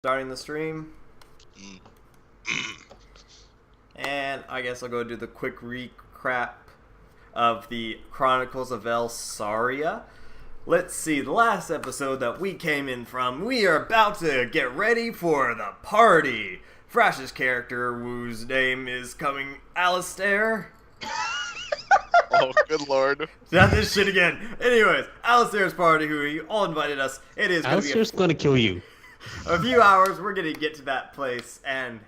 Starting the stream. And I guess I'll go do the quick recap of the Chronicles of Velsaria. Let's see, the last episode that we came in from, we are about to get ready for the party. Frash's character, whose name is coming Alistair. Oh, good lord. Not this shit again. Anyways, Alistair's party, who you all invited us. It is Alistair's gonna kill you. A few hours, we're gonna get to that place and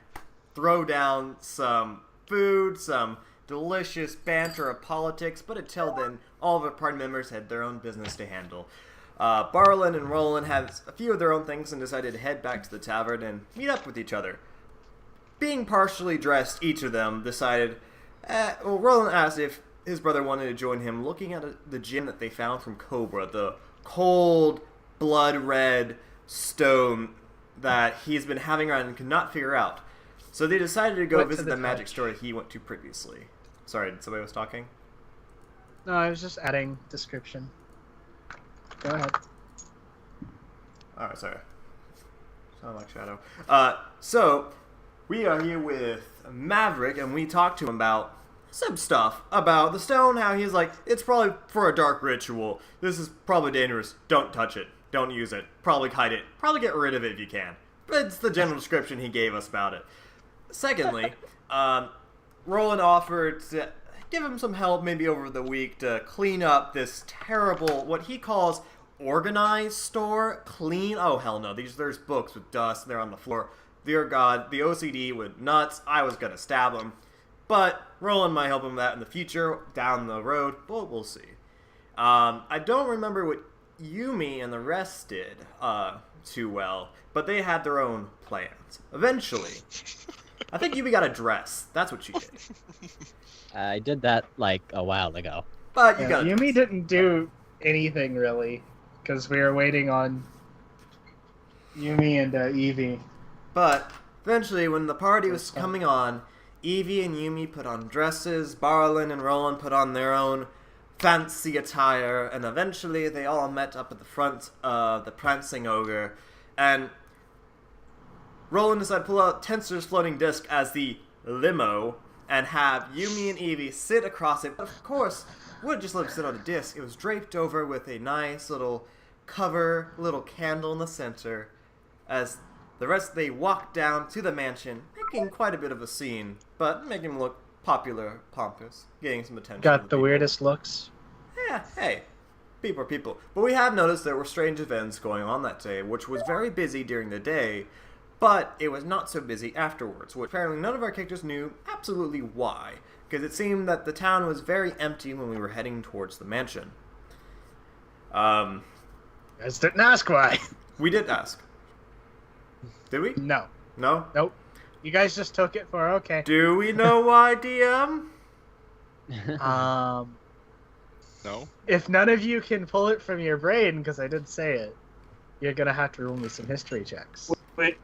throw down some food, some delicious banter of politics, but until then, all of our party members had their own business to handle. Barlin and Roland had a few of their own things and decided to head back to the tavern and meet up with each other. Being partially dressed, each of them decided, Roland asked if his brother wanted to join him, looking at the gem that they found from Cobra, the cold, blood-red stone that he's been having around and could not figure out. So they decided to go visit the magic store he went to previously. Sorry, somebody was talking? No, I was just adding description. Go ahead. Alright, sorry. Sound like Shadow. So, we are here with Maverick, and we talked to him about some stuff about the stone, how he's like, it's probably for a dark ritual. This is probably dangerous. Don't touch it. Don't use it. Probably hide it. Probably get rid of it if you can. But it's the general description he gave us about it. Secondly, Roland offered to give him some help maybe over the week to clean up this terrible, what he calls organized store. Clean? Oh, hell no. There's books with dust. They're on the floor. Dear God, the OCD went nuts. I was going to stab him. But Roland might help him with that in the future, down the road. But we'll see. I don't remember what Yumi and the rest did too well, but they had their own plans. Eventually, I think Yumi got a dress. That's what she did. I did that like a while ago. But you got Yumi didn't do anything really, because we were waiting on Yumi and Evie. But eventually, when the party was coming on, Evie and Yumi put on dresses, Barlin and Roland put on their own fancy attire, and eventually they all met up at the front of the Prancing Ogre, and Roland decided to pull out Tensor's floating disc as the limo, and have Yumi and Evie sit across it. But of course, wouldn't just let them sit on a disc. It was draped over with a nice little cover, little candle in the center, as the rest they walked down to the mansion, making quite a bit of a scene, but making them look popular, pompous, getting some attention. Got the weirdest looks. Yeah, hey, people are people. But we have noticed there were strange events going on that day, which was very busy during the day, but it was not so busy afterwards, which apparently none of our characters knew absolutely why, because it seemed that the town was very empty when we were heading towards the mansion. You guys didn't ask why. We did ask. Did we? No. No? Nope. You guys just took it for okay. Do we know why, DM? No? If none of you can pull it from your brain, because I did say it, you're gonna have to roll me some history checks. Why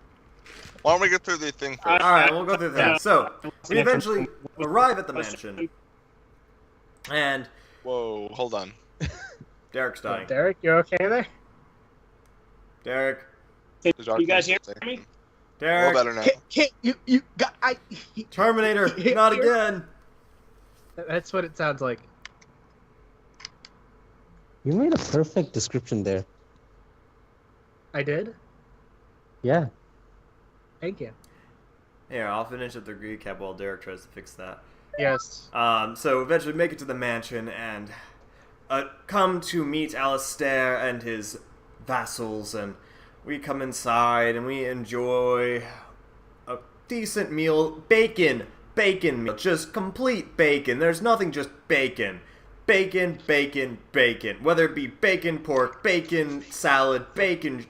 don't we get through the thing first? Alright, we'll go through that. So, we eventually arrive at the mansion, and Whoa, hold on. Derek's dying. Derek, you okay there? Derek. You guys hear me? A Derek. little better now. Can't you got Terminator, not again. That's what it sounds like. You made a perfect description there. I did? Yeah. Thank you. Here, I'll finish up the recap while Derek tries to fix that. Yes. So eventually make it to the mansion and come to meet Alistair and his vassals, and we come inside and we enjoy a decent meal. Bacon meal, just complete bacon. There's nothing, just bacon. Bacon, bacon, bacon. Whether it be bacon pork, bacon salad, bacon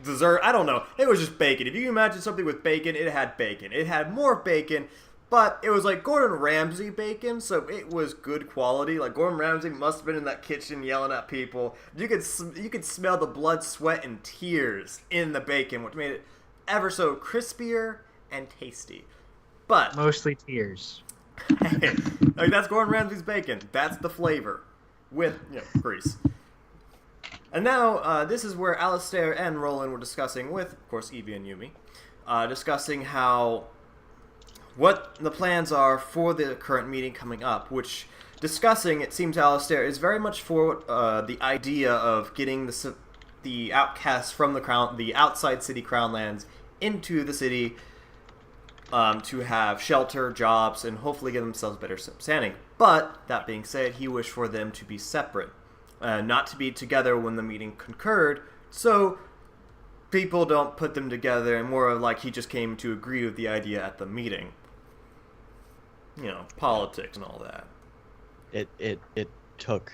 dessert, I don't know. It was just bacon. If you imagine something with bacon, it had bacon. It had more bacon, but it was like Gordon Ramsay bacon, so it was good quality. Like Gordon Ramsay must have been in that kitchen yelling at people. You could smell the blood, sweat, and tears in the bacon, which made it ever so crispier and tasty. But Mostly tears. like that's Gordon Ramsay's bacon. That's the flavor with grease. And now, this is where Alistair and Roland were discussing with, of course, Evie and Yumi, discussing what the plans are for the current meeting coming up, which, discussing, it seems Alistair is very much for the idea of getting the outcasts from the outside city Crownlands into the city to have shelter, jobs, and hopefully get themselves better standing. But, that being said, he wished for them to be separate. Not to be together when the meeting concurred, so people don't put them together, and more like he just came to agree with the idea at the meeting. Politics and all that. It took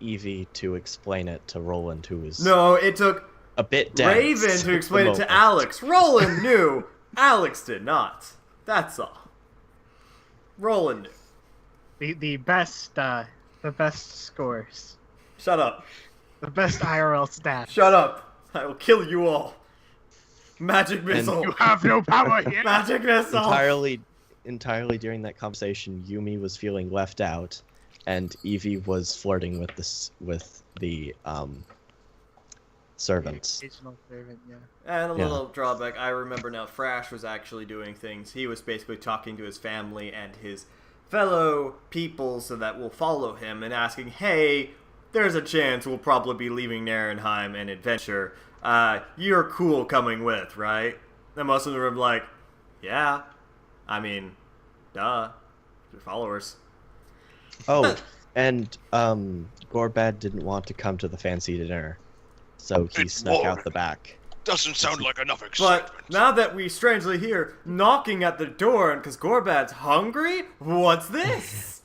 Evie to explain it to Roland, who was it took a bit dense Raven to explain it to Alex. Roland knew. Alex did not. That's all. Roland knew. The best scores. Shut up. The best IRL stats. Shut up. I will kill you all. Magic missile. You have no power here. Magic missile. Entirely during that conversation, Yumi was feeling left out, and Evie was flirting with the servants. Occasional servant, yeah. And a little drawback, I remember now, Thrash was actually doing things. He was basically talking to his family and his fellow people so that will follow him and asking, hey, there's a chance we'll probably be leaving Narenheim and adventure. You're cool coming with, right? And most of them were like, yeah. I mean, duh. Your followers. Oh, and Gorbad didn't want to come to the fancy dinner, so he snuck out the back. Doesn't sound like enough excitement. But now that we strangely hear knocking at the door, and because Gorbad's hungry, what's this?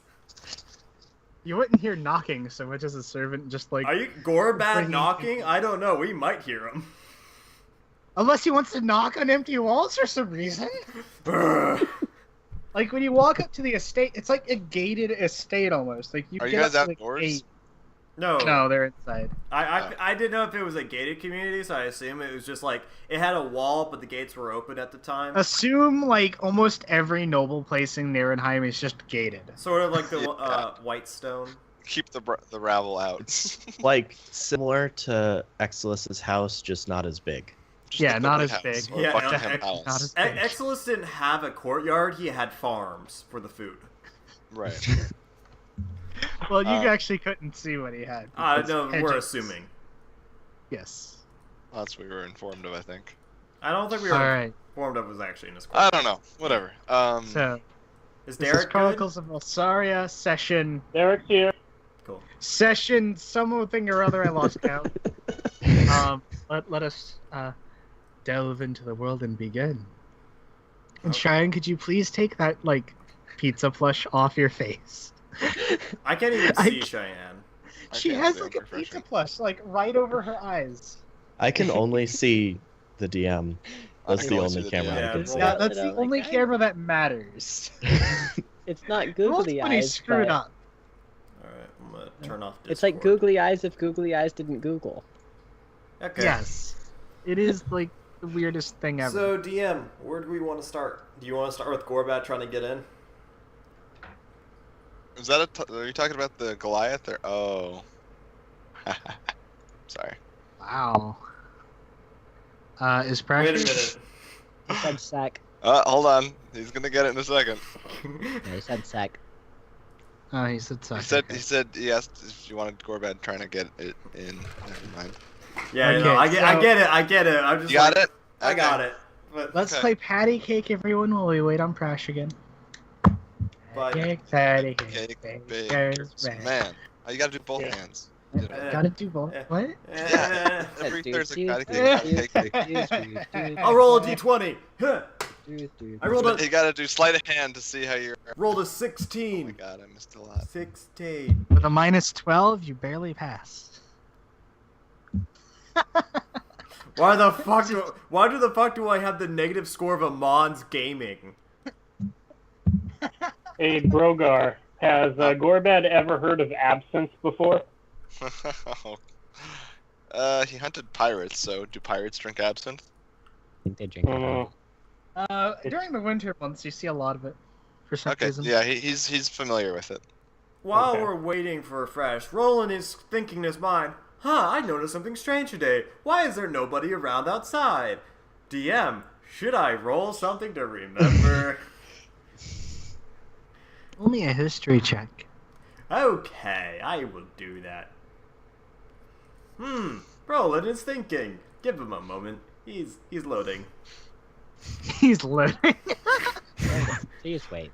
You wouldn't hear knocking so much as a servant just like... Are you Gorbad knocking? I don't know. We might hear him. Unless he wants to knock on empty walls for some reason. Like when you walk up to the estate, it's like a gated estate almost. Like Are you guys outdoors? No, they're inside. I didn't know if it was a gated community, so I assume it was just like it had a wall, but the gates were open at the time. Assume like almost every noble place in Narenheim is just gated. Sort of like the Whitestone. Keep the rabble out. Like similar to Exilus's house, just not as big. Yeah, not as big. Yeah, Buckingham Palace. not as big. Exilus didn't have a courtyard; he had farms for the food. Right. Well, you actually couldn't see what he had. No, we're hedges. assuming. Yes. That's what we were informed of, I think. I don't think we were All right. informed of it was actually in his I courtyard. don't know. Whatever. So, Is this is Derek Chronicles of Velsaria, session... Derek's here. good? Cool. Session something or other, I lost count. Let us delve into the world and begin. And Okay. Cheyenne, could you please take that, like, pizza plush off your face? I can't even I see c- Cheyenne. She Okay, has, that's like, a refreshing. pizza plush, like, right over her eyes. I can only see the DM. That's I the can only only see the camera DM. I can Yeah, see. Yeah, that's the Like, only I- camera that matters. It's not Roll's googly pretty eyes. screwed but up. Alright, I'm gonna turn off Discord. It's like googly eyes if googly eyes didn't Google. Okay. Yes. It is, like, the weirdest thing ever. So, DM, where do we want to start? Do you want to start with Gorbad trying to get in? Is that are you talking about the Goliath or? Oh. Sorry. Wow. Is Wait pressure? a minute. He said sack. Hold on. He's gonna get it in a second. Yeah, he said sack. Oh, he said suck. He said he asked if you wanted Gorbad trying to get it in. Never mind. Yeah, Okay, no, I get so- it. I'm just You got like, it? I Okay. got it. But, Let's Okay. play patty cake, everyone, while we wait on Prash again. but Patty Cake, cake, bakers. Man, you gotta do both Yeah. hands. You know. Gotta do both. Yeah. What? Yeah. Every Dude, Thursday, dude, patty cake. I'll roll a d20. Huh. I rolled You gotta do sleight of hand to see how you're. rolled a Oh my 16. god, I missed a lot. 16. With a minus 12, you barely passed. Why the fuck do I have the negative score of a Mons Gaming? Hey, Brogar, has Gorbad ever heard of absinthe before? He hunted pirates, so do pirates drink absinthe? I think they drink it. During the winter months, you see a lot of it. For some Okay, reason. yeah, he's familiar with it. While Okay. we're waiting for a fresh, Roland is thinking in his mind, I noticed something strange today. Why is there nobody around outside? DM, should I roll something to remember? Only a history check. Okay, I will do that. Roland is thinking. Give him a moment. He's loading. He's loading. Please wait.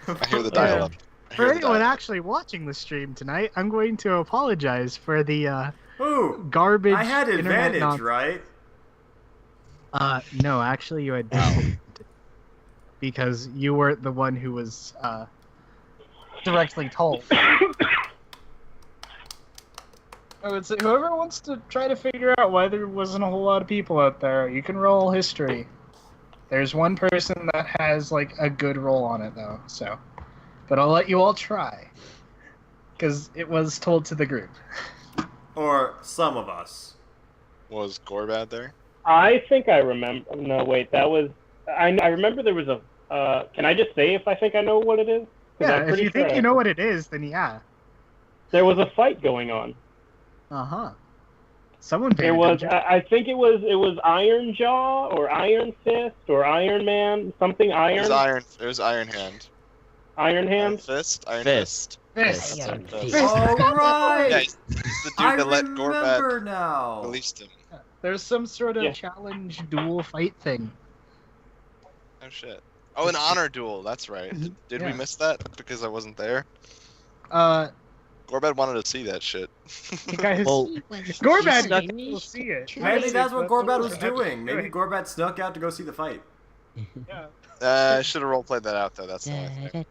I hear the dial-up. I For hear the anyone dial-up. actually watching the stream tonight, I'm going to apologize for the Ooh, garbage. I had internet advantage, nonsense. right? No, actually, you had disadvantage because you weren't the one who was directly told. I would say whoever wants to try to figure out why there wasn't a whole lot of people out there, you can roll history. There's one person that has like a good roll on it though, so. But I'll let you all try, because it was told to the group. Or some of us. Was Gorbad there? I think I remember. No, wait, that was. I remember there was a. Can I just say if I think I know what it is? 'Cause Yeah, I'm if pretty you sure think you know what it is, then yeah. there was a fight going on. Someone paid There was. attention. I think it was Iron Jaw or Iron Fist or Iron Man, something It iron. was Iron. It was Iron Hand. Iron Hand. Fist. Iron Fist. Fist. Fist. That's what it Fist. was. Alright! Yeah, he's the dude I that let remember Gorbad now. released him. There's some sort of Yeah. challenge duel fight thing. Oh shit. Oh, an honor duel. That's right. Did we Yeah. miss that because I wasn't there? Uh, Gorbad wanted to see that shit. you guys. Well, Gorbad doesn't will see it. Maybe that's what Gorbad was Gorbad doing. Maybe Gorbad snuck out to go see the fight. Yeah. I should have roleplayed that out though. That's the only thing.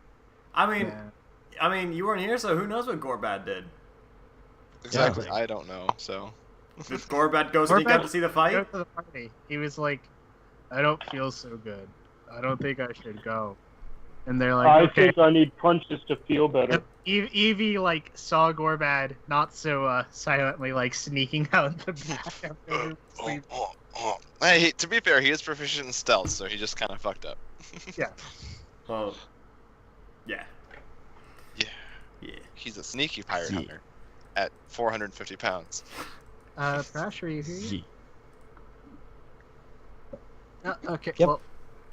I mean, you weren't here, so who knows what Gorbad did? Exactly. I don't know. So. Did Gorbad go sneak out Gorbad- to see the Go fight? to the party. He was like, I don't feel so good. I don't think I should go. And they're like, I okay. think I need punches to feel better. Evie like saw Gorbad not so silently like sneaking out the back after he was asleep. Hey, to be fair, he is proficient in stealth, so he just kind of fucked up. Yeah. Well, yeah. Yeah. Yeah. He's a sneaky pirate Yeah. hunter at 450 pounds. Prash, are you here? Okay. Yep. Well,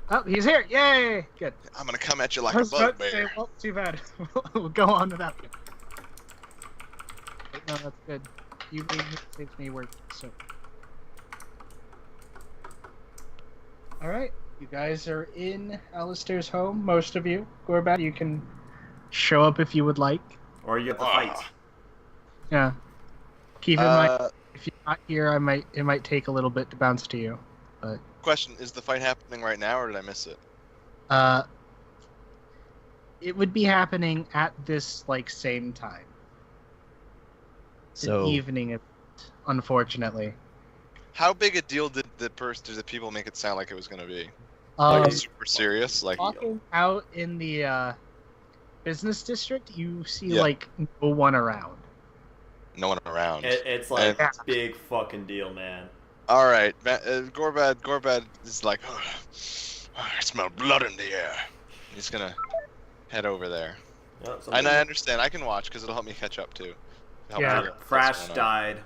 oh, he's here! Yay! Good. I'm gonna come at you like I a was about to say, bugbear. well, too bad. We'll go on without you. No, that's good. You being here saves me work, so. Alright, you guys are in Alistair's home, most of you. Gorbad, you can show up if you would like. Or you have to fight. Yeah. Keep in mind, if you're not here, it might take a little bit to bounce to you. Question: is the fight happening right now, or did I miss it? It would be happening at this like same time. So An evening event, unfortunately. How big a deal did the people make it sound like it was gonna be? Um, Like super serious? Like walking out in the business district, you see Yeah. like no one around. no one around? It's like Yeah. big fucking deal, man. All right, Gorbad is like, oh, I smell blood in the air. He's gonna head over there. Yep, And I understand. I can watch because it'll help me catch up too. Help Yeah. figure out what's Thrash going on. died.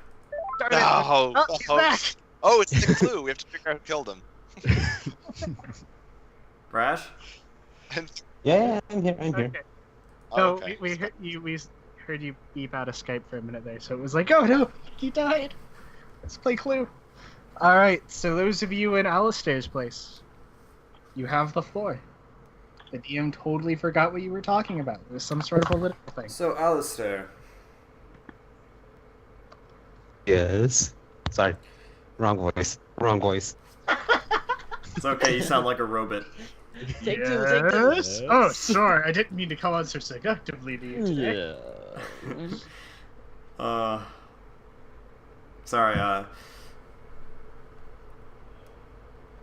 No, Oh, he's no. back! Oh, it's the clue. We have to figure out who killed him. Thrash? yeah, I'm here. I'm here. Okay. Oh, No, okay. we heard you beep out of Skype for a minute there, so it was like, oh no, he died. Let's play Clue. Alright, so those of you in Alistair's place, you have the floor. The DM totally forgot what you were talking about. It was some sort of political thing. So, Alistair. Yes. Sorry. Wrong voice. Wrong voice. It's okay, you sound like a robot. Take two, take two. Yes? Oh, sorry, I didn't mean to come on so seductively to you today. Sorry,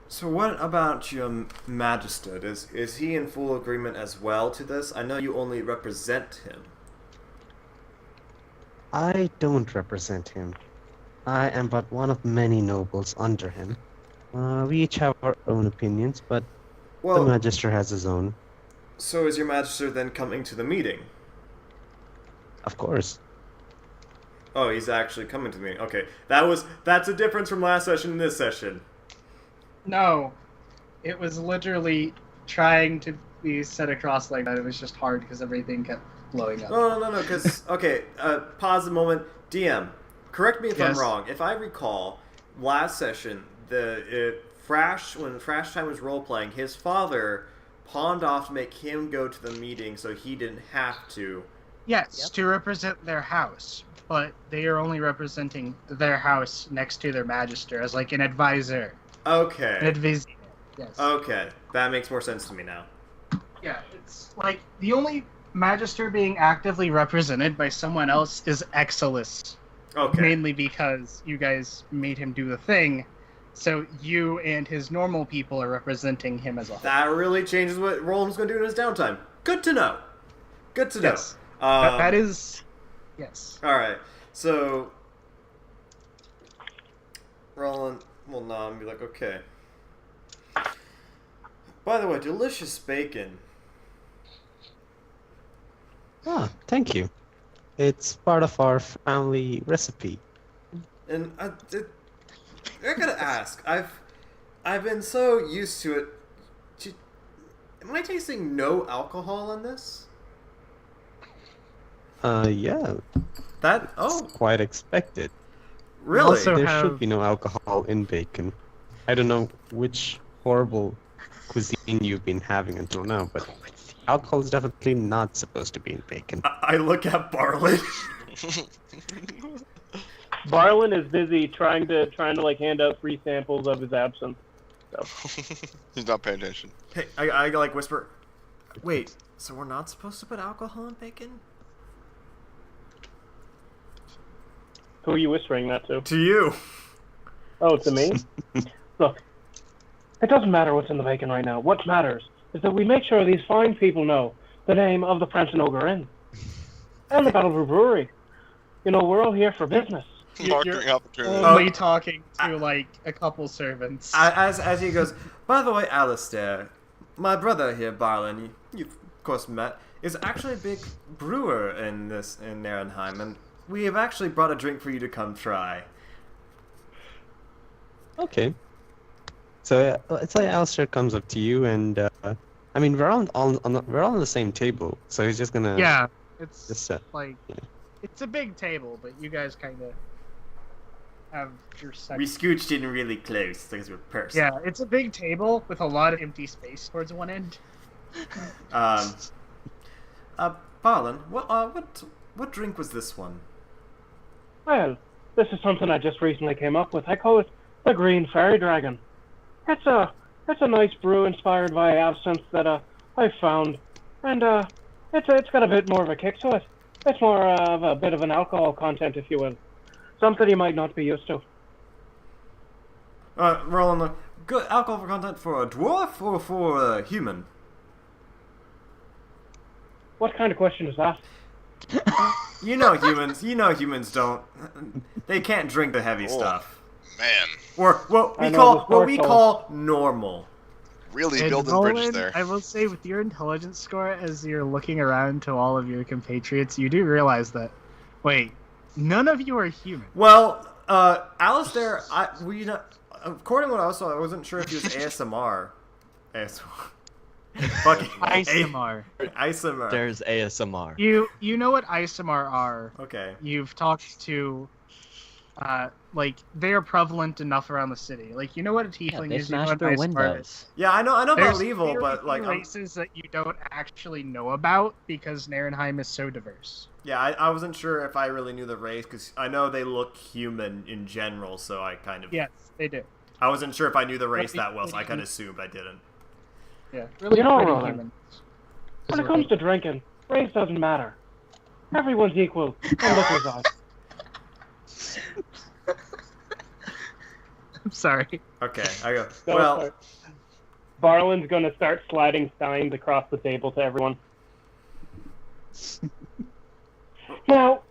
So what about your Magister? Is he in full agreement as well to this? I know you only represent him. I don't represent him. I am but one of many nobles under him. We each have our own opinions, but the Well, Magister has his own. so is your Magister then coming to the meeting? Of course. Oh, he's actually coming to me. Okay, that's a difference from last session and this session. No, it was literally trying to be set across like that. It was just hard because everything kept blowing up. No, because, okay, pause a moment. DM, correct me if I'm Yes. wrong. If I recall, last session, when Frash Time was role-playing, his father pawned off to make him go to the meeting so he didn't have to. Yes, to represent their house, but they are only representing their house next to their magister as like an advisor. An Okay. advisor. Yes. Okay, that makes more sense to me now. Yeah, it's like the only magister being actively represented by someone else is Exilus. Okay. Mainly because you guys made him do the thing, so you and his normal people are representing him as a whole. That really changes what Roland's going to do in his downtime. Good to know. Good to know. Yes. That is... Yes. Alright, so... Roland will nod and be like, okay. By the way, delicious bacon. Ah, thank you. It's part of our family recipe. And I gotta ask, I've been so used to it. Am I tasting no alcohol in this? Yeah, That quite expected. really? Also- There have- should be no alcohol in bacon. I don't know which horrible cuisine you've been having until now, but alcohol is definitely not supposed to be in bacon. I look at Barlet. Barlin is busy trying to like hand out free samples of his absinthe. He's not paying attention. Hey, I like whisper. Wait, so we're not supposed to put alcohol in bacon? Who are you whispering that to? To you. Oh, to me? Look, it doesn't matter what's in the bacon right now. What matters is that we make sure these fine people know the name of the Prince and Ogre Inn. And the Battlebrew Brewery. You know, we're all here for business. Marketing opportunity. Only talking to like a couple servants. As he goes, by the way, Alistair, my brother here, Barlin, you've of course met, is actually a big brewer in Narenheim, and we have actually brought a drink for you to come try. Okay. So it's like Alistair comes up to you, and I mean we're all on the same table, so he's just gonna Yeah, it's just like yeah. it's a big table, but you guys kind of have your section. We scooched in really close because we're persons. Yeah, it's a big table with a lot of empty space towards one end. Barlin, what drink was this one? Well, this is something I just recently came up with. I call it the Green Fairy Dragon. It's a nice brew inspired by absinthe that I found, and it's got a bit more of a kick to it. It's more of a bit of an alcohol content, if you will, something you might not be used to. Roland, good alcohol content for a dwarf or for a human? What kind of question is that? You know humans don't. They can't drink the heavy Oh. stuff. Man, Or what I we know call the what we snorkel. call normal. really And building bridges Roland, there. I will say, with your intelligence score, as you're looking around to all of your compatriots, you do realize that, wait, none of you are human. Well, Alistair, according to what I saw, I wasn't sure if he was ASMR. ASMR. Fucking ISMR. ASMR. There's ASMR. You know what ISMR are. Okay. You've talked to, like, they are prevalent enough around the city. Like, you know what a Yeah, tiefling they is, you know smashed what their an ISMR is. windows. Yeah, I know about There's evil, very but few like, races that you don't actually know about because Narenheim is so diverse. yeah, I wasn't sure if I really knew the race because I know they look human in general, so I kind of. Yes, they do. I wasn't sure if I knew the race Really, that well, so I really kind of assumed I didn't. Yeah, really You know, pretty Roland, human. When it comes to drinking, race doesn't matter. Everyone's equal in liquor's eyes. I'm sorry. Okay, I go. So, Well, Barlin's gonna start sliding steins across the table to everyone. Now,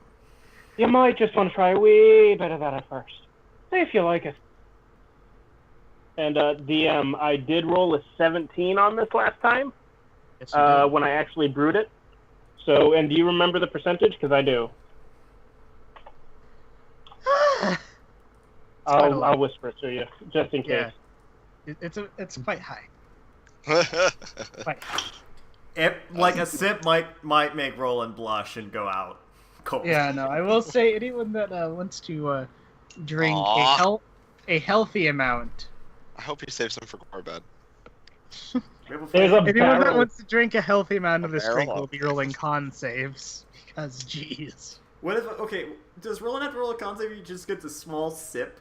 you might just want to try a wee bit of that at first. See if you like it. And DM, I did roll a 17 on this last time Yes, you do. when I actually brewed it. So, and do you remember the percentage? Because I do. quite a lot. I'll whisper it to you just in Yeah. case. It's quite high. Quite high. Like a sip might make Roland blush and go out cold. Yeah, no, I will say anyone that wants to drink Aw. a healthy amount. I hope you save some for Gorbad. There's a Anyone that barrel. wants to drink a healthy amount of A this barrel drink of- will be rolling con saves because jeez. What if? Okay, does Roland have to roll a con save? If he just gets a small sip.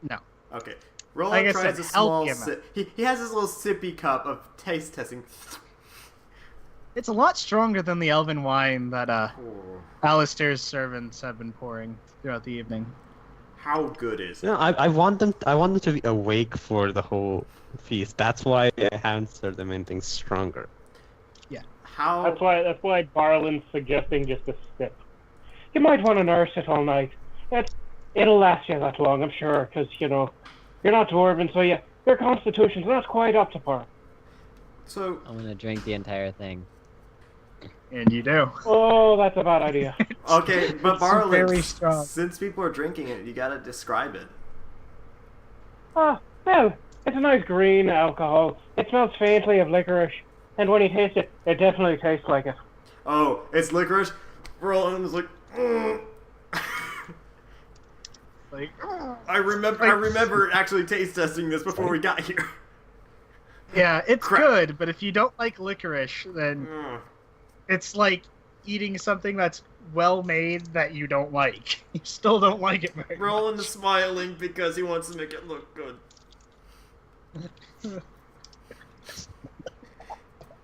No. Okay. Roland Like I tries said, a small healthy amount. sip. He has his little sippy cup of taste testing. It's a lot stronger than the elven wine that Alistair's servants have been pouring throughout the evening. How good is it? No, I want them to be awake for the whole feast. That's why I haven't served them anything stronger. How? That's why Barlin's suggesting just a sip. You might want to nurse it all night. It'll last you that long, I'm sure, because you're not dwarven, so your constitution's not quite up to par. So I'm gonna drink the entire thing. And you do. Oh, that's a bad idea. okay, but It's Barley, very strong. since people are drinking it, you gotta describe it. Well, it's a nice green alcohol. It smells faintly of licorice, and when you taste it, it definitely tastes like it. Oh, it's licorice. Roland was like, mm. Like, I remember actually taste testing this before we got here. yeah, it's Crap. good, but if you don't like licorice, then Mm. it's like eating something that's well made that you don't like. You still don't like it very Roland much. is smiling because he wants to make it look good.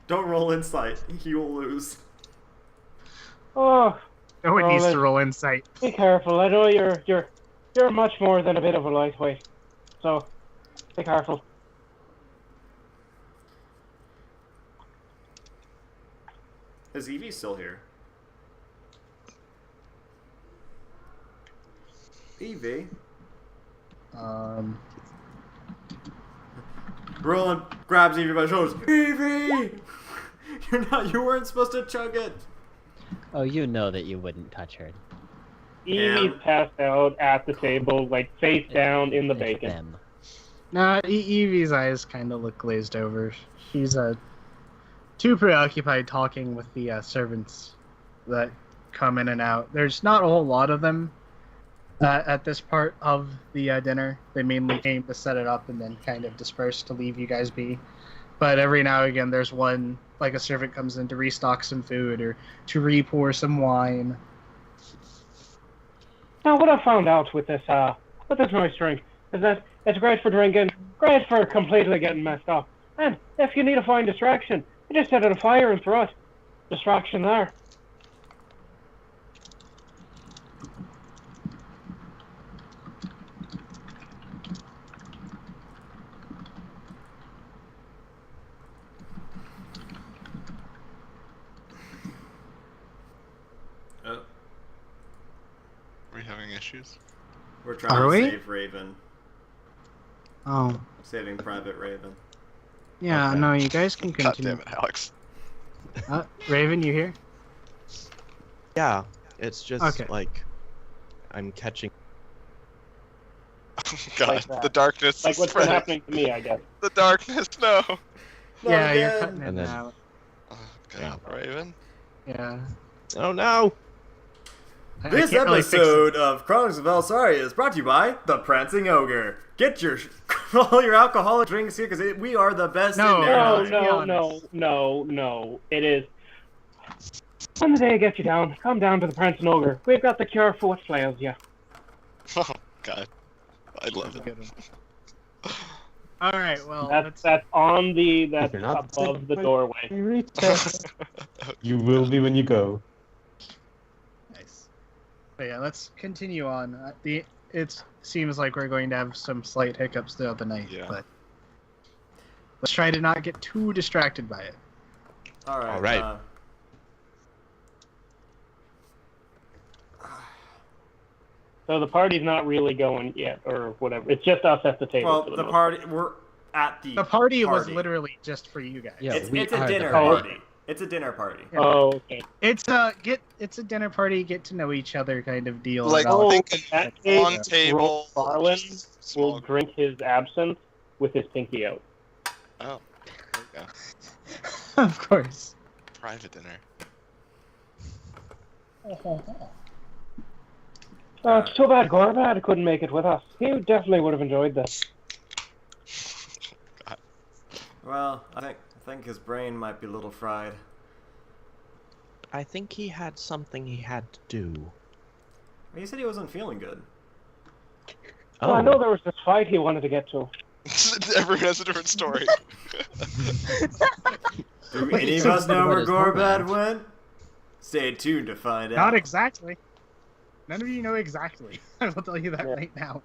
Don't roll insight. He will lose. Oh, No one Well, needs to then- roll insight. be careful. I know you're much more than a bit of a lightweight, so be careful. Is Evie still here? Evie? Roland grabs Evie by the shoulders. Evie! You weren't supposed to chug it. Oh, you know that you wouldn't touch her. Evie's passed out at the table, like face down in the It's bacon. them. Nah, Evie's eyes kind of look glazed over. She's too preoccupied talking with the servants that come in and out. There's not a whole lot of them at this part of the dinner. They mainly came to set it up and then kind of dispersed to leave you guys be. But every now and again, there's one, like a servant comes in to restock some food or to re-pour some wine. Now, what I found out with this nice drink is that it's great for drinking, great for completely getting messed up, and if you need a fine distraction, you just set it on fire and throw it. Distraction there. Oh, Are we having issues? we're trying Are to we? save Raven. Oh, Saving Private Raven. yeah, Okay. no, you guys can God continue. damn it, Alex. Raven, you here? Yeah, it's just Okay. like I'm catching. God, Like that. the darkness Like is what's been spreading. happening to me, I guess. The darkness, no. Not Yeah, you're again. cutting in And then- now. Oh, God, Raven. Yeah. Oh no! I This can't really fix it. episode of Chronicles of Velsaria is brought to you by the Prancing Ogre. Get your all your alcoholic drinks here because we are the best No, in there. No, let's be honest. no. It is. When the day gets you down, come down to the Prancing Ogre. We've got the cure for what flails you. Oh, God. I love it. Good one. All right, well, That's on the that's You're not above the sick, doorway. You will be when you go. nice. But yeah, let's continue on. It seems like we're going to have some slight hiccups throughout the night, Yeah. but let's try to not get too distracted by it. All right. All right. So the party's not really going yet, or whatever. It's just us at the table. Well, for the most party we're at the. The party was Party. literally just for you guys. Yeah, It's we a are the dinner party. party. It's a dinner party. Yeah. Oh, okay. It's a dinner party, get to know each other kind of deal. Like, I'll- think in that case, long table. Garland just will small. drink his absinthe with his pinky out. Oh, there you go. of course. Private dinner. It's too bad Gorbad couldn't make it with us. He definitely would have enjoyed this. Well, I think his brain might be a little fried. I think he had something he had to do. He said he wasn't feeling good. Oh. I know there was this fight he wanted to get to. Everyone has a different story. Do Wait, any of so us know what where is Gorbad Gorbad? went? Stay tuned to find out. Not exactly. None of you know exactly. I will tell you that Yeah. right now.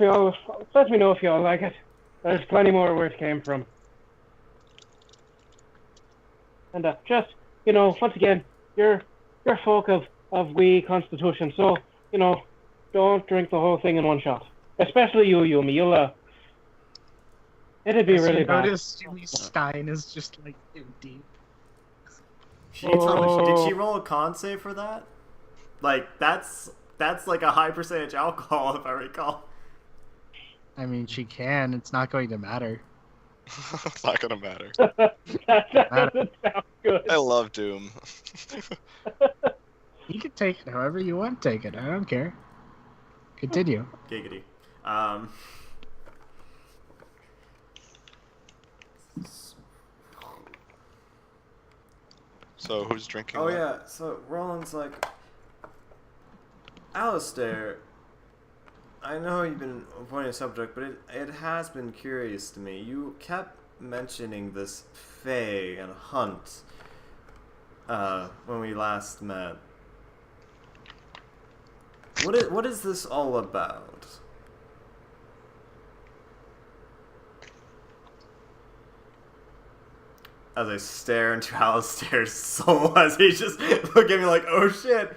Well, let me know if you all like it. There's plenty more where it came from. And just, once again, you're folk of wee constitution, so, don't drink the whole thing in one shot. Especially you, Yumi. It'd be As really you bad. notice Yumi's stein is just like empty. Did she roll a con save for that? Like, that's like a high percentage alcohol, if I recall. I mean, she can. It's not going to matter. It's not gonna matter. That doesn't sound good. I love Doom. You can take it however you want. Take it. I don't care. Continue. Giggity. So who's drinking? Oh what? yeah, so Roland's like, Alistair, I know you've been avoiding the subject, but it has been curious to me. You kept mentioning this Fae and Hunt when we last met. What is this all about? As I stare into Alistair's soul as he just look at me like, oh shit.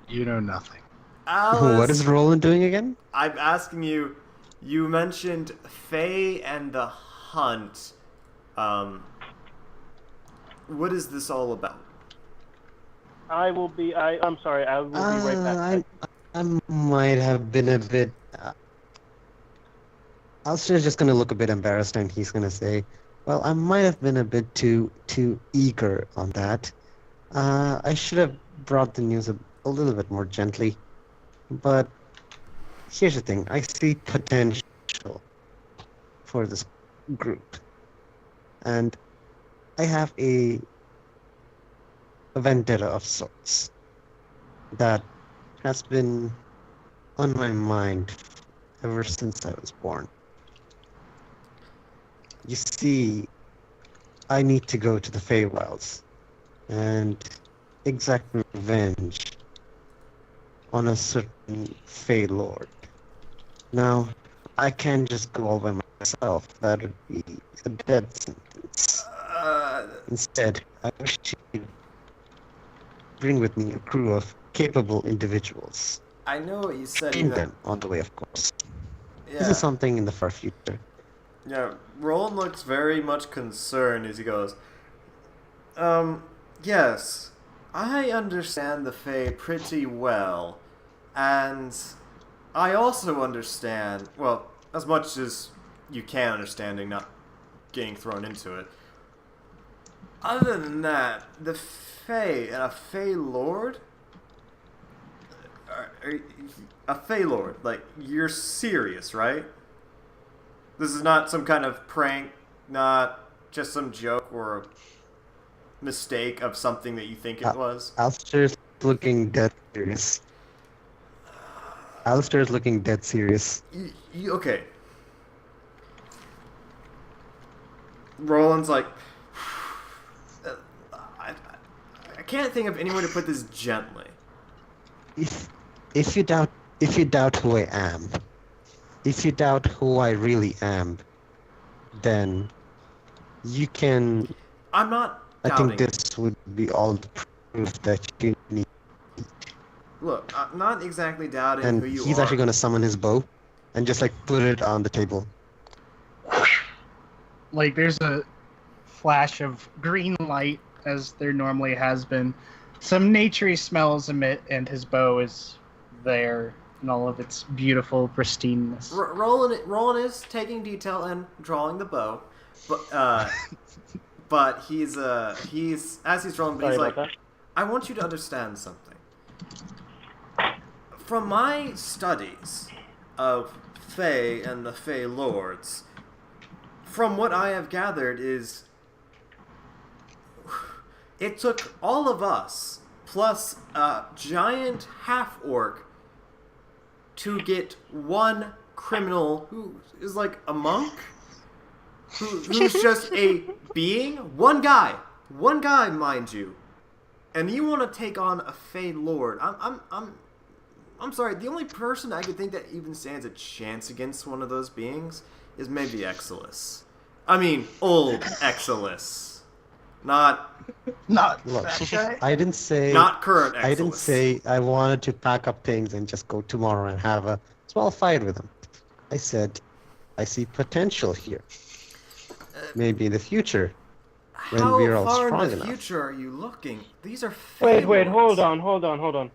You know nothing. Alice, What is Roland doing again? I'm asking you, you mentioned Faye and the Hunt. What is this all about? I'm sorry, I will be right back. I might have been a bit. Alistair's just gonna look a bit embarrassed, and he's gonna say, "Well, I might have been a bit too eager on that. I should have brought the news a little bit more gently. But here's the thing: I see potential for this group, and I have a vendetta of sorts that has been on my mind ever since I was born. You see, I need to go to the Feywilds and exact revenge on a certain Fey Lord. Now, I can't just go all by myself. That would be a dead sentence. Instead, I wish to bring with me a crew of capable individuals. I know what you said. Train That, them on the way, of course. yeah. This is something in the far future. Yeah, Roland looks very much concerned as he goes, yes, I understand the Fae pretty well, and I also understand, well, as much as you can understanding, not getting thrown into it. Other than that, the Fae and a Fae Lord? A Fae Lord, like, you're serious, right? This is not some kind of prank, not just some joke or a mistake of something that you think it was. Alistair's looking dead serious. Alistair's looking dead serious. Okay. Roland's like, I can't think of any way to put this gently. If you doubt who I am, if you doubt who I really am, then you can. I'm not I doubting. think this would be all the proof that you need. Look, I'm not exactly doubting And who you he's are. actually going to summon his bow, and just like put it on the table. like there's a flash of green light as there normally has been. Some naturey smells emit, and his bow is there in all of its beautiful pristineness. Roland is taking detail and drawing the bow, but he's as he's drawing, he's like, I want you to understand something. From my studies of Fae and the Fae Lords, from what I have gathered is it took all of us, plus a giant half-orc, to get one criminal who is like a monk, who's just a being. One guy, mind you. And you want to take on a Fey Lord. I'm sorry, the only person I could think that even stands a chance against one of those beings is maybe Exilus. I mean, old Exilus. Not Look, that guy. I didn't say. Not current Exilus. I didn't say I wanted to pack up things and just go tomorrow and have a small fight with him. I said I see potential here. Maybe in the future, when How we're all far strong in the enough. future are you looking? These are Wait, Fey hold Lords. on.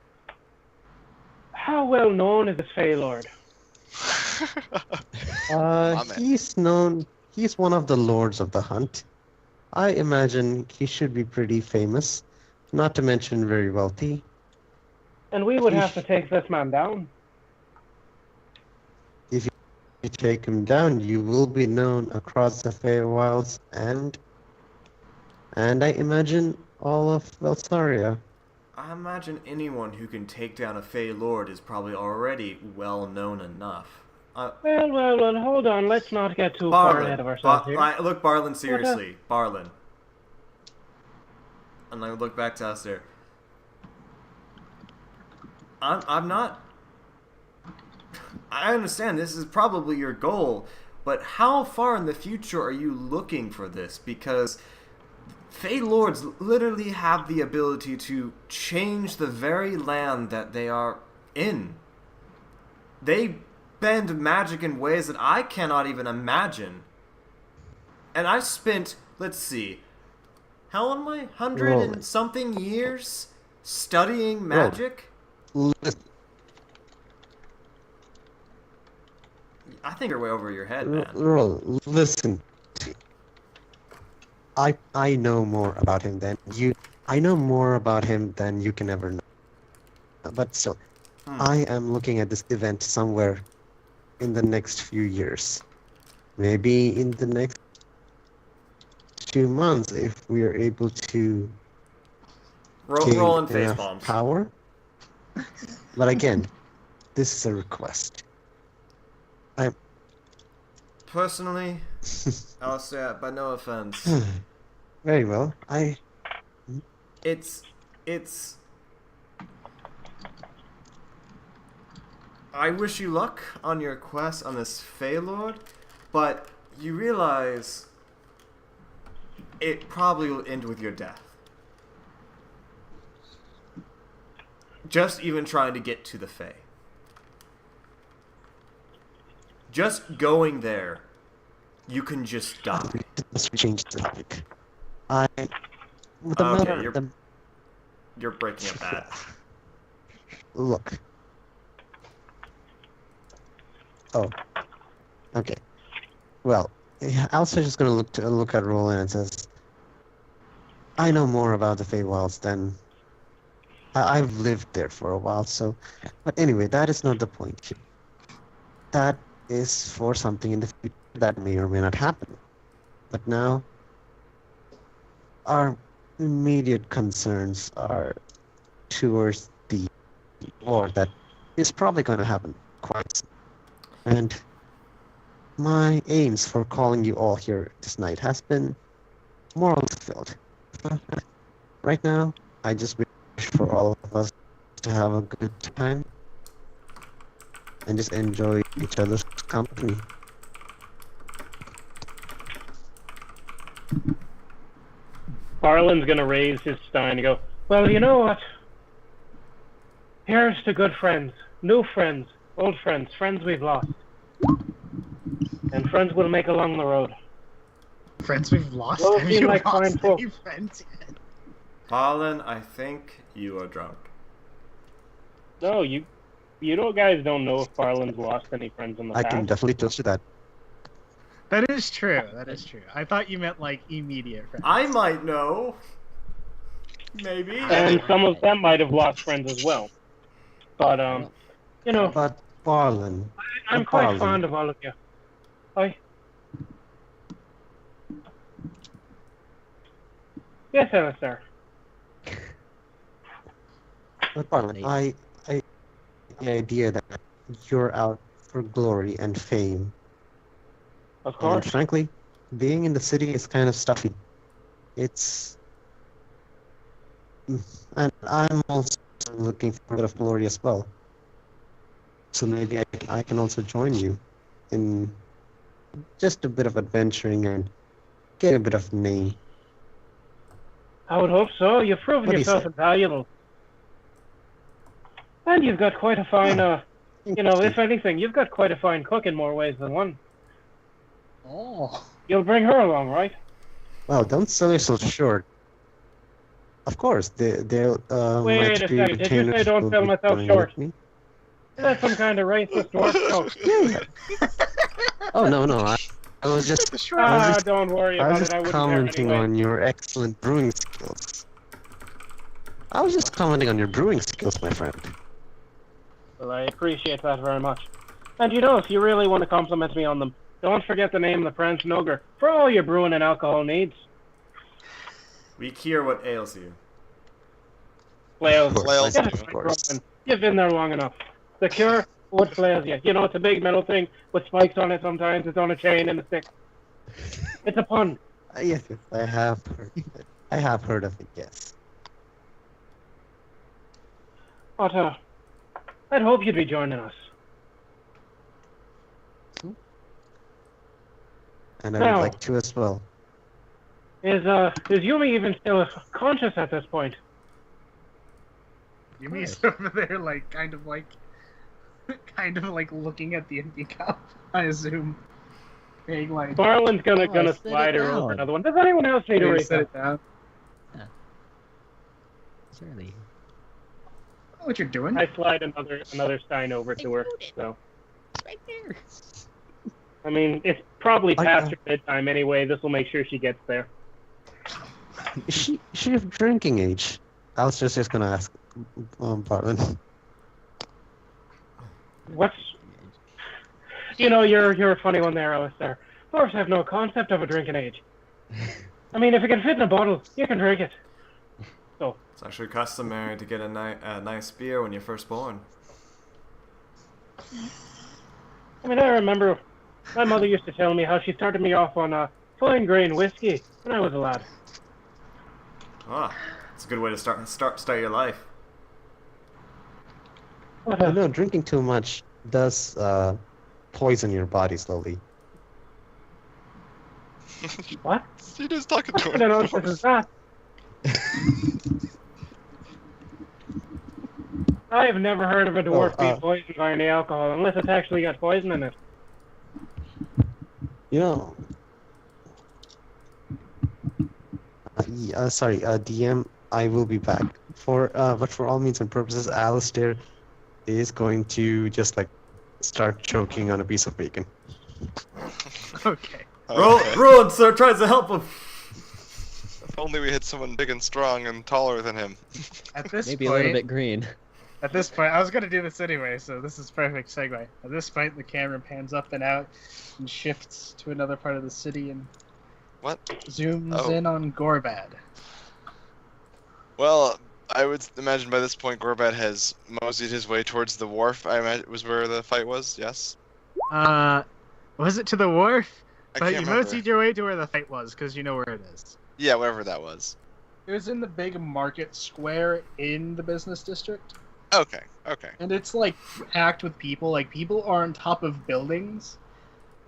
How well known is this Fey Lord? man. He's known. He's one of the lords of the hunt. I imagine he should be pretty famous, not to mention very wealthy. And we would have to take this man down. If you take him down, you will be known across the Feywilds and I imagine all of Velsaria. I imagine anyone who can take down a Fey Lord is probably already well known enough. Well, hold on. Let's not get too far ahead of ourselves here. Look, Barlin, seriously. Barlin. And I look back to us there. I'm not... I understand this is probably your goal, but how far in the future are you looking for this? Because Fey Lords literally have the ability to change the very land that they are in. They bend magic in ways that I cannot even imagine. And I've spent, let's see, how am I? 100 and something years studying magic? Listen, I think you're way over your head, man. listen. I know more about him than you. I know more about him than you can ever know. But still, I am looking at this event somewhere in the next few years. Maybe in the next 2 months, if we are able to Rolling gain face enough bombs. power. But again, this is a request. Personally, Alistair, by no offense, Very well. it's... I wish you luck on your quest on this Fey Lord, but you realize it probably will end with your death. Just even trying to get to the Fey. Just going there, you can just die. Let's change the topic. You're breaking up bad. Look. Oh. Okay. Well, Alistair's just gonna look at Roland and says, I know more about the Feywilds than I've lived there for a while, so but anyway, that is not the point here. That is for something in the future that may or may not happen. But now our immediate concerns are towards the war that is probably going to happen quite soon. And my aims for calling you all here this night has been more or less fulfilled. Right now, I just wish for all of us to have a good time and just enjoy each other's company. Barlin's gonna raise his stein and go, well, you know what? Here's to good friends, new friends, old friends, friends we've lost. And friends we'll make along the road. friends we've lost? Those Have seem you like fine lost folk. any friends yet? Harlan, I think you are drunk. No, you guys don't know if Farland's lost any friends in the I past. can definitely tell you that. That is true. That is true. I thought you meant like immediate friends. I might know. Maybe. And some of them might have lost friends as well. But, you know, But Farland, I'm quite Farland. fond of all of you. Yes, Alistair. But Farland, the idea that you're out for glory and fame. Of And course. frankly, being in the city is kind of stuffy. And I'm also looking for a bit of glory as well. So maybe I can also join you in just a bit of adventuring and get a bit of name. I would hope so. You've proven What do you yourself say? invaluable. And you've got quite a fine, if anything, you've got quite a fine cook in more ways than one. Oh. You'll bring her along, right? Well, don't sell yourself short. Of course, they'll Wait my a three second, did you say retainers don't will sell be myself going short? with me. Is that some kind of racist dwarf joke? Oh no, I was just Don't worry I about was it. I just wouldn't commenting care anyway. on your excellent brewing skills. I was just commenting on your brewing skills, my friend. Well, I appreciate that very much. And you know, if you really want to compliment me on them, don't forget the name of the Prince Nogger for all your brewing and alcohol needs. We cure what ails you. Flails. Flails, Get it of right, course. Roman. You've been there long enough. The cure, what flails you? You know, it's a big metal thing with spikes on it sometimes. It's on a chain and a stick. It's a pun. Yes, I have heard of it. I have heard of it, yes. But, I'd hope you'd be joining us. And I Now- would like to as well. Is Yumi even still conscious at this point? Yumi's over there, like, kind of like looking at the empty cup, I assume. Being like, Farland's gonna I set slide it her over down. another one. Does anyone else need a "Hey, refill? set it down. Surely. I know what you're doing. I slide another stein over to her. So, It's right there. I mean, it's probably I- past her bedtime anyway. This will make sure she gets there. Is she of drinking age? I was just gonna ask, Bartlett. What's... You know, you're a funny one there, Alistair. Dwarves have no concept of a drinking age. I mean, if it can fit in a bottle, you can drink it. So, It's actually customary to get a nice beer when you're first born. I mean, I remember my mother used to tell me how she started me off on fine grain whiskey when I was a lad. Ah, it's a good way to start your life. But, You know, drinking too much does poison your body slowly. what? He just talking What to kind of him. nonsense is that? I've never heard of a dwarf being poisoned by any alcohol unless it's actually got poison in it. You know. Sorry, DM. I will be back. But for all means and purposes, Alistair is going to just like start choking on a piece of bacon. Okay. Rowan, sir, tries to help him. If only we had someone big and strong and taller than him. At this Maybe a point, little bit green. At this point, I was gonna do this anyway, so this is perfect segue. At this point, the camera pans up and out and shifts to another part of the city and What? zooms Oh. in on Gorbad. Well, I would imagine by this point Gorbad has moseyed his way towards the wharf. I imagine was where the fight was. Yes. Was it to the wharf? I But can't you remember. moseyed your way to where the fight was, because you know where it is. Yeah, wherever that was. It was in the big market square in the business district. Okay. Okay. And it's like packed with people. Like people are on top of buildings.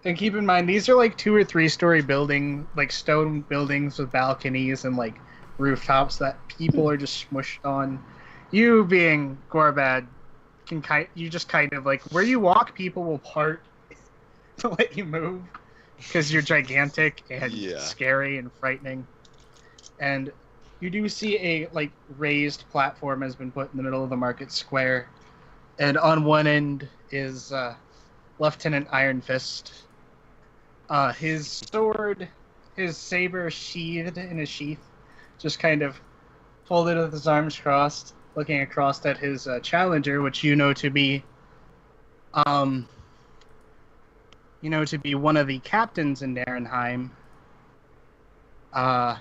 And keep in mind, these are like 2 or 3 story building, like stone buildings with balconies and like rooftops that people are just smushed on. You being Gorbad, you just kind of like where you walk, people will part to let you move. because you're gigantic and Yeah. scary and frightening. And you do see a like raised platform has been put in the middle of the market square, and on one end is Lieutenant Iron Fist. His sword, his saber sheathed in a sheath, just kind of folded with his arms crossed, looking across at his challenger, which you know to be one of the captains in Narenheim. Why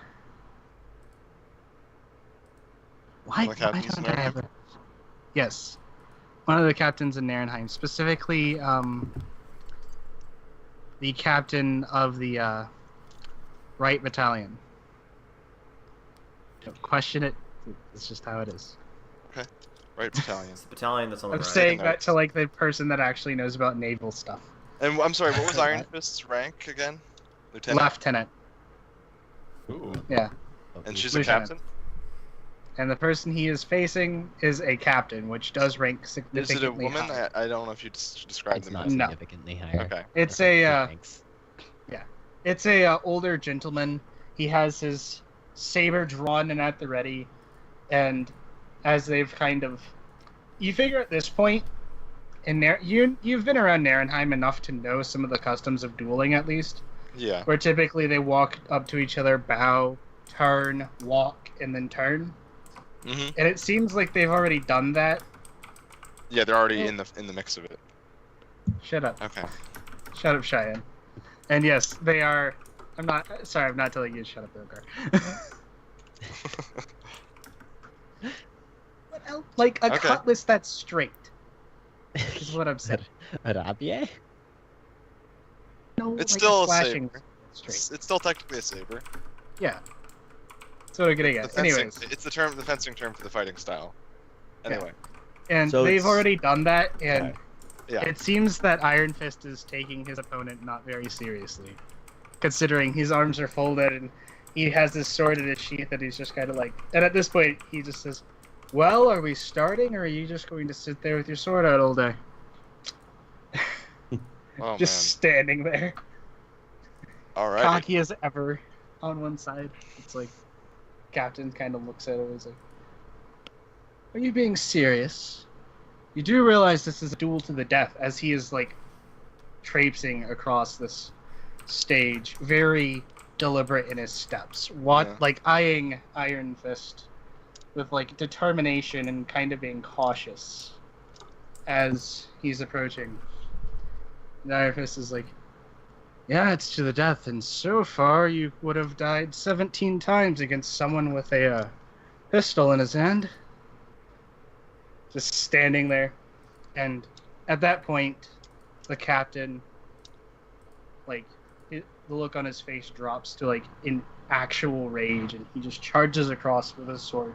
One of the captains don't in I have a... Yes. One of the captains in Narenheim. Specifically, the captain of the Right Battalion. Don't question it. It's just how it is. Right battalion. It's the battalion that's on the I'm right. saying Taking that notes. to like the person that actually knows about naval stuff. And I'm sorry, what was Iron Fist's rank again? Lieutenant? Lieutenant. Ooh. Yeah. And she's a Lieutenant. captain? And the person he is facing is a captain, which does rank Is significantly it a woman? higher. I don't know if you described It's them not as. No. significantly higher. Okay. It's Okay, a thanks. it's a older gentleman. He has his saber drawn and at the ready, and as they've kind of, you figure at this point, you've been around Narenheim enough to know some of the customs of dueling at least, Yeah. where typically they walk up to each other, bow, turn, walk, and then turn. Mm-hmm. And it seems like they've already done that. Yeah, they're already in the mix of it. Shut up. Okay. Shut up, Cheyenne. And yes, they are. I'm not telling you to shut up, Ilgar. What else? Like a Okay. cutlass that's straight. Is what I'm saying. A rapier? No, It's like still a slashing saber. straight. It's still technically a saber. Yeah. That's what I'm getting The at. fencing, Anyways, it's the fencing term for the fighting style. Anyway. and So they've it's- already done that, and Yeah. it seems that Iron Fist is taking his opponent not very seriously, considering his arms are folded and he has his sword in his sheath, and he's just kind of like. And at this point, he just says, "Well, are we starting, or are you just going to sit there with your sword out all day?" Oh Just standing there, man. Alright. cocky as ever, on one side. It's like, Captain kind of looks at him and is like, "Are you being serious? You do realize this is a duel to the death," as he is like traipsing across this stage, very deliberate in his steps, Yeah. like eyeing Iron Fist with like determination and kind of being cautious as he's approaching. And Iron Fist is like, "Yeah, it's to the death, and so far you would have died 17 times against someone with a pistol in his hand." Just standing there. And at that point, the captain, like, the look on his face drops to, like, in actual rage, and he just charges across with his sword,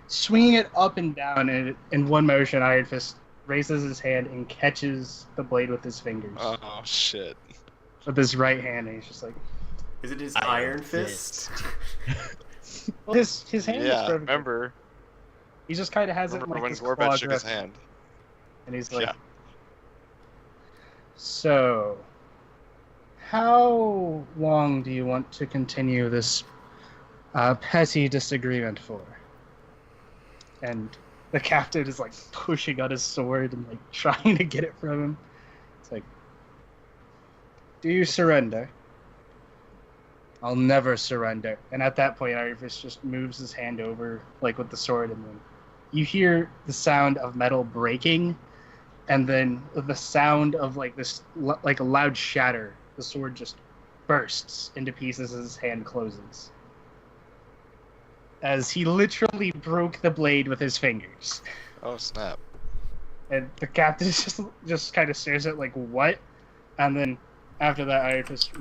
swinging it up and down, and in one motion, Iron Fist raises his hand and catches the blade with his fingers. Oh shit. With his right hand, and he's just like... Is it his Iron Iron Fist? Well, his hand is Yeah, perfect. remember He just kind of has it in, like, when this Gorbad claw shook his grip, hand. and he's like... Yeah. So, how long do you want to continue this petty disagreement for? And the captain is like pushing on his sword and like trying to get it from him. It's like, "Do you surrender?" "I'll never surrender." And at that point, Iron Fist just moves his hand over, like with the sword, and then you hear the sound of metal breaking, and then with the sound of like this, like a loud shatter, the sword just bursts into pieces as his hand closes. As he literally broke the blade with his fingers. Oh snap. And the captain just kind of stares at like, "What?" And then after that, Iron Fist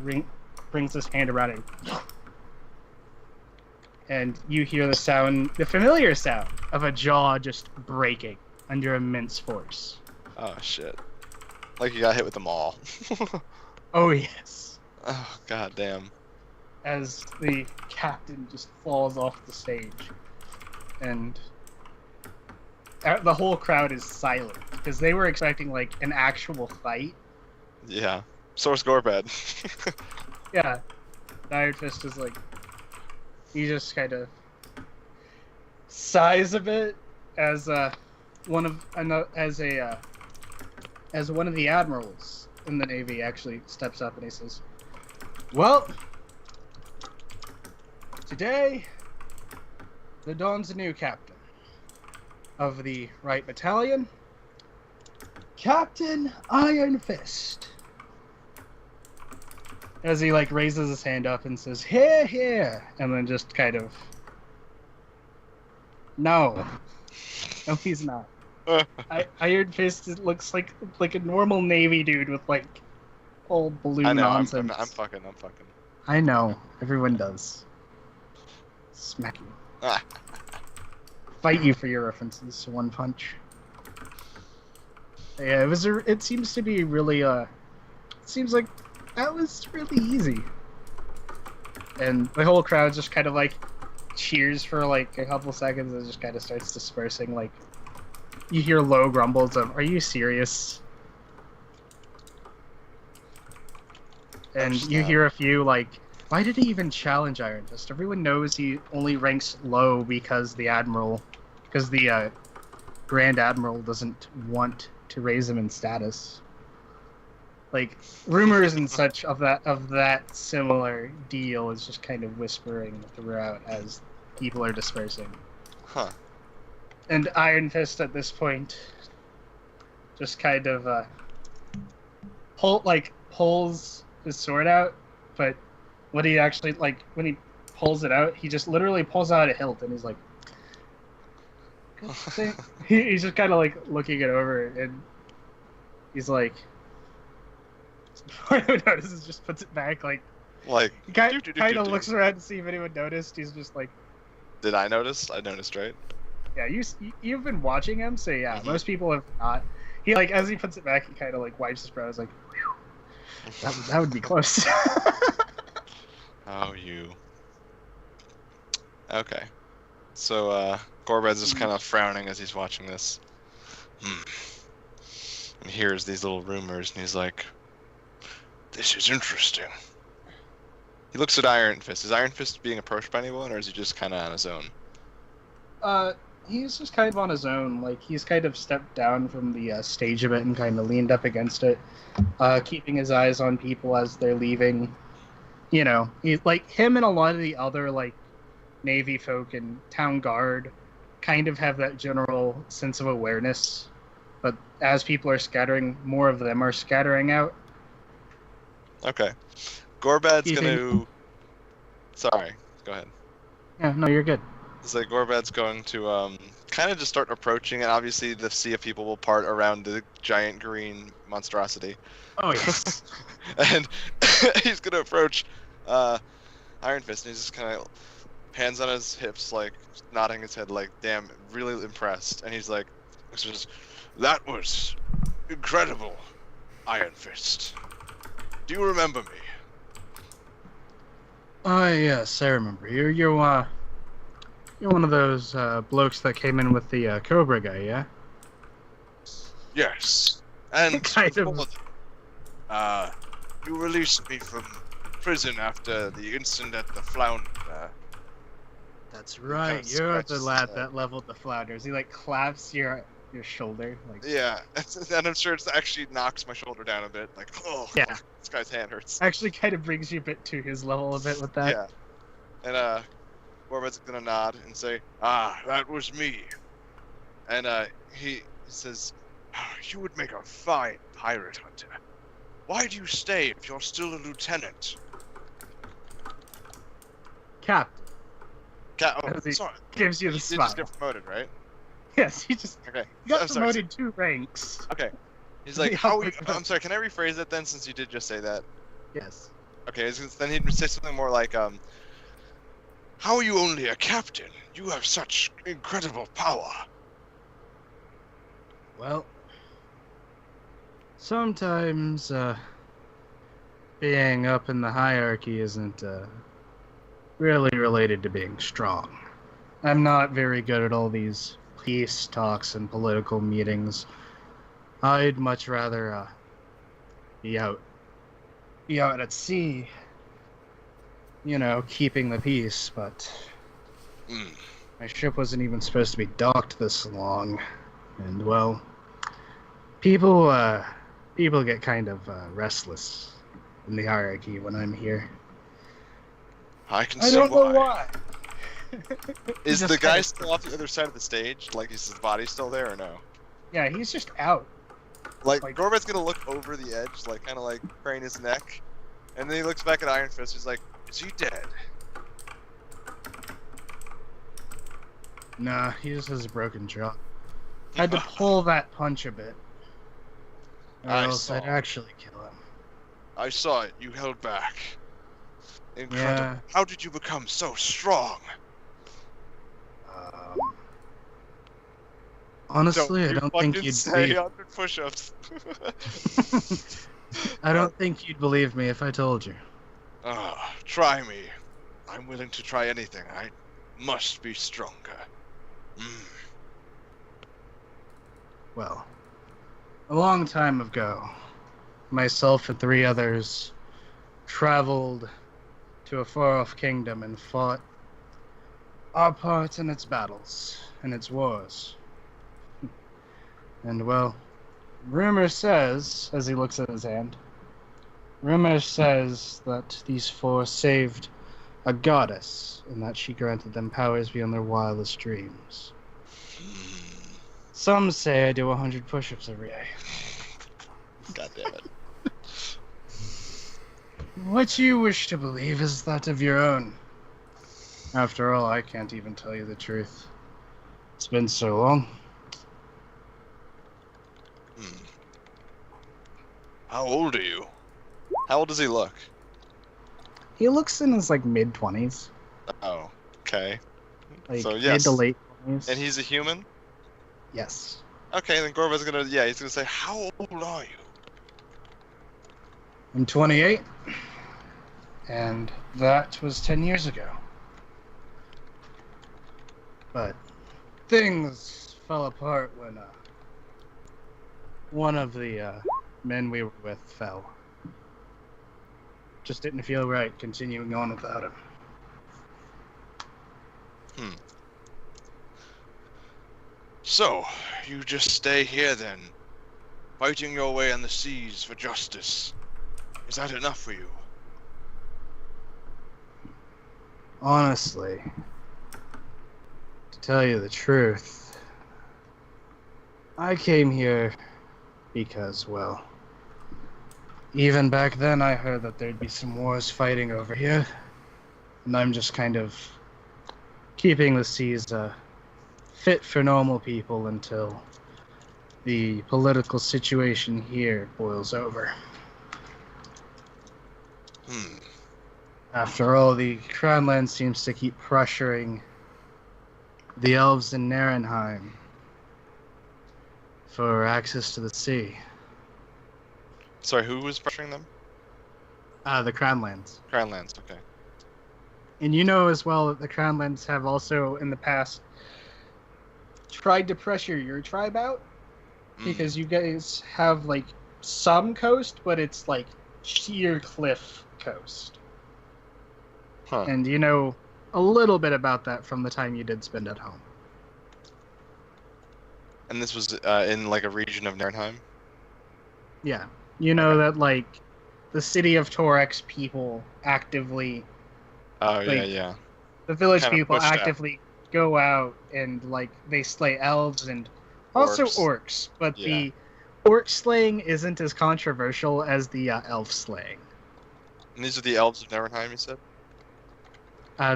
brings his hand around and you hear the familiar sound of a jaw just breaking under immense force. Oh shit. Like you got hit with them all. Oh yes. Oh god damn. As the captain just falls off the stage, and the whole crowd is silent because they were expecting like an actual fight, Yeah. Source Gorbad. Yeah, Iron Fist is like, he just kind of sighs a bit as one of as one of the admirals in the Navy actually steps up and he says, "Well, today there dawns a new captain of the Right Battalion, Captain Iron Fist." As he like raises his hand up and says, "Here, here," and then just kind of, no, he's not. Iron Fist looks like a normal Navy dude with like old balloon I know. nonsense. I'm fucking. I know. Everyone does. Smack you. Ah. Fight you for your offenses. One punch. Yeah, it seems to be really. It seems like that was really easy. And the whole crowd just kind of like cheers for like a couple seconds and just kind of starts dispersing. Like you hear low grumbles of, "Are you serious?" And you hear a few like, "Why did he even challenge Iron Fist? Everyone knows he only ranks low because the Grand Admiral doesn't want to raise him in status." Like rumors and such of that similar deal is just kind of whispering throughout as people are dispersing. Huh. And Iron Fist at this point just kind of pulls his sword out, but when he actually when he pulls it out, he just literally pulls out a hilt and he's like, he's just kind of like looking it over and he's like, before anyone notices, just puts it back he kind of looks around to see if anyone noticed. He's just like, did I notice? I noticed, right? Yeah, you've been watching him, so yeah, most people have not. He as he puts it back, he kind of like wipes his brow. He's like, whew, that would be close. Oh, you. Okay. So Gorbad's just kind of frowning as he's watching this. And he hears these little rumors, and he's like, "This is interesting." He looks at Iron Fist. Is Iron Fist being approached by anyone, or is he just kind of on his own? He's just kind of on his own. Like, he's kind of stepped down from the stage a bit and kind of leaned up against it, keeping his eyes on people as they're leaving. You know, him and a lot of the other, Navy folk and town guard kind of have that general sense of awareness. But as people are scattering, more of them are scattering out. Okay. Gorbad's gonna... Sorry, go ahead. Yeah, no, you're good. So Gorbad's going to kind of just start approaching, and obviously the sea of people will part around the giant green monstrosity. Oh, yes. And he's going to approach Iron Fist, and he's just kind of hands on his hips, nodding his head, damn, really impressed. And he's like, "That was incredible, Iron Fist. Do you remember me?" Yes, I remember. You're one of those blokes that came in with the Cobra guy, yeah? Yes. And Kind of. you released me from prison after the incident at the Flounder. That's right. Because You're the scratches lad his that leveled the flounders. He claps your shoulder. Yeah, and I'm sure it actually knocks my shoulder down a bit. Oh, Yeah. This guy's hand hurts. Actually kind of brings you a bit to his level a bit with that. Yeah. And Gorbad's gonna nod and say, "Ah, that was me." And he says, "You would make a fine pirate hunter. Why do you stay if you're still a lieutenant?" Captain Oh, he sorry. gives you the He did smile. just get promoted, right? Yes, he just Okay. got I'm sorry. promoted 2 ranks. Okay. He's like, Yeah, "How are you?" but- I'm sorry. Can I rephrase that then, since you did just say that? Yes. Okay. Then he'd say something more like, "How are you only a captain? You have such incredible power." Well, sometimes being up in the hierarchy isn't really related to being strong. I'm not very good at all these peace talks and political meetings. I'd much rather be out be out at sea, you know, keeping the peace, but Mm. my ship wasn't even supposed to be docked this long. And, well, people get kind of restless in the hierarchy when I'm here. I can I see don't know why. why. Is Just the guy kinda- still off the other side of the stage? Like, is his body still there or no? Yeah, he's just out. Like, Like- Gorbet's gonna look over the edge, like, kind of like crane his neck, and then he looks back at Iron Fist. He's like, "Is he dead?" Nah, he just has a broken jaw. Had to pull that punch a bit. Or I else saw. I'd actually kill him. I saw it. You held back. Incredible. Yeah. How did you become so strong? Honestly, I don't think fucking you'd say believe. 100 push-ups. I don't think you'd believe me if I told you. Try me. I'm willing to try anything. I must be stronger. Mm. Well, a long time ago, myself and 3 others traveled to a far-off kingdom and fought our part in its battles and its wars. And, well, rumor says, as he looks at his hand, rumor says that these 4 saved a goddess, and that she granted them powers beyond their wildest dreams. Some say I do 100 push-ups every day. God damn it. What you wish to believe is that of your own. After all, I can't even tell you the truth. It's been so long. How old are you? How old does he look? He looks in his, mid-20s. Oh, okay. So, Mid yes. to late 20s. And he's a human? Yes. Okay, then Gorbet's gonna, he's gonna say, how old are you? I'm 28. And that was 10 years ago. But things fell apart when one of the men we were with fell. Just didn't feel right continuing on without him. So, you just stay here then, fighting your way on the seas for justice. Is that enough for you? Honestly, to tell you the truth, I came here because, well, even back then I heard that there'd be some wars fighting over here, and I'm just kind of keeping the seas fit for normal people until the political situation here boils over. After all, the Crownland seems to keep pressuring the elves in Narenheim for access to the sea. Sorry, who was pressuring them? The Crownlands. Crownlands, okay. And you know as well that the Crownlands have also, in the past, tried to pressure your tribe out. Because you guys have, some coast, but it's, sheer cliff coast. Huh. And you know a little bit about that from the time you did spend at home. And this was in, a region of Narenheim? Yeah. You know that, the city of Torex people actively... Oh, yeah. The village Kinda people pushed out. actively go out and, they slay elves and also orcs. But Yeah. the orc slaying isn't as controversial as the elf slaying. And these are the elves of Narenheim, you said?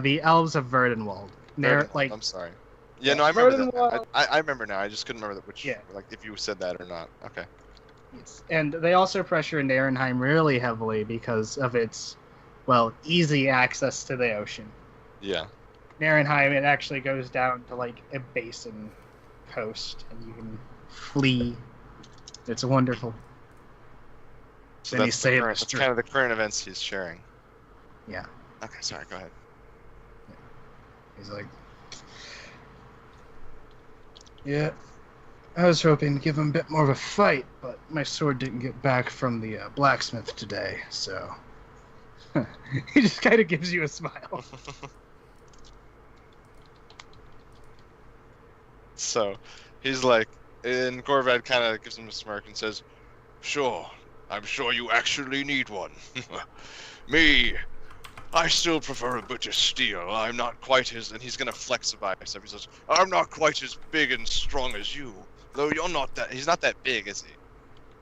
The elves of Verdenwald. Verdenwald, I'm sorry. Yeah, no, I remember that. Verdenwald- I remember now. I just couldn't remember which, Yeah. if you said that or not. Okay. Yes. And they also pressure Narenheim really heavily because of its, easy access to the ocean. Yeah. Narenheim, it actually goes down to, a basin coast, and you can flee. It's wonderful. So Then he that's, saved that's us. kind of the current events he's sharing. Yeah. Okay, sorry, go ahead. He's like, yeah, I was hoping to give him a bit more of a fight, but my sword didn't get back from the blacksmith today, so... He just kind of gives you a smile. So, he's like, and Gorvad kind of gives him a smirk and says, "Sure, I'm sure you actually need one. Me, I still prefer a bit of steel. I'm not quite as..." And he's gonna flex a bicep. He says, "I'm not quite as big and strong as you. Though you're not that..." He's not that big, is he?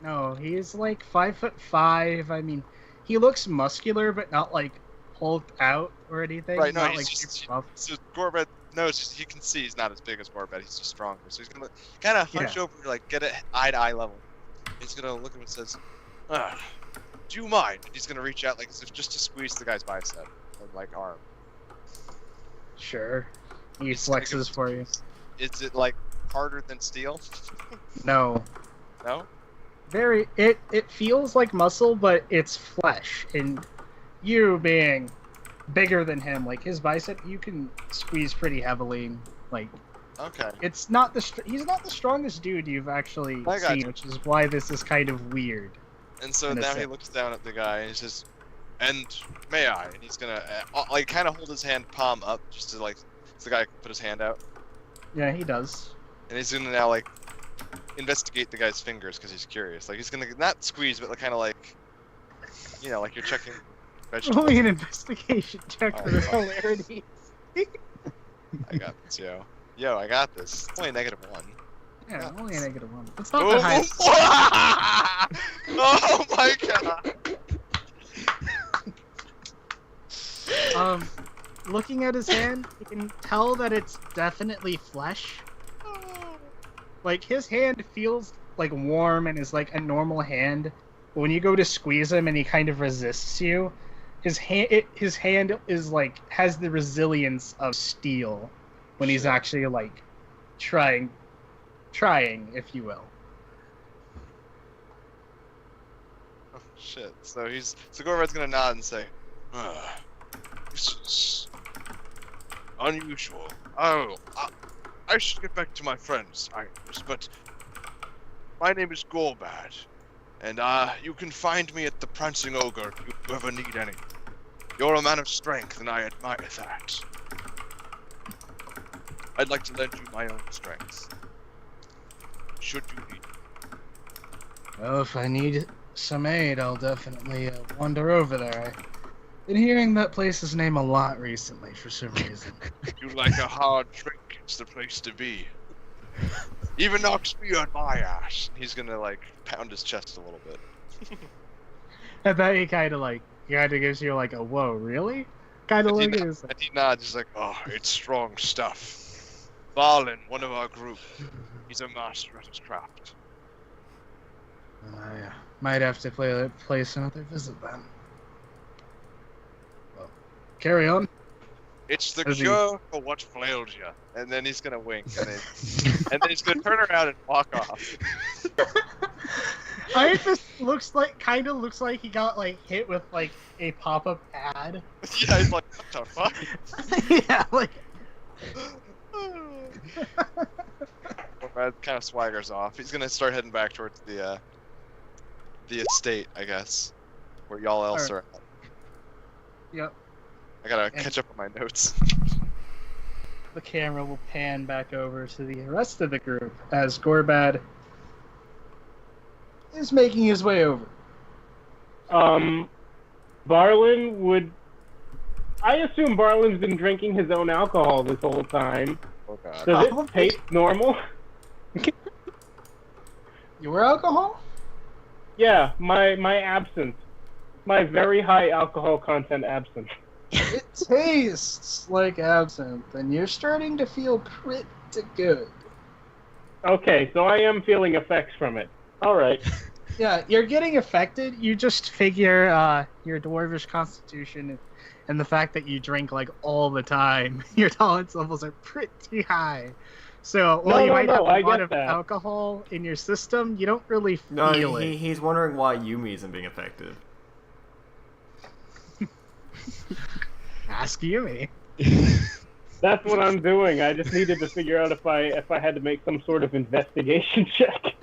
No, he's like 5'5". I mean, he looks muscular, but not like hulked out or anything. Right, no, not he's like just... super buff. So Gorvad knows, he can see he's not as big as Gorvad. He's just stronger. So he's gonna kind of hunch over, like, get it eye-to-eye level. He's gonna look at him and says, "Do you mind?" He's gonna reach out, like, as if just to squeeze the guy's bicep, or, like, arm. Sure. He He's gonna give flexes for you. Is it, like, harder than steel? No. No? It feels like muscle, but it's flesh. And you being bigger than him, like his bicep, you can squeeze pretty heavily. Like, Okay. it's not he's not the strongest dude you've actually I got seen, you. which is why this is kind of weird. And so in a now he sense. looks down at the guy and he says, "And may I?" And he's gonna, like, kind of hold his hand palm up, just to, like, so the guy can put his hand out. Yeah, he does. And he's gonna now, like, investigate the guy's fingers, because he's curious. Like, he's gonna, not squeeze, but, like, kind of like, you know, like you're checking vegetables. Only an investigation check Oh, for the fuck. hilarity. I got this, yo. Yo, I got this. It's only -1. Yeah, only a -1. It's not the highest. Oh my god! Looking at his hand, you can tell that it's definitely flesh. Like, his hand feels like warm and is like a normal hand. But when you go to squeeze him and he kind of resists you, his hand is like, has the resilience of steel when he's actually like trying, if you will. Oh, shit. So Gorvad's gonna nod and say, "This is unusual. Oh, I should get back to my friends, but my name is Gorbad, and you can find me at the Prancing Ogre if you ever need any. You're a man of strength, and I admire that. I'd like to lend you my own strength, should you need it." Well, if I need some aid, I'll definitely wander over there. I've been hearing that place's name a lot recently for some reason. You like a hard drink, it's the place to be. Even knocks me on my ass. He's gonna, like, pound his chest a little bit. And then he kind of gives you like a whoa, really? Kind of look at his. And he nods, he's like, "Oh, it's strong stuff. Balin, one of our group, he's a master at his craft." I might have to place another visit then. Well, carry on. "It's the As he- cure for what flailed you." And then he's gonna wink, and then he's gonna turn around and walk off. Iron Fist kind of looks like he got like hit with like a pop-up ad. Yeah, he's like, "What the fuck?" Yeah, like. Brad kind of swaggers off. He's gonna start heading back towards the estate, I guess, where y'all else are at. Yep. I gotta catch up on my notes. The camera will pan back over to the rest of the group as Gorbad is making his way over. Barlin would... I assume Barlin's been drinking his own alcohol this whole time. Oh god. Does Probably. it taste normal? Your alcohol? Yeah, my absinthe. My very high alcohol content absinthe. It tastes like absinthe, and you're starting to feel pretty good. Okay, so I am feeling effects from it. Alright. Yeah, you're getting affected. You just figure your dwarvish constitution and the fact that you drink like all the time, your tolerance levels are pretty high. So while you might have I a lot get of that. alcohol in your system, you don't really feel No, it. he's wondering why Yumi isn't being affected. Ask Yumi. That's what I'm doing. I just needed to figure out if I had to make some sort of investigation check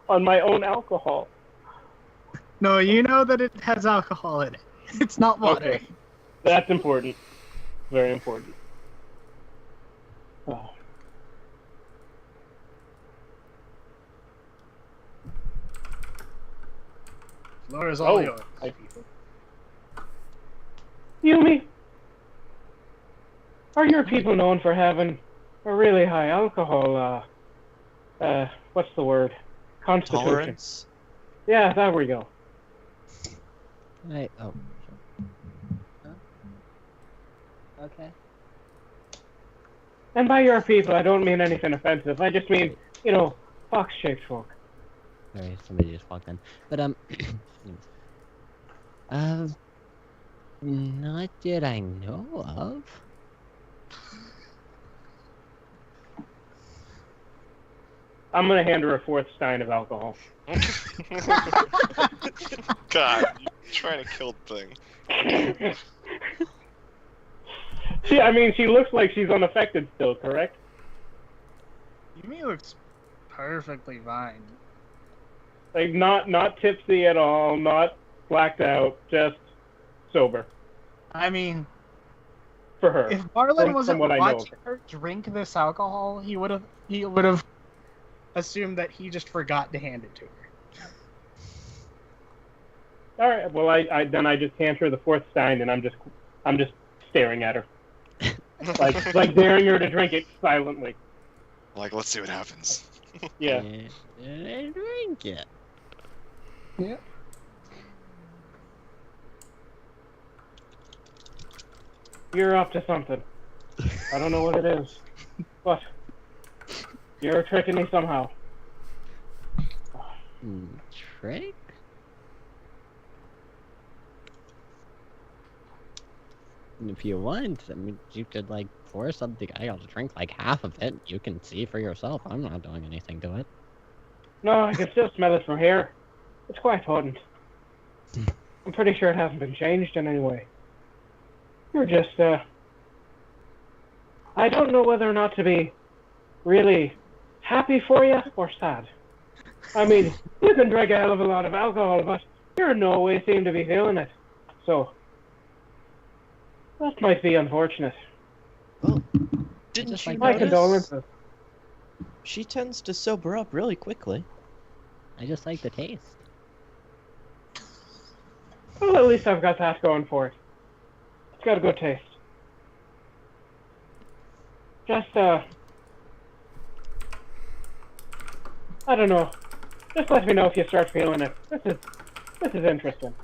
on my own alcohol. No, you know that it has alcohol in it. It's not water. Okay. That's important. Very important. Oh. Floor is all yours. Hi, people. Yumi, are your people known for having a really high alcohol, what's the word? Constitution. Tolerance? Yeah, there we go. Right. Oh. Huh? Okay. And by your people, I don't mean anything offensive. I just mean, fox-shaped folk. Sorry, somebody just walked in. But not that I know of. I'm gonna hand her a fourth stein of alcohol. God, you're trying to kill the thing. She looks like she's unaffected still, correct? Yumi looks perfectly fine. Like, not tipsy at all, not blacked out, just sober. I mean, For her. if Marlon wasn't what I know. watching her drink this alcohol, he would have assumed that he just forgot to hand it to her. All right. Well, I just hand her the fourth stein, and I'm just staring at her, like daring her to drink it silently. Like, let's see what happens. Yeah. Drink it. Yeah. You're up to something. I don't know what it is, but you're tricking me somehow. Trick? If you want, I mean, you could pour something. I'll drink half of it. You can see for yourself. I'm not doing anything to it. No, I can still smell it from here. It's quite potent. I'm pretty sure it hasn't been changed in any way. You're just, I don't know whether or not to be really happy for you or sad. I mean, you can drink a hell of a lot of alcohol, but you in no way seem to be feeling it. So, that might be unfortunate. Well, didn't Just you like My notice? condolences. She tends to sober up really quickly. I just like the taste. Well, at least I've got that going for it. It's got a good taste. Just, I don't know. Just let me know if you start feeling it. This is interesting.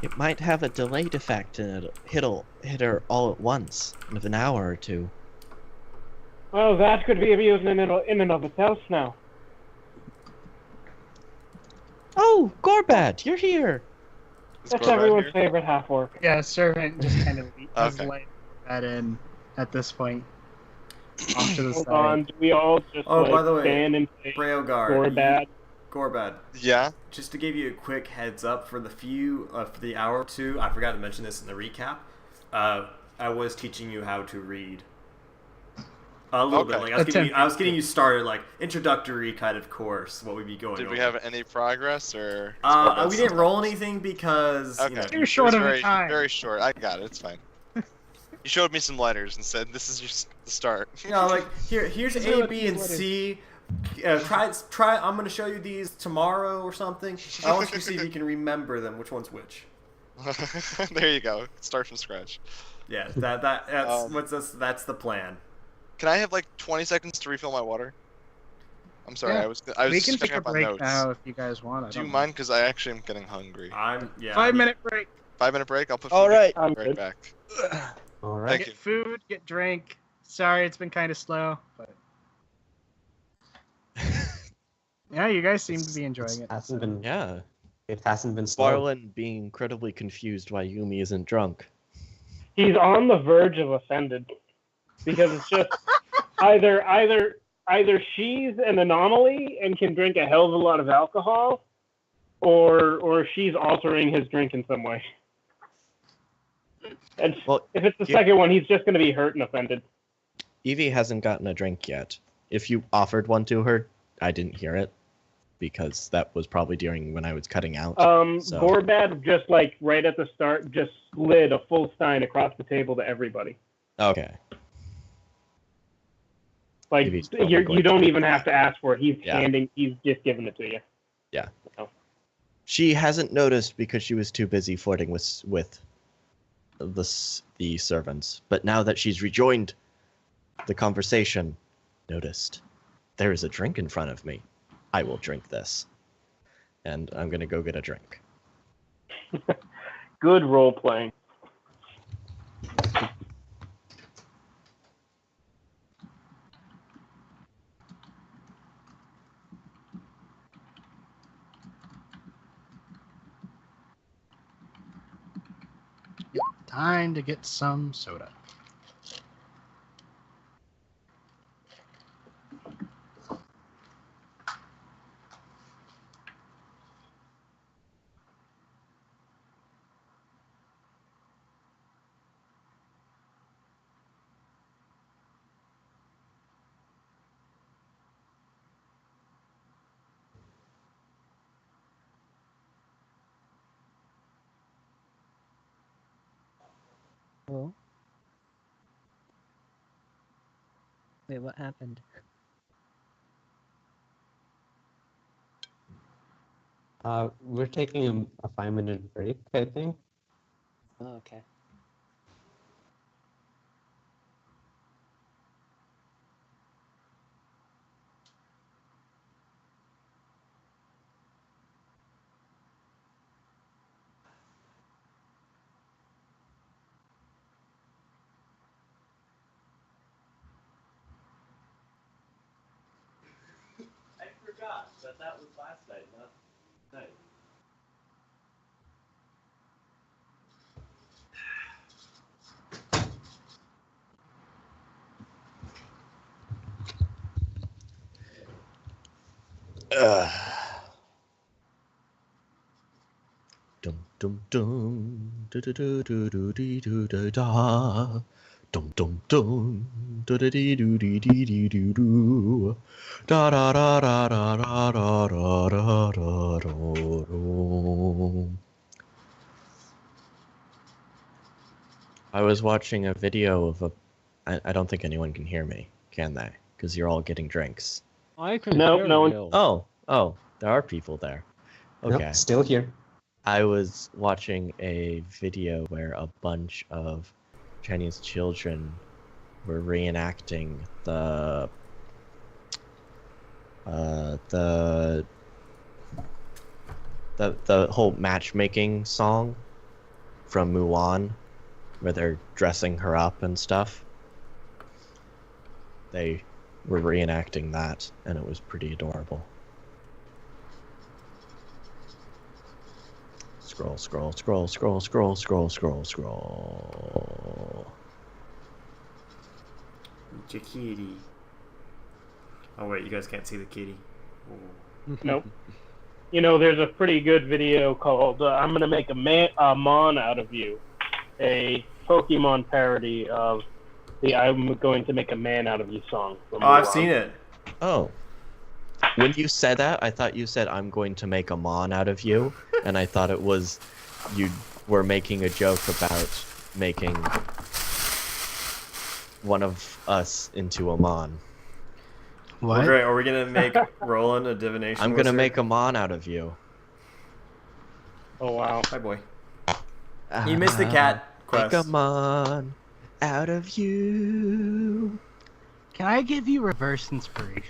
It might have a delayed effect and it'll hit her all at once in an hour or two. Well, that could be amusing in and of itself now. Oh, Gorbad, you're here! Let's That's go right everyone's here. favorite half orc. Yeah, servant just kind of has Okay. let that in at this point. Off to the Hold side. on, do we all just Oh, by the way, stand and say Brailguard. bad? Gorbad. Yeah? Just to give you a quick heads up, for the hour or two, I forgot to mention this in the recap. I was teaching you how to read. A little bit. Okay. I was getting you started, introductory kind of course. What we'd be going. Did we over. have any progress, or? We didn't roll anything because Okay. Too short It of was a very, time. very short. I got it. It's fine. You showed me some letters and said, "This is just the start." Here's A, B, and C. Try. I'm gonna show you these tomorrow or something. I want you to see if you can remember them. Which one's which? There you go. Start from scratch. Yeah, that's the plan. Can I have 20 seconds to refill my water? I'm sorry. Yeah. I was We just can take checking a up on break notes. now if you guys want. Do you mind? Because I actually am getting hungry. 5-minute break. 5-minute break. I'll put. All food right. I'm right good. back. All right. Thank Get you. food, get drink. Sorry, it's been kind of slow, but yeah, you guys seem to be enjoying it. Hasn't been. Yeah. It hasn't been slow. Marlon being incredibly confused why Yumi isn't drunk. He's on the verge of offended because it's just either she's an anomaly and can drink a hell of a lot of alcohol, or she's altering his drink in some way. And Well, if it's the second one, he's just going to be hurt and offended. Evie hasn't gotten a drink yet. If you offered one to her, I didn't hear it because that was probably during when I was cutting out. So. Gorbad just like right at the start just slid a full stein across the table to everybody. Okay. Like Evie's probably you going don't to. even have to ask for it. He's Yeah. he's just giving it to you. Yeah. Oh. She hasn't noticed because she was too busy flirting with the servants. But now that she's rejoined the conversation, noticed there is a drink in front of me. I will drink this. And I'm going to go get a drink. Good role playing. Time to get some soda. Hello? Wait, what happened? We're taking a 5-minute break, I think. Oh, okay. I forgot that was last night, not tonight. Dum dum dum da da da da da dee doo da da dum dum dum da da dee doo dee dee dee doo doo da da da da da da da da da da da. I was watching a video of a. I don't think anyone can hear me, can they? Because you're all getting drinks. I can No, hear no one- you. Oh, there are people there. Okay. Nope, still here. I was watching a video where a bunch of Chinese children were reenacting the whole matchmaking song from Mulan, where they're dressing her up and stuff. They were reenacting that, and it was pretty adorable. Scroll, scroll, scroll, scroll, scroll, scroll, scroll, scroll. Your kitty. Oh wait, you guys can't see the kitty. Nope. You know, there's a pretty good video called "I'm Gonna Make a Mon Out of You," a Pokemon parody of the "I'm Going to Make a Man Out of You" song. From Oh, I've Mulan. seen it. Oh. When you said that, I thought you said, I'm going to make a mon out of you. And I thought it was you were making a joke about making one of us into a mon. Well, great. Are we gonna make Roland a divination? I'm going to wizard? make a mon out of you. Oh wow. Hi, boy. You missed the cat quest. Make a mon out of you. Can I give you reverse inspiration?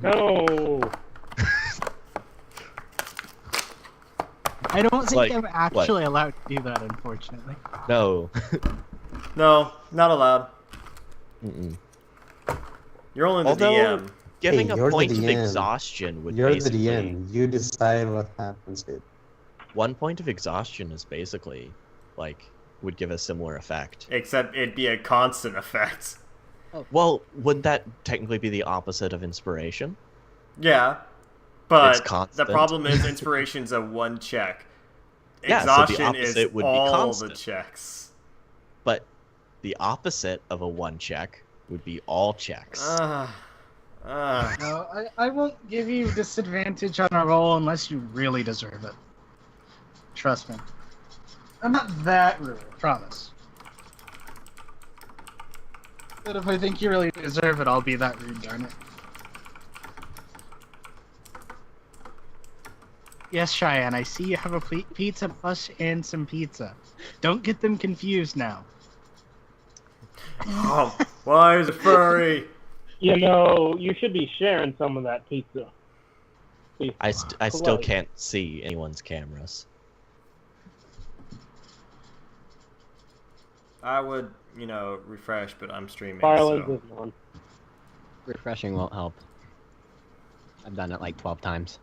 No. I don't think Like, I'm actually allowed to do that, unfortunately. No. No, not allowed. Mm-mm. You're only the Although, DM. giving Hey, a you're the point of DM. exhaustion would You're the basically... DM. You decide what happens here. 1 point of exhaustion is basically, like, would give a similar effect. Except it'd be a constant effect. Well, wouldn't that technically be the opposite of inspiration? Yeah. But the constant. problem is inspiration's a 1 check. Yeah, so the Exhaustion is opposite would be all constant. the checks. But the opposite of a 1 check would be all checks. Uh, No, I won't give you disadvantage on a roll unless you really deserve it. Trust me. I'm not that rude, I promise. But if I think you really deserve it, I'll be that rude, darn it. Yes, Cheyenne, I see you have a pizza plus and some pizza. Don't get them confused now. oh, why is it furry? You know, you should be sharing some of that pizza. Be I still polite. can't see anyone's cameras. I would, refresh, but I'm streaming. Fireless So. is one. Refreshing won't help. I've done it like 12 times.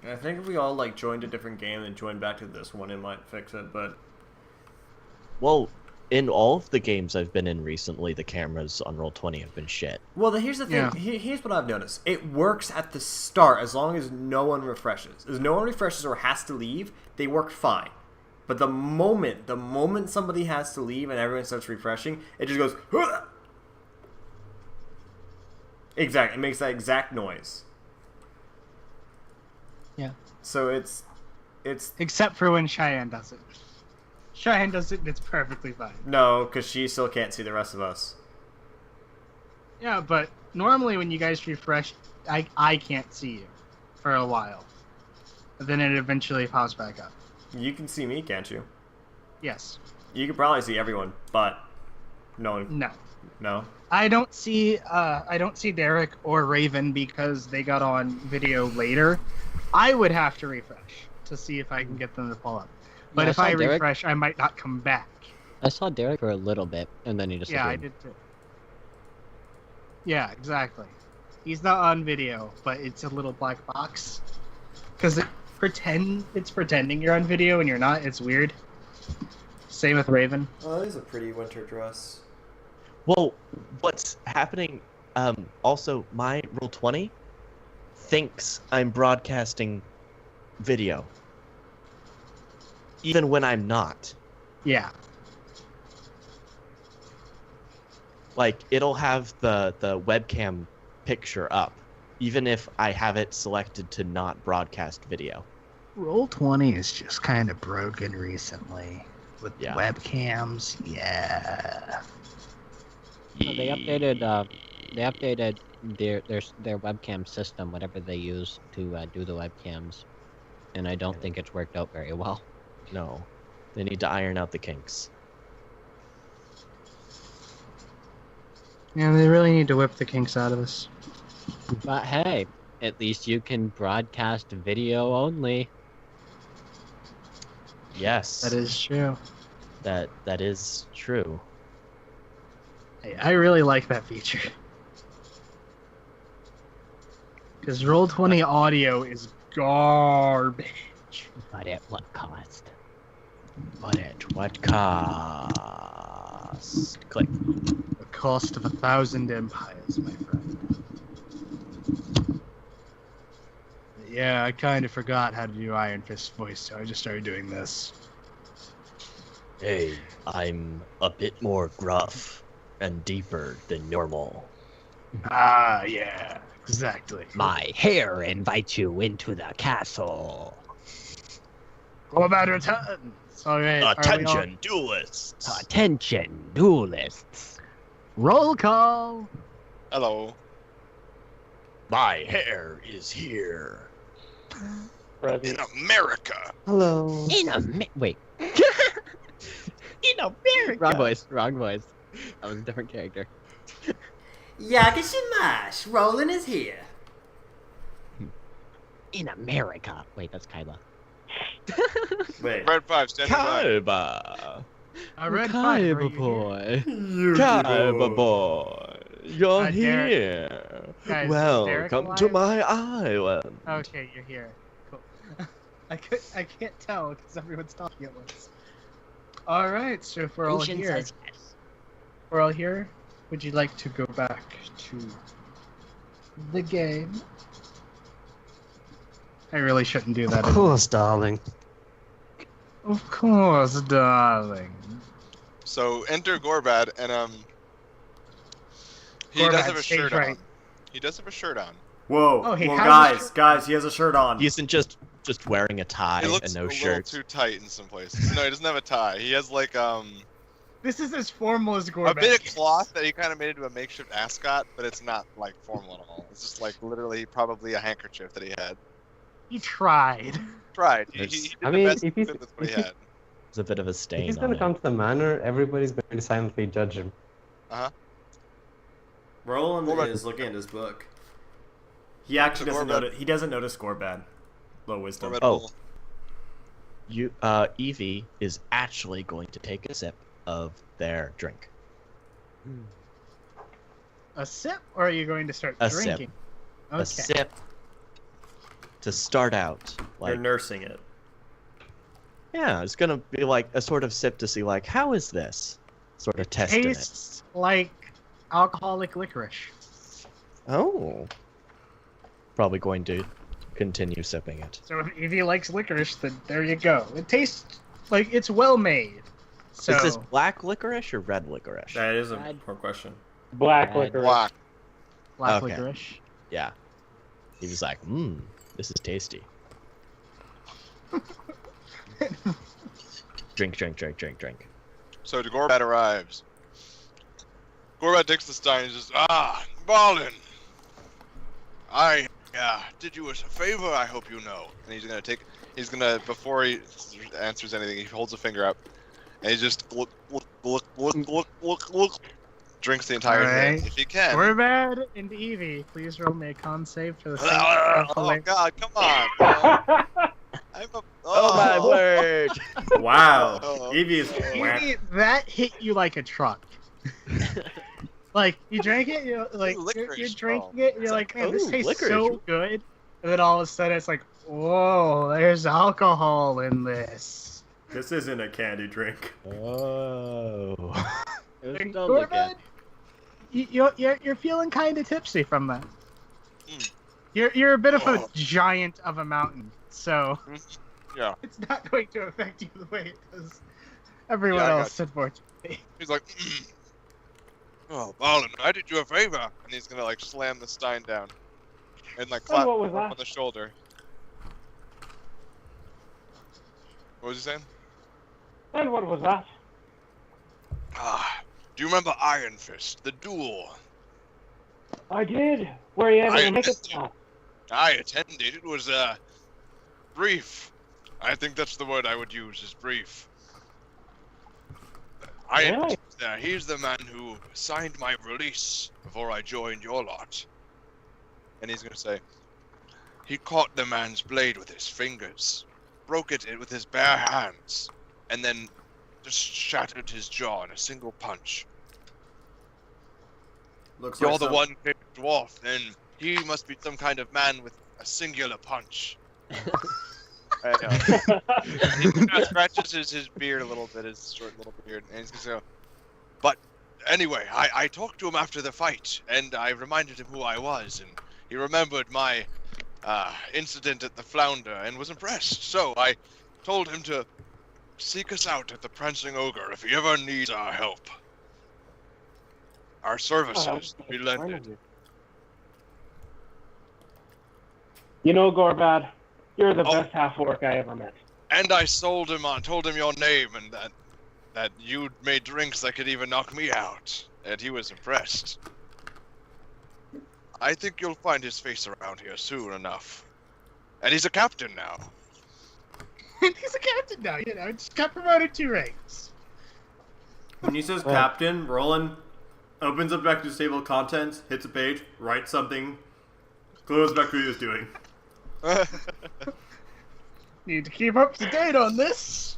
I think if we all joined a different game and joined back to this one, it might fix it. But Well, in all of the games I've been in recently, the cameras on Roll20 have been shit. well, here's the thing. Yeah. Here's what I've noticed. It works at the start as long as no one refreshes. As no one refreshes or has to leave, they work fine. But the moment somebody has to leave and everyone starts refreshing, it just goes. Hua! Exactly. It makes that exact noise. Yeah. So it's Except for when Cheyenne does it. Cheyenne does it and it's perfectly fine. no, because she still can't see the rest of us. Yeah, but normally when you guys refresh, I can't see you for a while. But then it eventually pops back up. You can see me, can't you? Yes. You can probably see everyone, but no one. No. No. I don't see Derek or Raven because they got on video later. I would have to refresh to see if I can get them to pull up. But Yeah, if I I saw Derek. refresh, I might not come back. I saw Derek for a little bit, and then he just Yeah, I did too. Yeah, exactly. He's not on video, but it's a little black box. Because it's pretending you're on video and you're not. It's weird. Same with Raven. Oh, that is a pretty winter dress. Well, what's happening? Also, my Roll20 thinks I'm broadcasting video, even when I'm not. Yeah. It'll have the webcam picture up, even if I have it selected to not broadcast video. Roll20 is just kind of broken recently with Yeah. webcams. Yeah. No, they updated their webcam system, whatever they use to do the webcams, and I don't think it's worked out very well. No, they need to iron out the kinks. Yeah, they really need to whip the kinks out of us. But hey, at least you can broadcast video only. Yes, That is true. that is true. I really like that feature. Because Roll20 audio is garbage. But at what cost? But at what cost? Click. The cost of 1,000 empires, my friend. Yeah, I kind of forgot how to do Iron Fist voice, so I just started doing this. Hey, I'm a bit more gruff and deeper than normal. Ah, yeah, exactly. My hair invites you into the castle. Go about your turn. Sorry. Attention, duelists! Attention, duelists. Roll call. Hello. My hair is here. In America. Hello. Wait. In America! Wrong voice. Wrong voice. That was a different character. Yakashimash, Roland is here. In America. Wait, that's Kyla. Wait. Red 5, standing by. Kaiba! A red five. Are you here? boy! You Kaiba boy! You're Derek- here! Guys, is Derek Welcome to alive? my island! Okay, you're here. Cool. I can't tell because everyone's talking at once. All right, so if we're all Ocean here, says yes. we're all here. Would you like to go back to the game? I really shouldn't do that. Of course, darling. Of course, darling. So enter Gorbad, and he Gorbad, does have a stage shirt right. on. He does have a shirt on. Whoa. Oh, he Whoa, has a guys, shirt. guys, he has a shirt on. He isn't just wearing a tie It looks and no a shirt. little too tight in some places. No, he doesn't have a tie. He has like This is as formal as Gorbad. a bit of cloth that he kind of made into a makeshift ascot, but it's not like formal at all. It's just like literally probably a handkerchief that he had. He tried. Tried. He There's- did I the mean, best if he he's- could with what he if he- had. There's a bit of a If stain he's on gonna it. come to the manor, everybody's going to silently judge him. Roland Gorbad- is looking at his book. He actually doesn't Gorbad- notice. He doesn't notice Gorbad. Low wisdom. Gorbad Oh. will- You, Evie is actually going to take a sip of their drink. A sip, or are you going to start A sip. drinking? Okay. A sip to start out. You're Like, nursing it. yeah, it's gonna be like a sort of sip to see, like, how is this? Sort of testing it. Tastes like alcoholic licorice. Oh. Probably going to continue sipping it. So if Evie likes licorice, then there you go. It tastes like it's well made. So Is this black licorice or red licorice? That is a I'd- poor question. Black Red. liquor. Black. black Okay. licorice. Yeah. He was like, this is tasty. Drink, drink, drink, drink, drink. So Gorbad arrives. Gorbad takes the stein and says, Balin! I did you a favor, I hope you know. And he's gonna, before he answers anything, he holds a finger up, and he just look, drinks the entire thing, Alright. if he can. Gorbad and Evie, please roll me a con save for the sake Oh of god, come on, bro. Oh my word! Wow. Oh. Evie is. Evie, that hit you like a truck. Like you drank it, you're like you're Licorice, drinking bro. it, you're like, man, this Ooh, tastes licorice. so good, and then all of a sudden it's like, whoa, there's alcohol in this. This isn't a candy drink. Oh. It was And still Gorbad, good. you're feeling kind of tipsy from that. Mm. You're a bit of a Oh. giant of a mountain, so Yeah. it's not going to affect you the way it does everyone Yeah, I got else, unfortunately. He's like, oh, Balin, I did you a favor. And he's gonna like slam the stein down. And like clap what was him up that? on the shoulder. What was he saying? And what was that? Do you remember Iron Fist, the duel? I did. Were you able I to make it? attended. I attended. It was, brief. I think that's the word I would use, is brief. Really? He's the man who signed my release before I joined your lot. And he's gonna say, he caught the man's blade with his fingers, broke it with his bare hands, and then just shattered his jaw in a single punch. Looks You're like the some- one big dwarf, then he must be some kind of man with a singular punch. I know. He kind of scratches his beard a little bit, his short little beard, and he's gonna go, but anyway, I talked to him after the fight, and I reminded him who I was, and he remembered my incident at the Flounder and was impressed. So I told him to seek us out at the Prancing Ogre if he ever needs our help. Our services will be lended. You know, Gorbad, you're the Oh. best half-orc I ever met. And I told him your name and that you'd made drinks that could even knock me out. And he was impressed. I think you'll find his face around here soon enough. And he's a captain now. He's a captain now, just got promoted 2 ranks. When he says captain, Roland opens up back to his table of contents, hits a page, writes something, goes back to what he was doing. Need to keep up to date on this.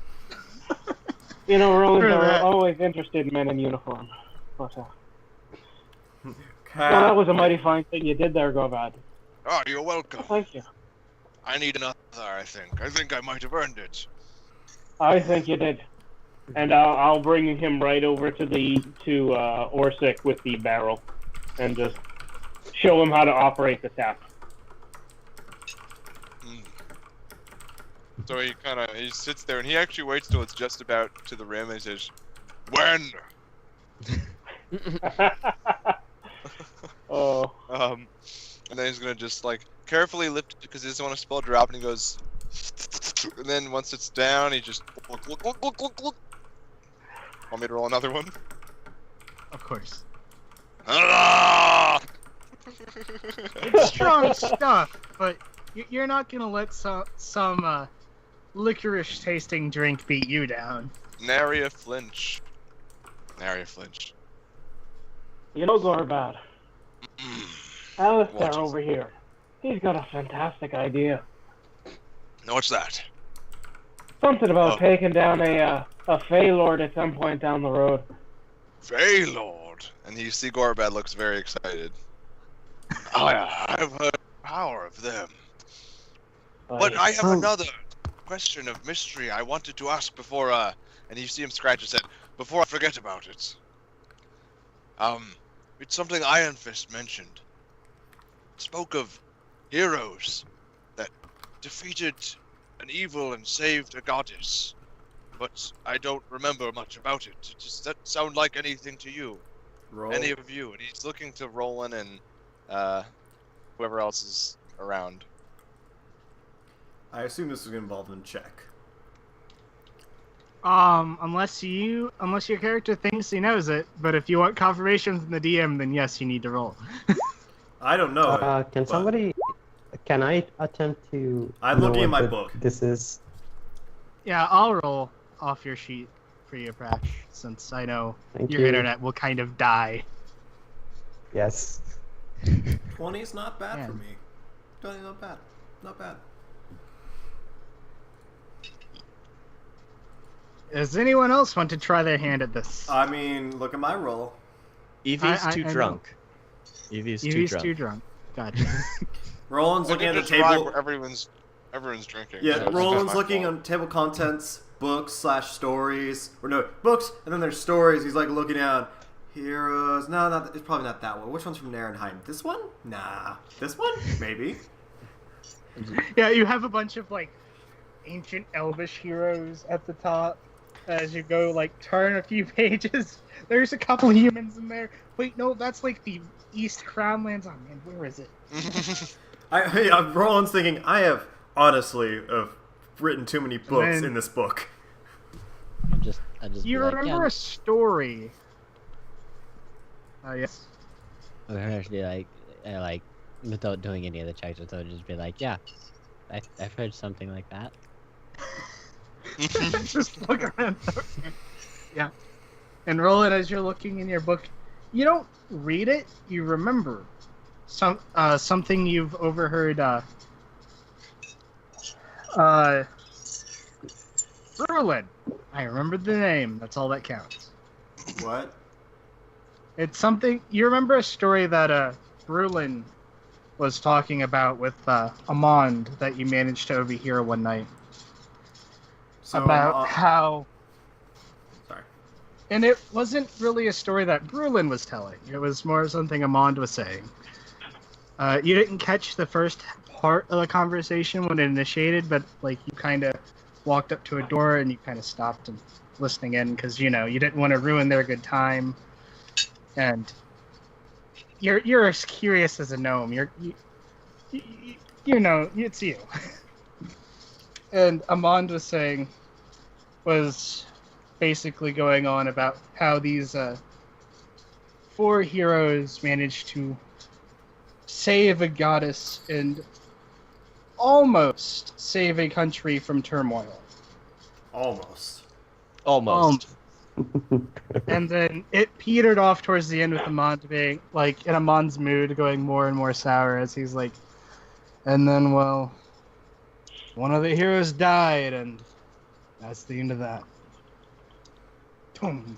You know, Roland Screw are that. always interested in men in uniform. But, well, Cap- that was a mighty fine thing you did there, Gorbad. Oh, you're welcome. Thank you. I need another, I think. I think I might have earned it. I think you did. And I'll bring him right over to Orsic with the barrel, and just show him how to operate the tap. So he sits there and he actually waits till it's just about to the rim and he says, "When?" Oh. And then he's gonna just like carefully lift it because he doesn't want to spill a drop, and he goes, and then once it's down, he just look. Want me to roll another one? Of course. Ah! It's strong stuff, but you're not gonna let some licorice tasting drink beat you down. Nary a flinch. Nary a flinch. You know, Gorbad, Alistair What? over here, he's got a fantastic idea. What's that? Something about Oh. taking down a Fey Lord at some point down the road. Feylord. And you see Gorbad looks very excited. I've heard the power of them. But I have another question of mystery I wanted to ask before, and you see him scratch his head, before I forget about it. It's something Iron Fist mentioned. It spoke of heroes that defeated an evil and saved a goddess. But I don't remember much about it. Does that sound like anything to you? Roll. Any of you? And he's looking to Roland and whoever else is around. I assume this is involved in check. Unless your character thinks he knows it, but if you want confirmation from the DM, then yes, you need to roll. I don't know. Can but somebody? Can I attempt to? I'm know looking at what my book. This is. Yeah, I'll roll off your sheet for you, Prash, since I know Thank your you. internet will kind of die. Yes. 20's not bad Man. for me. 20 not bad. Not bad. Does anyone else want to try their hand at this? I mean, look at my roll. Evie's I too know. drunk. Evie's too He's drunk. too drunk. Gotcha. Roland's I looking at did the just rhyme table. where everyone's drinking. Yeah, so it's Roland's not my looking fault. on table contents, books/stories, or no, books, and then there's stories. He's like looking down. Heroes. No, not. It's probably not that one. Which one's from Narenheim? This one? Nah. This one? Maybe. Yeah, you have a bunch of like ancient elvish heroes at the top. As you go, like turn a few pages, there's a couple of humans in there. Wait, no, that's like the East Crownlands. Oh man, where is it? Roland's thinking. I have honestly written too many books then- in this book. I just You be like, remember yeah, a story? Yes. or actually like without doing any of the checks, without just be like, yeah, I've heard something like that. Just look around. Yeah. And Roland, as you're looking in your book, you don't read it. You remember something you've overheard. Roland. I remembered the name. That's all that counts. What? It's something you remember a story that Brulin was talking about with Amand that you managed to overhear one night So, about how. Sorry. And it wasn't really a story that Brulin was telling. It was more something Amand was saying. You didn't catch the first part of the conversation when it initiated, but like you kind of walked up to a door and you kind of stopped and listening in because you didn't want to ruin their good time. And you're as curious as a gnome. You know it's you. And Amand was basically going on about how these 4 heroes managed to save a goddess and almost save a country from turmoil. Almost. Almost. And then it petered off towards the end with Amand being, like, in Amand's mood, going more and more sour as he's like, and then, well, one of the heroes died, and that's the end of that. Boom.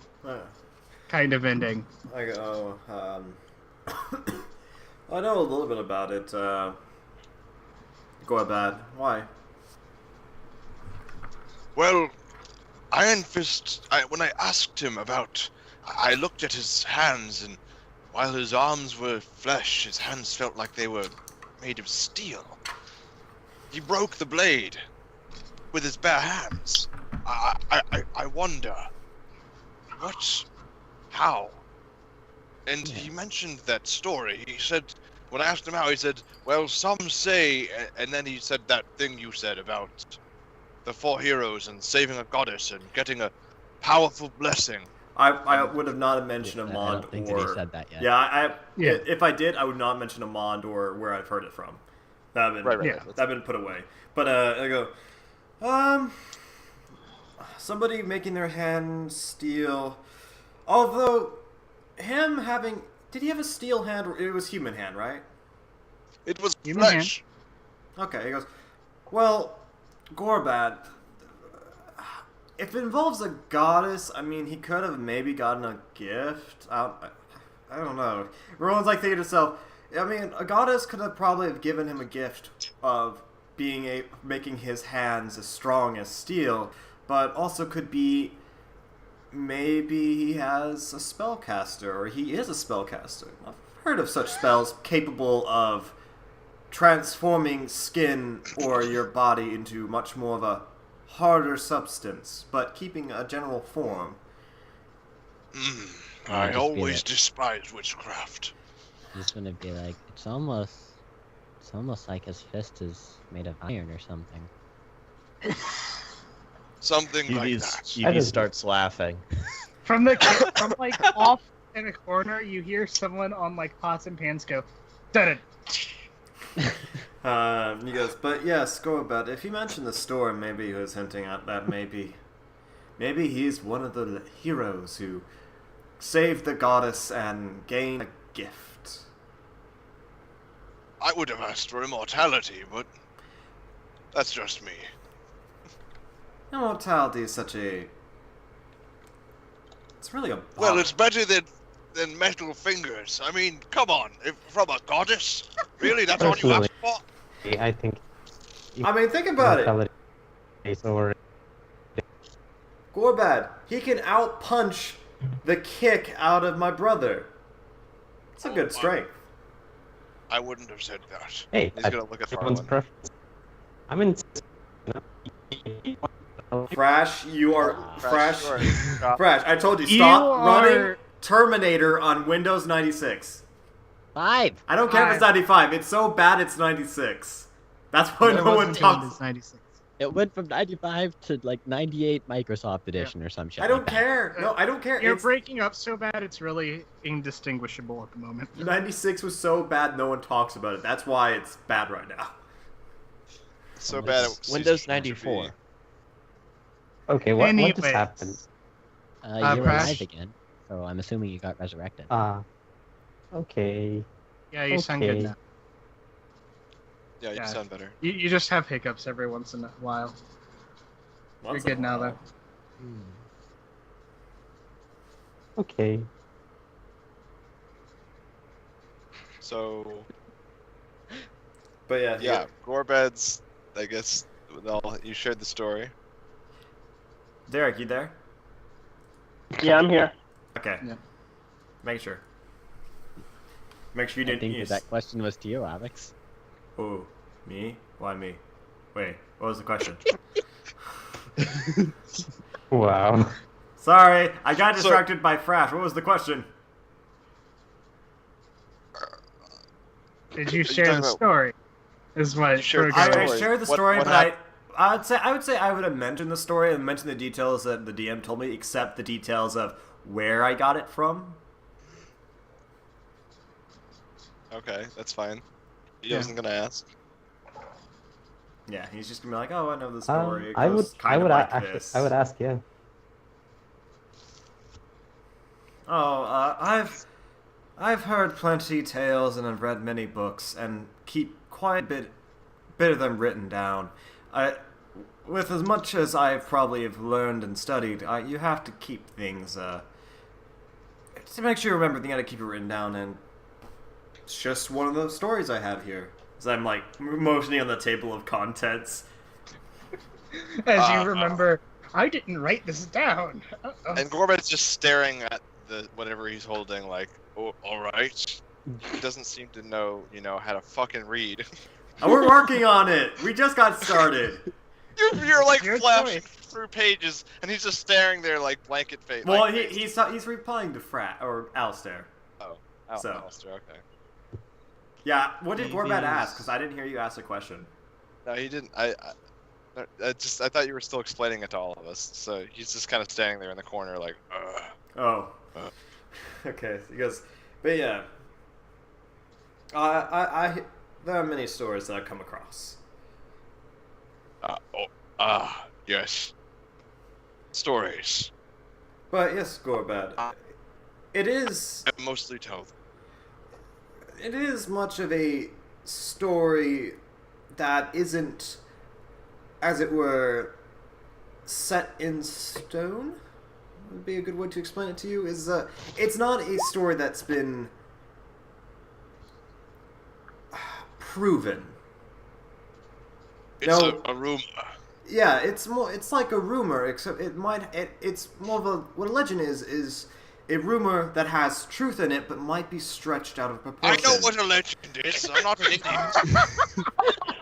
Kind of ending. I go, I know a little bit about it. Go bad. Why? Well, Iron Fist, when I asked him about... I looked at his hands, and while his arms were flesh, his hands felt like they were made of steel. He broke the blade. with his bare hands. I wonder, how? And he mentioned that story. He said, when I asked him how, he said, well, some say, and then he said that thing you said about the 4 heroes and saving a goddess and getting a powerful blessing. I would have not mentioned I Amand don't think or... that he said that yet. Yeah, Yeah. If I did, I would not mention Amand or where I've heard it from. That would have been, Yeah. that been put away. But I go, somebody making their hand steel. Although, him having... Did he have a steel hand? Or it was human hand, right? It was Human flesh. Okay, he goes, well, Gorbad, if it involves a goddess, I mean, he could have maybe gotten a gift. I don't know. Everyone's like thinking to himself, I mean, a goddess could have probably have given him a gift of making his hands as strong as steel, but also could be maybe he has a spellcaster, or he is a spellcaster. I've heard of such spells capable of transforming skin or your body into much more of a harder substance, but keeping a general form. I just always feel it. despise witchcraft. He's gonna be like, it's almost like his fist is made of iron or something. Something like Evie that. I didn't- starts laughing. From like off in a corner, you hear someone on like pots and pans go, "Dun He goes, but yes, Gorbad, if he mentioned the store, maybe he was hinting at that maybe he's one of the heroes who saved the goddess and gained a gift. I would have asked for immortality, but that's just me. Immortality is such a... It's really a... Well, it's better than metal fingers. I mean, come on, from a goddess? Really, that's all you asked for? I think I mean, think about it. immortality is over. Gorbad, he can out-punch the kick out of my brother. It's a good strength. I wouldn't have said that. Hey, He's gonna look at everyone's Farland. preference. I mean, Thrash, you are... Thrash, you are- stop. Thrash, I told you, You stop running are- Terminator on Windows 96. 5! I don't care if it's 95. It's so bad it's 96. That's why no one talks. 96. It went from 95 to like 98 Microsoft Edition or some shit. I don't like that. care. No, I don't care. You're It's, breaking up so bad, it's really indistinguishable at the moment. 96 was so bad no one talks about it. That's why it's bad right now. So bad. It Windows ceased to 94. be. okay, what just Anyways. happened? You're Crash. alive again, so I'm assuming you got resurrected. Okay. Yeah, you sound good Okay. now. Yeah, you Yeah. sound better. You just have hiccups every once in a while. You're good now, though. Okay. So, But yeah, yeah, Gorbad's, I guess, well, you shared the story. Derek, you there? Yeah, I'm here. Okay. Yeah. Make sure. Make sure you I didn't think use... that question was to you, Alex. Ooh, me? Why me? Wait, what was the question? Wow. Sorry, I got So- distracted by Thrash. What was the question? Did you you share talking the about- story? Is what You shared Kroger- the I story. shared the What- story, what but I would say I would have mentioned the story and mentioned the details that the DM told me, except the details of where I got it from. Okay, that's fine. He Yeah. wasn't gonna ask. Yeah, he's just gonna be like, "Oh, I know the story." It I would. goes I kind would. of like Actually, this. I would ask. Yeah. Oh, I've heard plenty tales and I've read many books and keep quite a bit of them written down. With as much as I probably have learned and studied, you have to keep things to make sure you remember everything. You got to keep it written down, and it's just one of the stories I have here. So I'm like motioning on the table of contents. As you remember, I didn't write this down. Uh-oh. And Gorbad's just staring at the whatever he's holding, like, oh, all right. He doesn't seem to know, how to fucking read. And we're working on it. We just got started. You're like Your flashing choice. through pages, and he's just staring there like blanket face. Well, like, he's replying to Frat or Alistair. Oh, so. Alistair, okay. Yeah, what did Gorbad Evie's- ask? Because I didn't hear you ask a question. No, he didn't. I thought you were still explaining it to all of us. So he's just kind of standing there in the corner, like, ugh. Oh. Uh. Okay, he goes, but yeah. There are many stories that I've come across. Yes. Stories. But yes, Gorbad, it is I mostly tell them. it is much of a story that isn't, as it were, set in stone. Would be a good way to explain it to you. It's not a story that's been proven. It's No. a rumor. Yeah, it's like a rumor, except it's more of what a legend is a rumor that has truth in it, but might be stretched out of I proportion. know what a legend is. I'm not an idiot.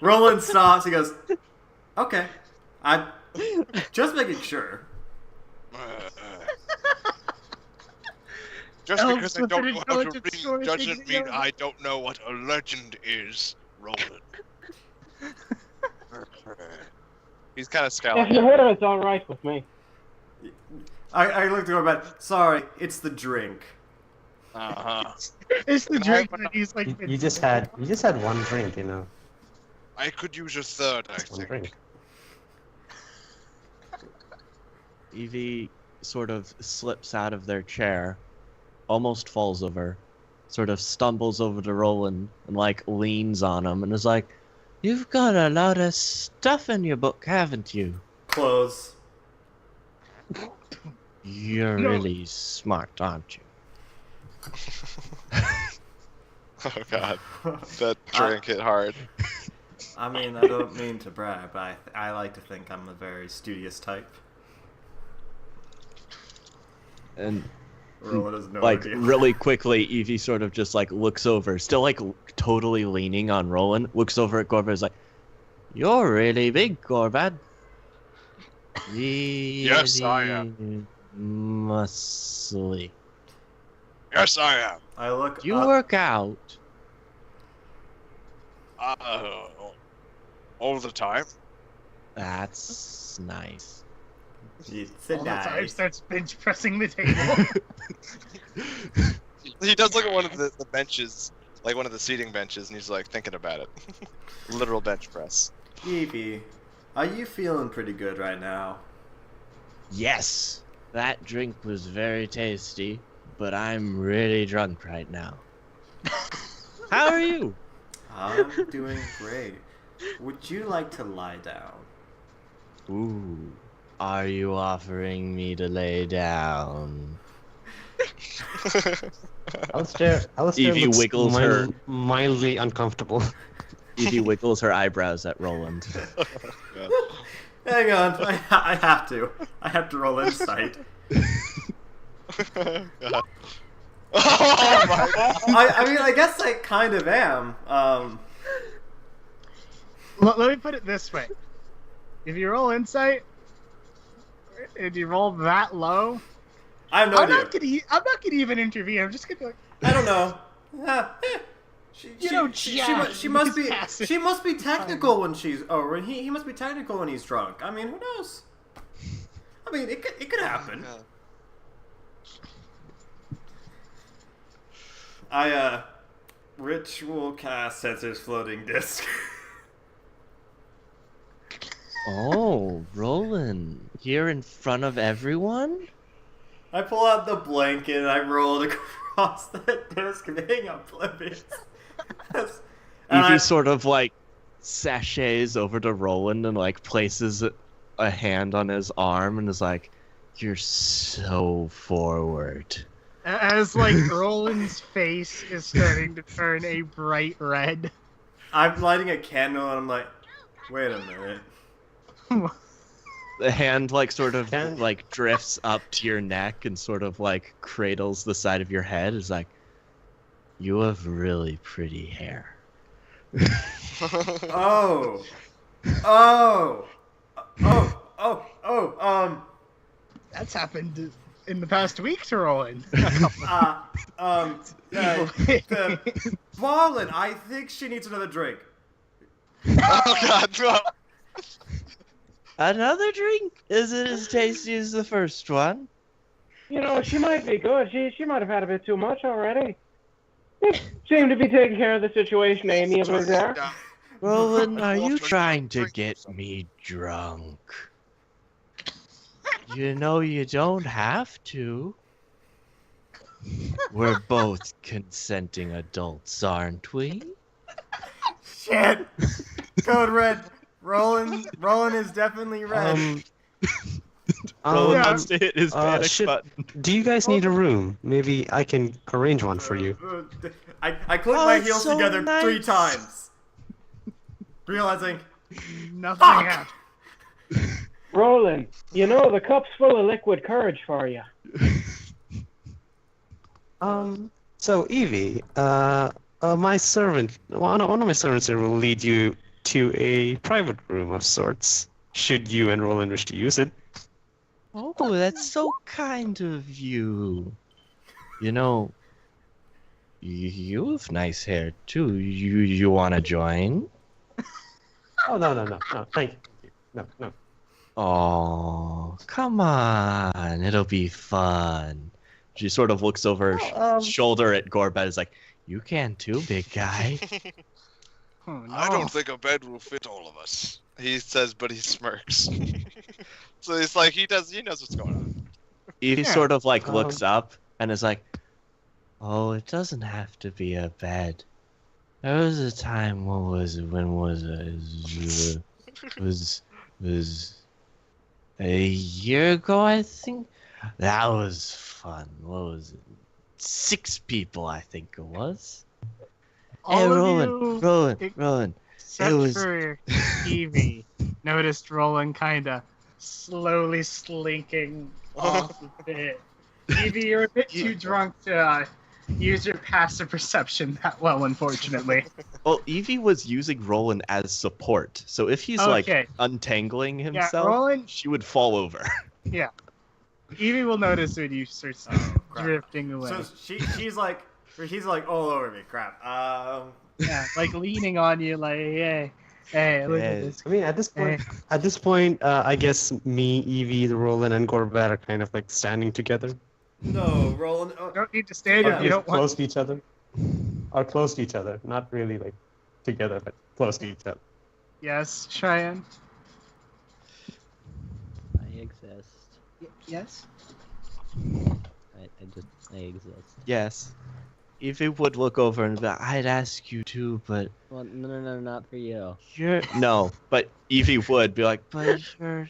Roland stops. He goes, "Okay, I just making sure." Just Elves because I with don't an know how to intelligent read story doesn't thinks mean you know. I don't know what a legend is, Roland. He's kind of If scowling. you hit her, it's all right with me. I looked over, but sorry, it's the drink. Uh-huh. It's the Can I drink have that he's like. You just had one drink, you know. I could use a third, I One think. drink. Evie sort of slips out of their chair, almost falls over, sort of stumbles over to Roland and like leans on him and is like, "You've got a lot of stuff in your book, haven't you? Clothes. You're No. really smart, aren't you?" Oh god, that drink hit hard. I mean, I don't mean to brag, but I like to think I'm a very studious type. And Roland has no like idea. really quickly, Evie sort of just like looks over, still like totally leaning on Roland, looks over at Gorbad, is like, "You're really big, Gorbad. Yes, I am. Muscly. Yes, I am. I look You up. work out." All the time. That's nice. It's All the time nice. starts bench pressing the table. He does look at one of the benches, like one of the seating benches, and he's like thinking about it. Literal bench press. Evie, are you feeling pretty good right now? Yes, that drink was very tasty, but I'm really drunk right now. How are you? I'm doing great. Would you like to lie down? Ooh, are you offering me to lay down? Alistair Evie looks wiggles her- mildly uncomfortable. Evie wiggles her eyebrows at Roland. Hang on, I have to. I have to roll insight. God. Oh my god. I mean, I guess I kind of am. Let me put it this way: if you roll insight, and you roll that low, I have no I'm idea. not gonna even intervene. I'm just gonna. I don't know. She Jack, must he's be passive. she must be technical when she's when he must be technical when he's drunk. I mean, who knows? I mean, it could happen. Yeah. I ritual cast sensors floating disc. Oh, Roland, here in front of everyone? I pull out the blanket and I roll it across the disc, being oblivious. And Evie I- sort of like sachets over to Roland and like places a hand on his arm and is like, "You're so forward." As like Roland's face is starting to turn a bright red. I'm lighting a candle and I'm like, wait a minute. The hand like sort of Can- like drifts up to your neck and sort of like cradles the side of your head. Is like, "You have really pretty hair." Oh. Oh. That's happened in the past week to Roland. Ballin, I think she needs another drink. Oh God, no. Another drink? Is it as tasty as the first one? You know, she might be good. She might have had a bit too much already. You seem to be taking care of the situation, Amy, over there. Roland, are you trying to get me drunk? You know you don't have to. We're both consenting adults, aren't we? Shit! Code red. Roland is definitely red. Roland Yeah. wants to hit his panic shit. button. Do you guys need a room? Maybe I can arrange one for you. I clicked Oh, my it's heels so together 3 nice. times. Realizing, Nothing Fuck! happened. Roland, you know the cup's full of liquid courage for you. So Evie, my servant, one of my servants here will lead you to a private room of sorts, should you and Roland wish to use it. Oh, that's so kind of you. You know, you have nice hair too. You want to join? Oh, no, thank you. No. Oh, come on. It'll be fun. She sort of looks over her shoulder at Gorbet. Is like, you can too, big guy. Oh, no. I don't think a bed will fit all of us. He says, but he smirks. So it's like he knows what's going on. He Yeah. sort of like looks up and is like, oh, it doesn't have to be a bed. There was a time, when was it? Was a year ago, I think. That was fun. What was it? 6 people, I think it was. All Hey, of Roland, you, Roland. except it was- for Evie, noticed Roland kind of slowly slinking off a bit. Evie, you're a bit too drunk to use your passive perception that well, unfortunately. Well, Evie was using Roland as support, so if he's Okay. like untangling himself, Roland- she would fall over. Evie will notice when you start crap. drifting away. So he's like all over me. Crap. Yeah, like leaning on you, like, hey, look at this. I mean, at this point, I guess me, Evie, Roland, and Gorbet are kind of like standing together. No, Roland. You don't need to stand if you don't want. Close to each other. Or close to each other. Not really like together, but close to each other. Yes, Cheyenne. I exist. Yes. I exist. Yes. Evie would look over and be like, I'd ask you too, but Well, no, not for you. you're... No, but Evie would be like, but you're...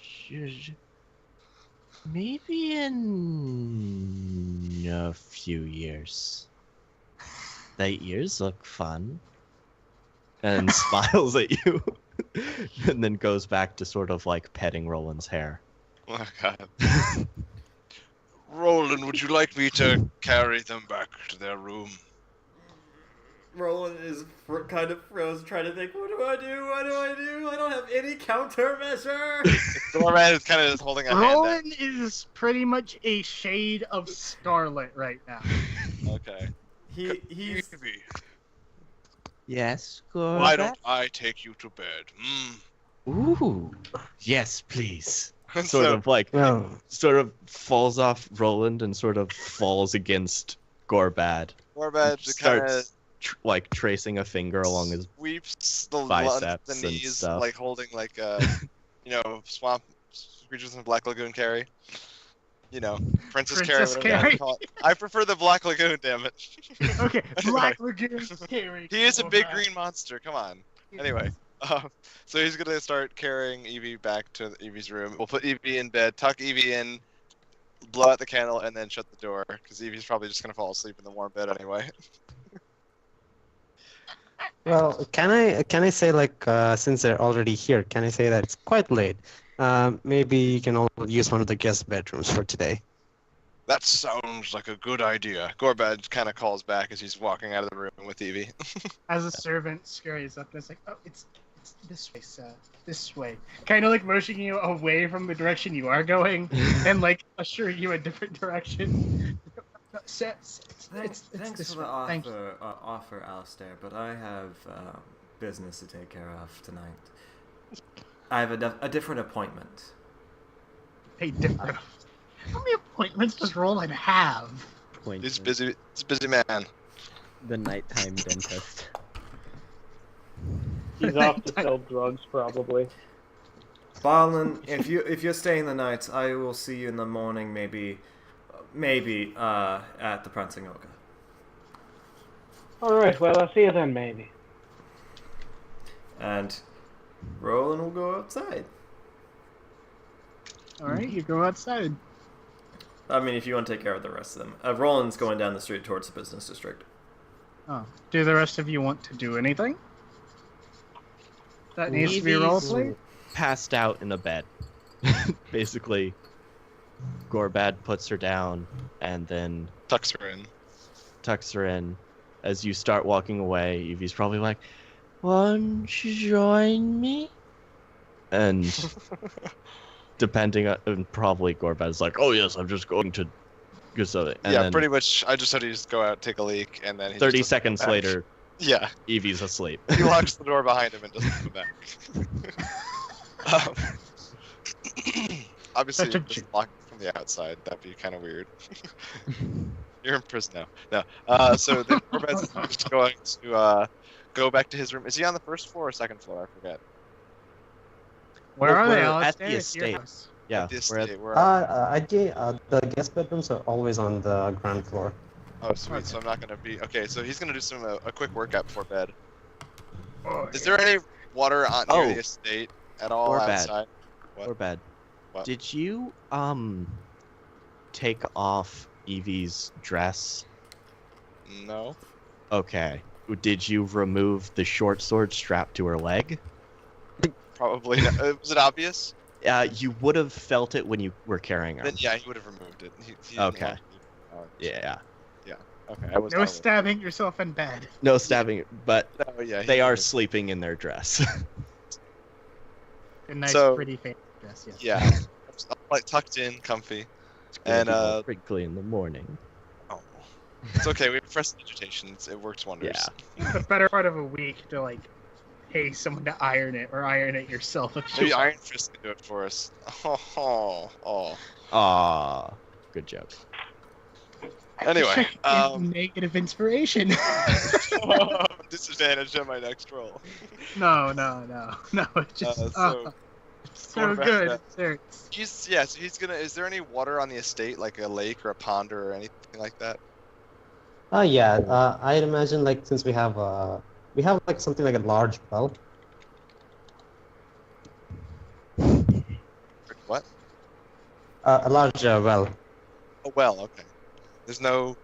Maybe in a few years. The years look fun. And smiles at you. And then goes back to sort of like petting Roland's hair. Oh God. Roland, would you like me to carry them back to their room? Roland is kind of frozen, trying to think, what do I do? What do I do? I don't have any countermeasure. Doorman is kind of just holding a hand Roland is pretty much a shade of scarlet right now. out. Okay. He's Evie, Yes, why Gorbet? don't I take you to bed? Ooh. Yes, please. Sort So- of like No. sort of falls off Roland and sort of falls against Gorbad. Gorbad kind of Starts like tracing a finger along his. sweeps the biceps the and knees, stuff. like holding like swamp creatures in the Black Lagoon carry. You know, Princess Carry. Princess Whatever you Carry. call it. I prefer the Black Lagoon. Damn it. Okay, Black Lagoon carry. He is a big green monster. Come on. Anyway, so he's gonna start carrying Evie back to Evie's room. We'll put Evie in bed, tuck Evie in, blow out the candle, and then shut the door because Evie's probably just gonna fall asleep in the warm bed anyway. Well, can I say like since they're already here, can I say that it's quite late? Maybe you can all use one of the guest bedrooms for today. That sounds like a good idea. Gorbad kind of calls back as he's walking out of the room with Evie. As a servant scurries up and it's like, oh, it's This way, sir. This way. Kind of like motioning you away from the direction you are going, and like assuring you a different direction. Sir, it's Thanks this for the way. Thank you. offer, Alistair, but I have business to take care of tonight. I have a different appointment. Hey, different. How many appointments does Roland have? He's busy. He's a busy man. The nighttime dentist. He's off to sell drugs, probably. Barlin, if you're staying the night, I will see you in the morning. Maybe at the Prancing Ogre. All right. Well, I'll see you then, maybe. And Roland will go outside. All right, you go outside. I mean, if you want to take care of the rest of them. Roland's going down the street towards the business district. Oh, do the rest of you want to do anything? That needs to be Evie's roleplay? Passed out in a bed. Basically, Gorbad puts her down and then Tucks her in. tucks her in. As you start walking away, Evie's probably like, "Won't you join me?" And depending on, and probably Gorbad's like, "Oh yes, I'm just going to do something." And Yeah, then pretty much. I just had to just go out, take a leak, and then he 30 just doesn't come seconds back. later, Yeah, Evie's asleep. he locks the door behind him and doesn't come back. Obviously, Such a just jerk. lock from the outside. That'd be kind of weird. You're in prison now. No. So then Corbet's just going to go back to his room. Is he on the first floor or second floor? I forget. Where are they, We're Alistair? at the It's your estate. house. Yeah, This we're at, day, we're The guest bedrooms are always on the ground floor. Oh, sweet. So I'm not gonna be okay. So he's gonna do a quick workout before bed. Oh, Is there any water on near Oh. the estate at all Or bad. outside? What? Gorbad. What? Did you take off Evie's dress? No. Okay. Did you remove the short sword strapped to her leg? Probably. Not. Was it obvious? You would have felt it when you were carrying her. Then yeah, he would have removed it. He didn't Okay. want to- Yeah. Okay. I was. no stabbing yourself in bed. No stabbing, but No, yeah. they he are would've- sleeping in their dress. A nice, So- pretty fancy dress, yes. Yeah. I'm, like tucked in, comfy. It's gonna And, be all wrinkly in the morning. Oh. It's okay. We have prestidigitation. It works wonders. Yeah. The better part of a week to, like, pay someone to iron it, or iron it yourself if you Maybe Iron Fist can do it for us. Oh. Ah, good joke. Anyway, Negative inspiration. disadvantage on my next roll. No. It's just so Gorbad, good. There. So he's gonna. Is there any water on the estate, like a lake or a pond or anything like that? Yeah. I'd imagine like since we have like something like a large well. What? A large well. Oh well, okay. There's no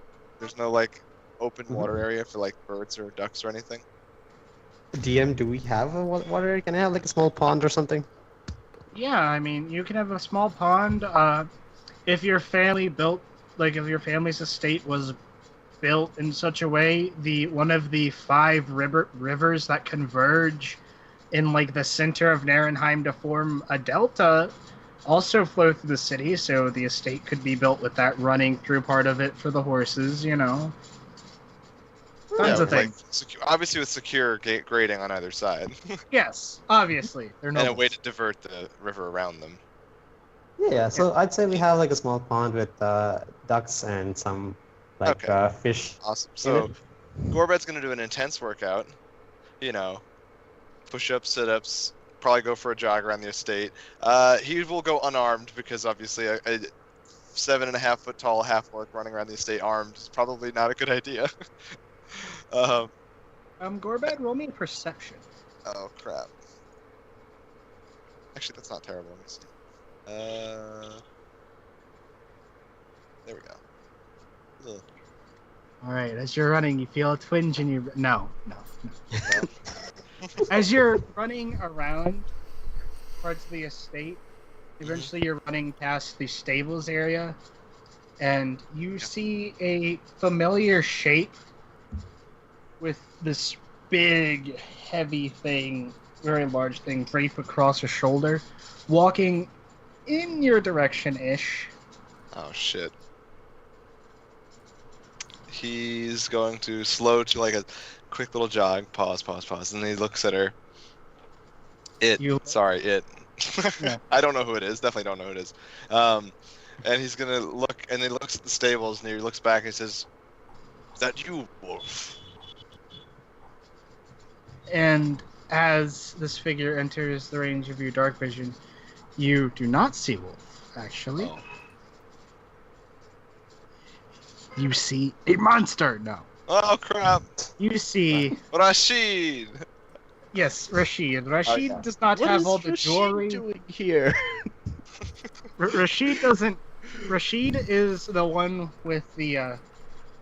like open water area for like birds or ducks or anything. DM, do we have a water area? Can I have like a small pond or something? Yeah, I mean, you can have a small pond. If your family built, like, if your family's estate was built in such a way, one of the 5 rivers that converge in, like, the center of Narenheim to form a delta also flow through the city, so the estate could be built with that running through part of it for the horses, you know. Tons of like, things. obviously with secure grading on either side, Yes, obviously. They're and a way nobles. to divert the river around them. Yeah. So I'd say we have like a small pond with ducks and some like Okay. fish. Awesome. So Gorbad's gonna do an intense workout. You know, push-ups, sit-ups. Probably go for a jog around the estate. He will go unarmed because obviously a 7.5 foot tall half-orc running around the estate armed is probably not a good idea. Gorbad, roll me a perception. Oh crap. Actually, that's not terrible. Let me see. There we go. Ugh. Alright, as you're running, you feel a twinge in your... No. As you're running around parts of the estate, eventually you're running past the stables area, and you see a familiar shape with this big, heavy thing very large thing drape across his shoulder, walking in your direction-ish. Oh shit. He's going to slow to like a quick little jog. Pause. And then he looks at her. It. Yeah. I don't know who it is. Definitely don't know who it is. And he's gonna look, and he looks at the stables, and he looks back and he says, "Is that you, Wolf?" And as this figure enters the range of your dark vision, you do not see Wolf, actually. Oh. You see a monster now. Oh crap! You see, Rashid. yes, Rashid. Rashid Okay. does not What have is all the Rashid jewelry. doing here? Rashid doesn't. Rashid is the one with the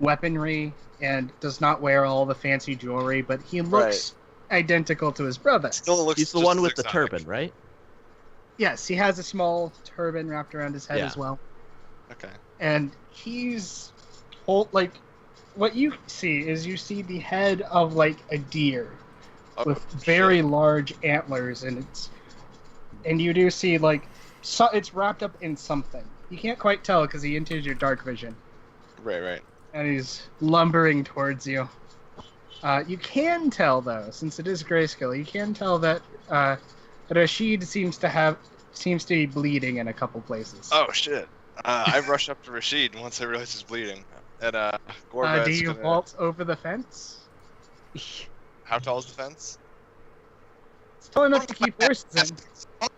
weaponry and does not wear all the fancy jewelry, but he looks identical to his brother. Still looks. He's the just one as with the exotic. turban, right? Yes, he has a small turban wrapped around his head Yeah. as well. Okay. And he's what you see is you see the head of like a deer Oh, with shit. very large antlers, and you do see like it's wrapped up in something. You can't quite tell because he enters your dark vision, Right. and he's lumbering towards you. You can tell though, since it is grayscale, you can tell that Rashid seems to be bleeding in a couple places. Oh shit! I rush up to Rashid once I realize he's bleeding, and Gorbad's do you gonna... vault over the fence? How tall is the fence? It's tall enough to keep horses in.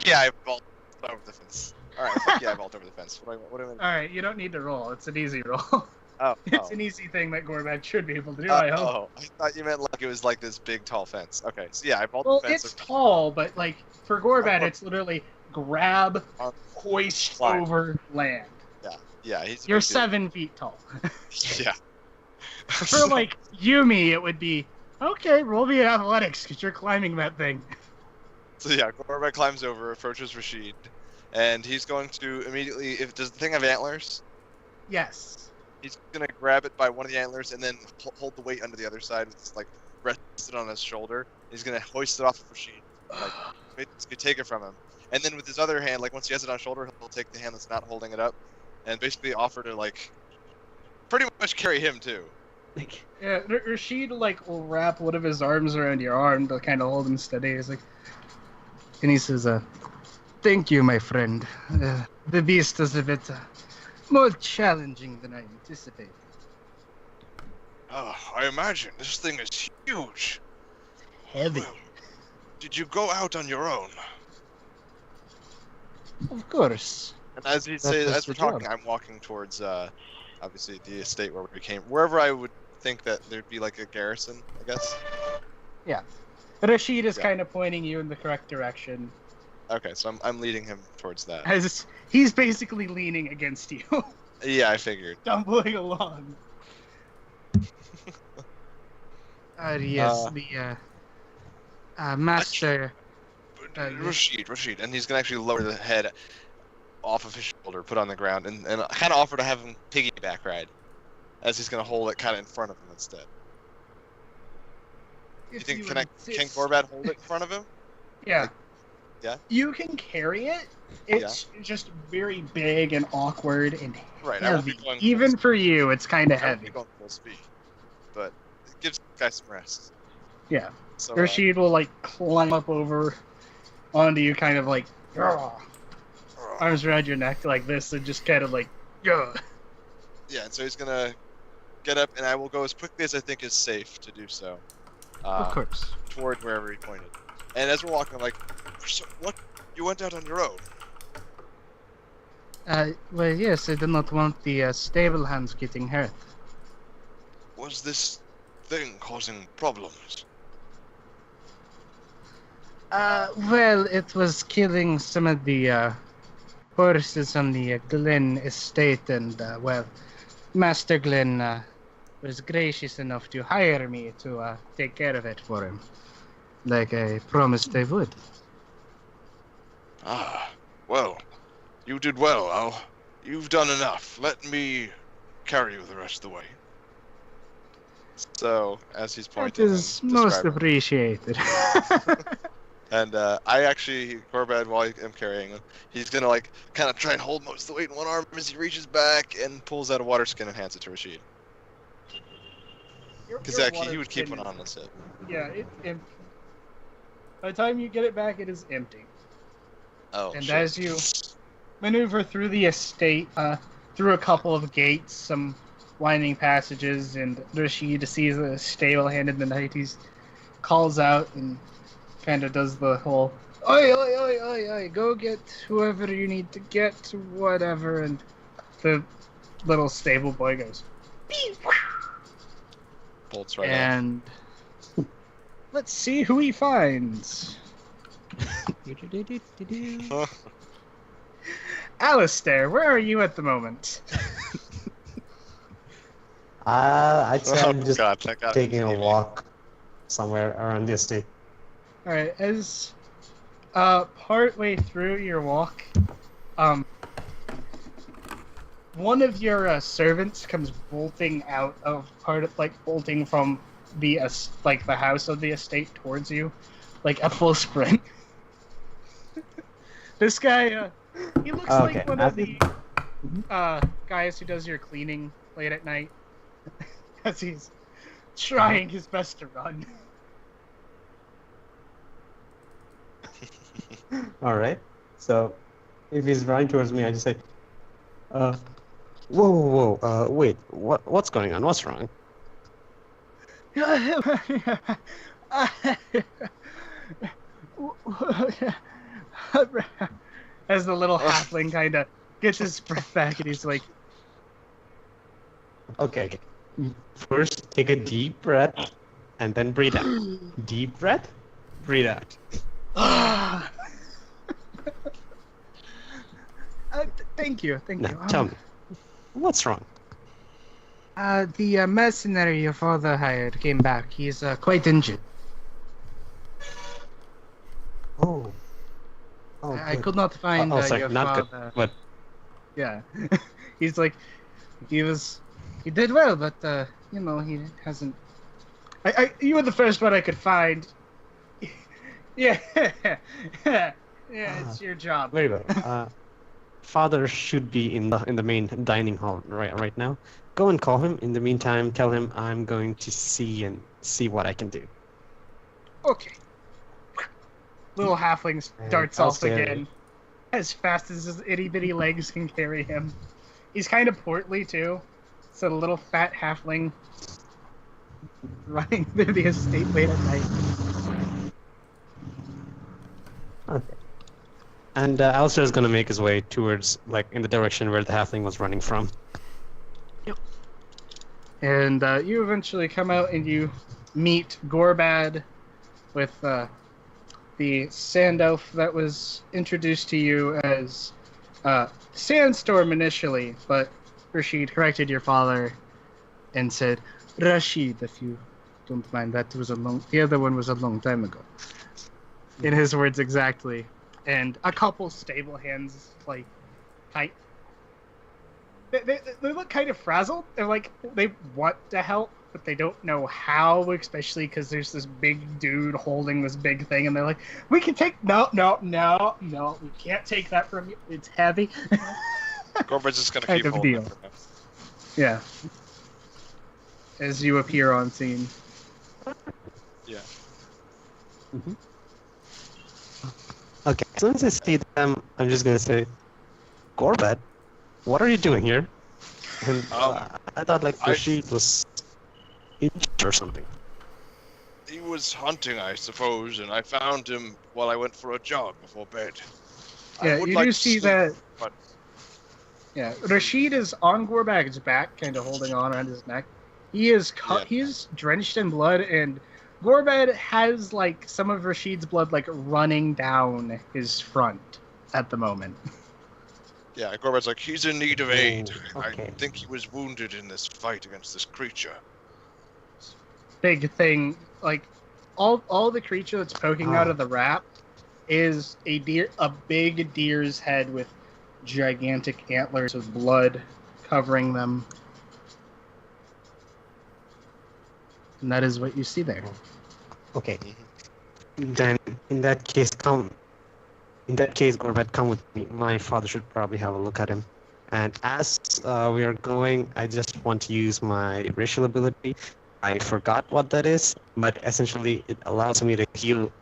Yeah, I vault over the fence. All right, fuck yeah, I vault over the fence. What do I? All right, you don't need to roll. It's an easy roll. Oh, It's an easy thing that Gorbad should be able to do. I hope. Oh, I thought you meant like it was like this big tall fence. Okay, so yeah, I vault Well, the fence. it's tall, but like for Gorbad, it's literally grab, Um, hoist fine. over, land. Yeah, he's. a You're big dude. 7 feet tall. Yeah. For like Yumi, it would be okay. Roll me athletics because you're climbing that thing. So yeah, Gorbad climbs over, approaches Rashid, and he's going to immediately. Does the thing have antlers? Yes. He's gonna grab it by one of the antlers and then hold the weight under the other side. It's like rested on his shoulder. He's gonna hoist it off of Rashid, like basically take it from him. And then with his other hand, like once he has it on shoulder, he'll take the hand that's not holding it up, and basically offer to like pretty much carry him too. Yeah, Rashid like will wrap one of his arms around your arm to kind of hold him steady. He's like, and he says, "Thank you, my friend. The beast is a bit more challenging than I anticipated." Oh, I imagine this thing is huge. Heavy. Well, did you go out on your own? Of course. And as you That say, was as we're the job. talking, I'm walking towards obviously the estate where we came, wherever I would think that there'd be like a garrison, I guess. Rashid is Yeah. kind of pointing you in the correct direction, Okay, so I'm leading him towards that. as he's basically leaning against you, Yeah, I figured. stumbling along. Yes, the master. Yeah. Rashid, and he's gonna actually lower the head off of his shoulder, put on the ground, and kind of offer to have him piggyback ride, as he's gonna hold it kind of in front of him instead. You If think would can insist. Gorbad hold it in front of him? Yeah. Like, yeah? You can carry it. It's just very big and awkward and Right. I won't be heavy. going Even full for you, it's kind of speed. I won't heavy. be going full speed, but it gives the guy some rest. Yeah. So Rashid will like climb up over onto you, kind of like arms around your neck like this, and just kind of like yeah, and so he's gonna get up, and I will go as quickly as I think is safe to do so. Of course. Toward wherever he pointed. And as we're walking, I'm like, "So, what? You went out on your own?" Well, yes, I did not want the stable hands getting hurt. Was this thing causing problems? Well, it was killing some of the horses on the Glen estate, and well, Master Glen was gracious enough to hire me to take care of it for him, like I promised I would. Ah, well, you did well, Al. You've done enough. Let me carry you the rest of the way. So, as he's That pointing is and most describing. appreciated. And I actually, Corbett, while I'm carrying him, he's gonna like kind of try and hold most of the weight in one arm as he reaches back and pulls out a water skin and hands it to Rashid. Because he would keep one on his hip. Yeah, it's empty. By the time you get it back, it is empty. Oh, And shit. as you maneuver through the estate, through a couple of gates, some winding passages, and Rashid sees a stable hand in the night. He calls out and kind of does the whole, oi, oi, oi, oi, oi, go get whoever you need to get, whatever. And the little stable boy goes, beep, Bolts right and let's see who he finds. off. Alistair, where are you at the moment? I'd say Oh, I'm just God, thank God. taking a walk somewhere around the estate. Alright, as part way through your walk, one of your servants comes bolting out of bolting from the the house of the estate towards you, like a full sprint. This guy, he looks Okay, like one I of the guys who does your cleaning late at night, as he's trying his best to run. All right. So, if he's running towards me, I just say, whoa, whoa, whoa, wait, what's going on? What's wrong? As the little halfling kind of gets his breath back, and he's like, Okay. First, take a deep breath, and then breathe out. Deep breath, breathe out. Thank you. Now, tell me, what's wrong? The mercenary your father hired came back. He's quite injured. Oh. I good. could not find Oh, sorry, your not father. good, but Yeah. He's like, he did well, but, he hasn't... you were the first one I could find. Yeah. Yeah, it's your job. very well. Father should be in the main dining hall right now. Go and call him. In the meantime, tell him I'm going to see what I can do. Okay. Little halfling darts I'll off stay again, as fast as his itty bitty legs can carry him. He's kind of portly too, so the little fat halfling running through the estate late at night. Okay. And Alistair's gonna make his way towards, in the direction where the halfling was running from. And you eventually come out and you meet Gorbad with the sand elf that was introduced to you as Sandstorm initially, but Rashid corrected your father and said, Rashid, if you don't mind, the other one was a long time ago. In his words exactly. And a couple stable hands, they look kind of frazzled. They're like, they want to help, but they don't know how, especially because there's this big dude holding this big thing, and they're like, we can take... No, we can't take that from you. It's heavy. Corbett's just gonna Kind keep of holding deal. it for him. Yeah. As you appear on scene. Yeah. Okay, as soon as I see them, I'm just gonna say, Gorbad, what are you doing here? And I thought Rashid was injured or something. He was hunting, I suppose, and I found him while I went for a jog before bed. Yeah, I would you like do to see sleep, that. but Yeah, Rashid is on Gorbag's back, kind of holding on around his neck. He is Yeah. he is drenched in blood, and Gorbad has some of Rashid's blood running down his front at the moment. yeah, Corbett's like, he's in need of aid. Oh, okay. I think he was wounded in this fight against this creature. Big thing, all the creature that's poking out of the wrap is a big deer's head with gigantic antlers with blood covering them. And that is what you see there. Okay. Mhm. Then, in that case, Gorbet, come with me. My father should probably have a look at him. And as we are going, I just want to use my racial ability. I forgot what that is, but essentially it allows me to heal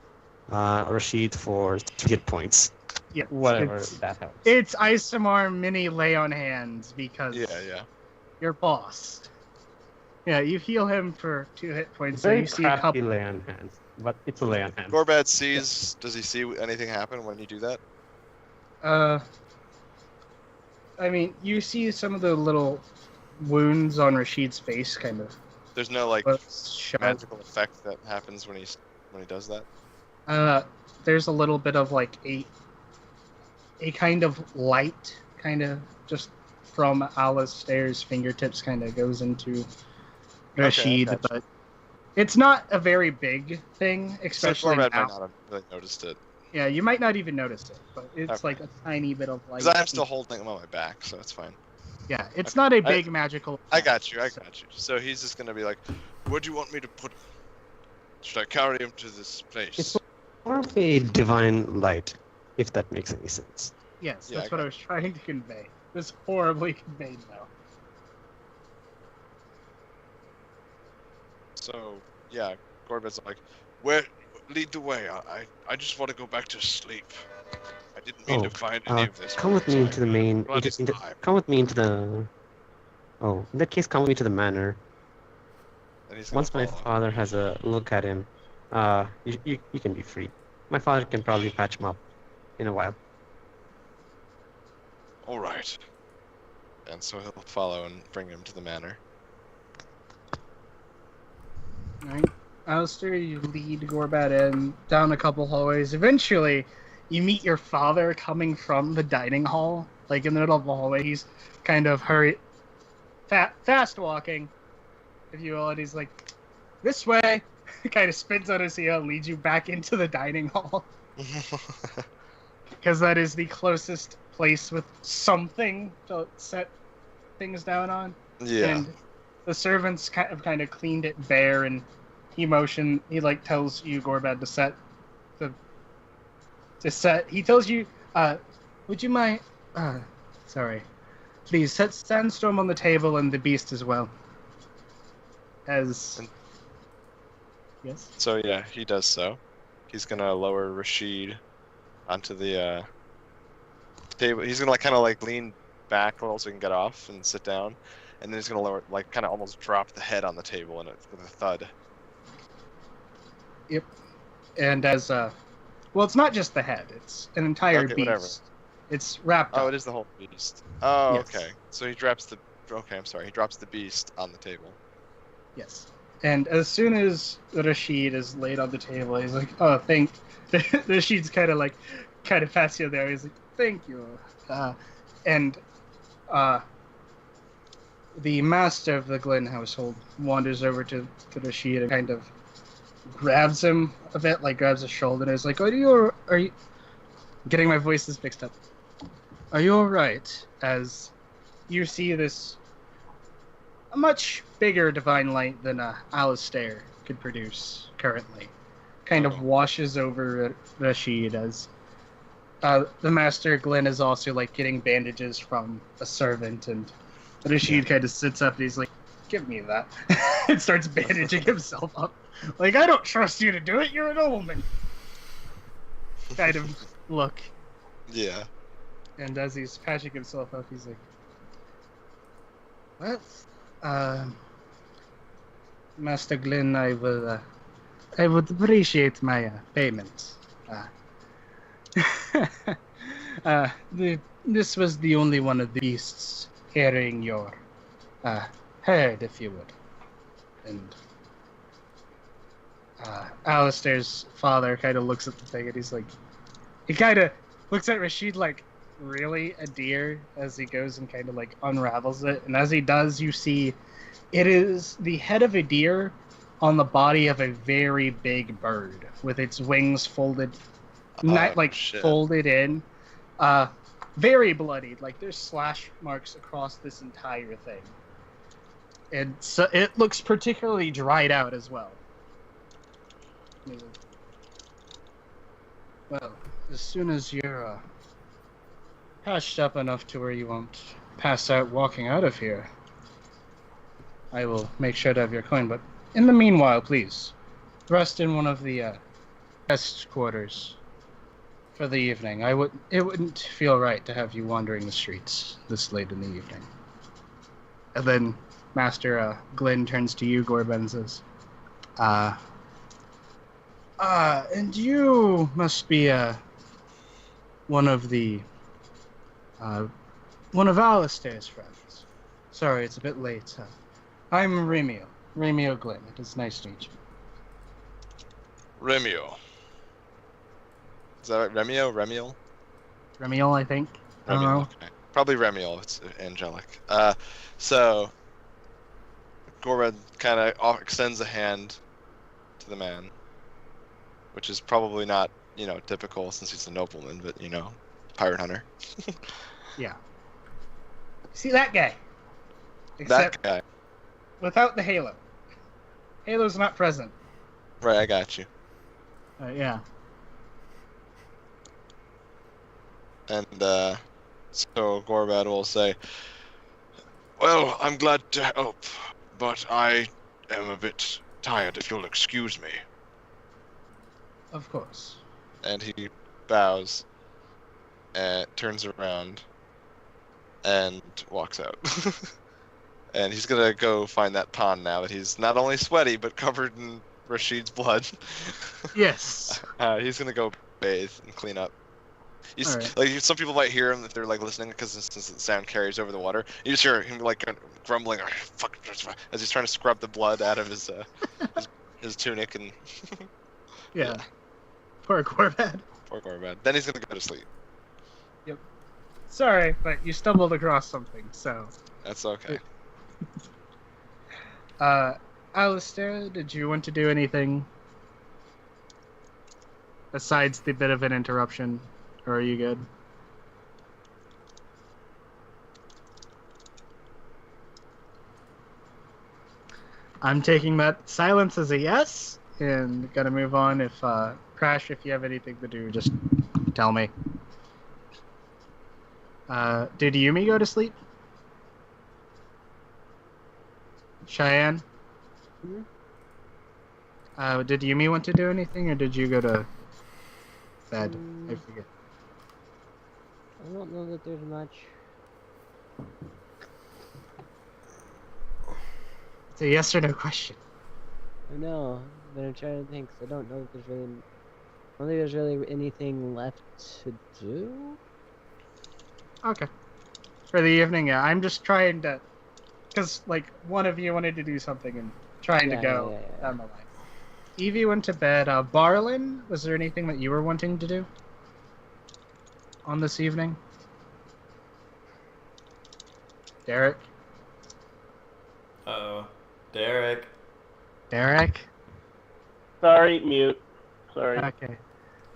Rashid for 2 hit points. Yeah, Whatever it's, that helps. it's Isomar mini lay on hands because Yeah. you're boss. Yeah, you heal him for 2 hit points. So Very you see a crappy couple. lay on hands, but it's a lay on hands. Gorbad sees. Does he see anything happen when you do that? I mean, you see some of the little wounds on Rashid's face, kind of. There's no like Shut. magical effect that happens when he does that. There's a little bit of like a kind of light, kind of just from Alistair's fingertips, kind of goes into Rashid, gotcha. but it's not a very big thing, especially So Gorbad now. might not have really noticed it. Yeah, you might not even notice it, but it's Okay. like a tiny bit of light. Because I'm still holding him on my back, so it's fine. Yeah, it's not a big magical. I got you. So he's just gonna be like, "Where do you want me to put? Should I carry him to this place?" It's more of a divine light, if that makes any sense. Yes, Yeah, that's I what I was trying to convey. It was horribly conveyed, though. So yeah, Gorbad's like, "Where? Lead the way. I just want to go back to sleep. I didn't mean to find any of this. Come with me into the main. Blood is time." Come with me into the. Oh, in that case, come with me to the manor. And he's gonna Once my follow. father has a look at him, you can be free. My father can probably patch him up in a while. All right. And so he'll follow and bring him to the manor. Alright. Alistair, you lead Gorbad in down a couple hallways. Eventually, you meet your father coming from the dining hall, like in the middle of the hallway. He's kind of fast walking, if you will, and he's like, "This way." Kind of spins on his heel and leads you back into the dining hall, because that is the closest place with something to set things down on. Yeah. And the servants kind of cleaned it bare, and he tells you, Gorbad, to set. He tells you, would you mind, please set Sandstorm on the table and the beast as well. Yes. So yeah, he does so. He's gonna lower Rashid onto the table. He's gonna kind of lean back a little so he can get off and sit down, and then he's gonna lower, kind of almost drop the head on the table with a thud. Yep. And as well, it's not just the head; it's an entire Okay, beast. whatever. It's wrapped up. Oh, it is the whole beast. Oh, Yes. okay. So he drops the. Okay, I'm sorry. He drops the beast on the table. Yes. And as soon as Rashid is laid on the table, he's like, "Oh, thank." Rashid's kind of pats you there. He's like, "Thank you." And the master of the Glen household wanders over to Rashid and kind of grabs him a bit, grabs his shoulder, and is like, Are you getting my voices mixed up? Are you alright? As you see this a much bigger divine light than Alistair could produce currently kind of washes over Rashid, as the master Glenn is also getting bandages from a servant, and Rashid kind of sits up and he's like, "Give me that," and starts bandaging himself up. "I don't trust you to do it. You're an omen." Kind of look. Yeah. And as he's patching himself up, he's like, "Well, Master Glenn, I would appreciate my payment. This was the only one of the beasts carrying your herd, if you would." And Alistair's father kind of looks at the thing, and he kind of looks at Rashid like, "Really, a deer?" as he goes and kind of unravels it. And as he does, you see it is the head of a deer on the body of a very big bird with its wings folded, Shit. folded in. Very bloodied. There's slash marks across this entire thing. And so it looks particularly dried out as well. Well, as soon as you're patched up enough to where you won't pass out walking out of here, I will make sure to have your coin. But in the meanwhile, please, rest in one of the guest quarters for the evening. It wouldn't feel right to have you wandering the streets this late in the evening. And then Master Glenn turns to you, Gorban, and says, and you must be one of Alistair's friends. Sorry, it's a bit late. I'm Remio Glenn. It is nice to meet you. Remio. Is that right? Remiel? Remiel, I think. I don't know. Okay. Probably Remiel. It's angelic. So Gorban kind of extends a hand to the man, which is probably not, typical since he's a nobleman, but pirate hunter. Yeah. See that guy? Except That guy. without the halo. Halo's not present. Right, I got you. Yeah. And so Gorban will say, "Well, I'm glad to help, but I am a bit tired, if you'll excuse me." Of course. And he bows, and turns around, and walks out. And he's gonna go find that pond now that he's not only sweaty, but covered in Rashid's blood. Yes. He's gonna go bathe and clean up. Alright. Like some people might hear him if they're like listening because the sound carries over the water. You just hear him like grumbling, "Fuck," as he's trying to scrub the blood out of his his tunic and. Yeah. Poor Gorban. Poor Gorban. Then he's gonna go to sleep. Yep. Sorry, but you stumbled across something, so. That's okay. Alistair, did you want to do anything besides the bit of an interruption, or are you good? I'm taking that silence as a yes, and gonna move on. If Crash, if you have anything to do, just tell me. Did Yumi go to sleep? Cheyenne? Did Yumi want to do anything, or did you go to bed? I forget. I don't know that there's much. It's a yes or no question. I know, but I'm trying to think. 'Cause I don't know if I don't think there's really anything left to do. Okay. For the evening, yeah. I'm just trying to, because like one of you wanted to do something and trying to go down the line. Evie went to bed. Barlin, was there anything that you were wanting to do on this evening? Derek? Uh-oh. Derek. Derek? Sorry, mute. Sorry. Okay.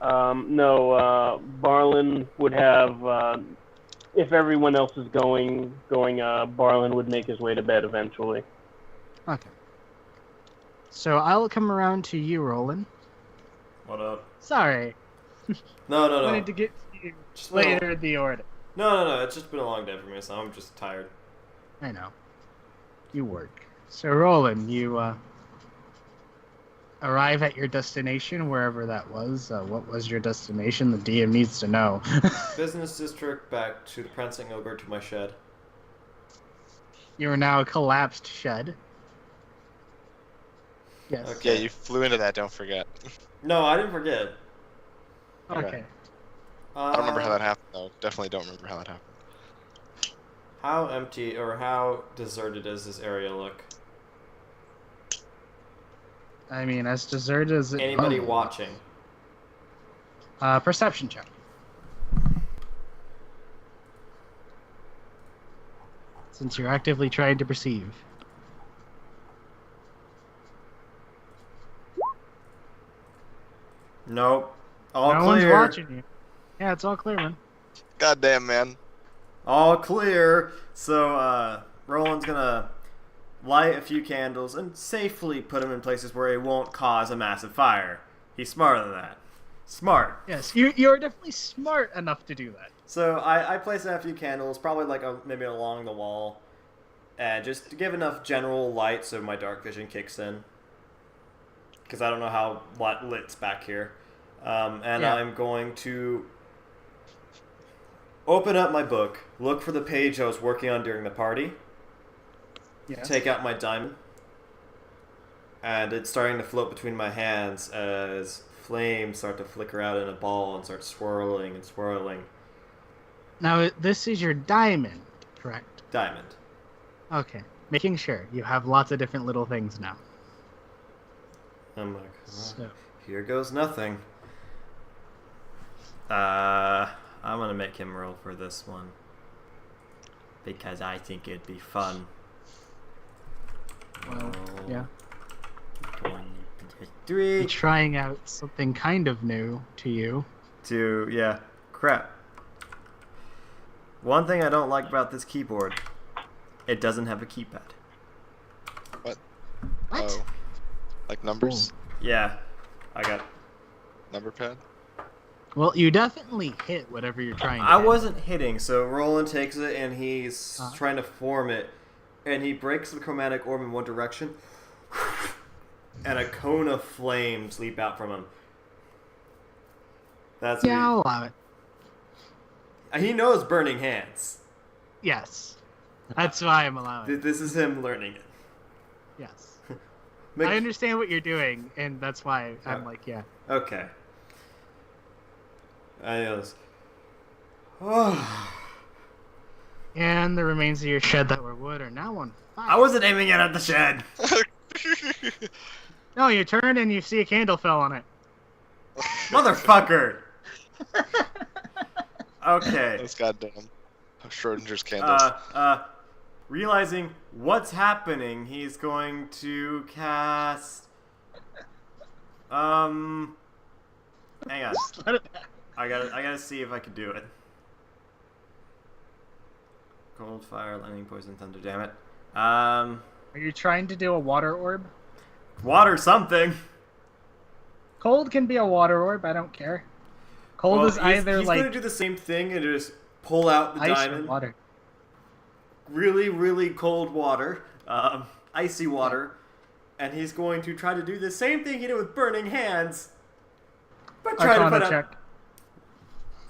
No, Barlin would have, if everyone else is going, Barlin would make his way to bed eventually. Okay. So I'll come around to you, Roland. What up? Sorry. No. Wanted to get to you Just later in the order. No. It's just been a long day for me, so I'm just tired. I know. You work. So Roland, you arrive at your destination, wherever that was. What was your destination? The DM needs to know. Business district, back to the prancing ogre, to my shed. You are now a collapsed shed. Yes. Okay. Yeah, you flew into that. Don't forget. No, I didn't forget. Okay. I don't remember how that happened though. Definitely don't remember how that happened. How empty or how deserted does this area look? I mean, as deserted as it. Anybody watching? Perception check. Since you're actively trying to perceive. Nope. All no clear. one's watching you. Yeah, it's all clear, man. Goddamn, man. All clear. So, Roland's gonna light a few candles and safely put him in places where he won't cause a massive fire. He's smarter than that. Smart. Yes, you're definitely smart enough to do that. So I place a few candles, probably like maybe along the wall, and just to give enough general light so my dark vision kicks in. Because I don't know how lit's back here. And Yeah. I'm going to open up my book, look for the page I was working on during the party, Yes. take out my diamond, and it's starting to float between my hands as flames start to flicker out in a ball and start swirling and swirling. Now, this is your diamond, correct? Diamond. Okay. Making sure. You have lots of different little things now. I'm like, So, here goes nothing. I'm gonna make him roll for this one. Because I think it'd be fun. well, yeah. 3, You're trying out something kind of new to you. 2, yeah. Crap. One thing I don't like about this keyboard, it doesn't have a keypad. What? What? Oh. Like numbers? Yeah, I got. Number pad? Well, you definitely hit whatever you're trying to I hit. wasn't hitting, so Roland takes it and he's Uh-huh. trying to form it, and he breaks the chromatic orb in one direction, and a cone of flames leap out from him. That's Yeah, I'll allow it. he knows burning hands. Yes. That's why I'm allowing it. This is him learning it. Yes. Make- I understand what you're doing, and that's why I'm Yeah. like, yeah. Okay. I know this. Oh, And the remains of your shed that were wood are now on fire. I wasn't aiming it at the shed. No, you turn and you see a candle fell on it. Motherfucker. Okay. Those goddamn Schrodinger's candles. Realizing what's happening, he's going to cast. Hang on. Let it- I gotta see if I can do it. Cold, fire, lightning, poison, thunder. Damn it. Are you trying to do a water orb? Water something. Cold can be a water orb, I don't care. Cold Well, is either he's like gonna do the same thing and just pull out the ice or diamond. water. Really, really cold water, icy water, and he's going to try to do the same thing he did with burning hands, but try to Arcana put out check.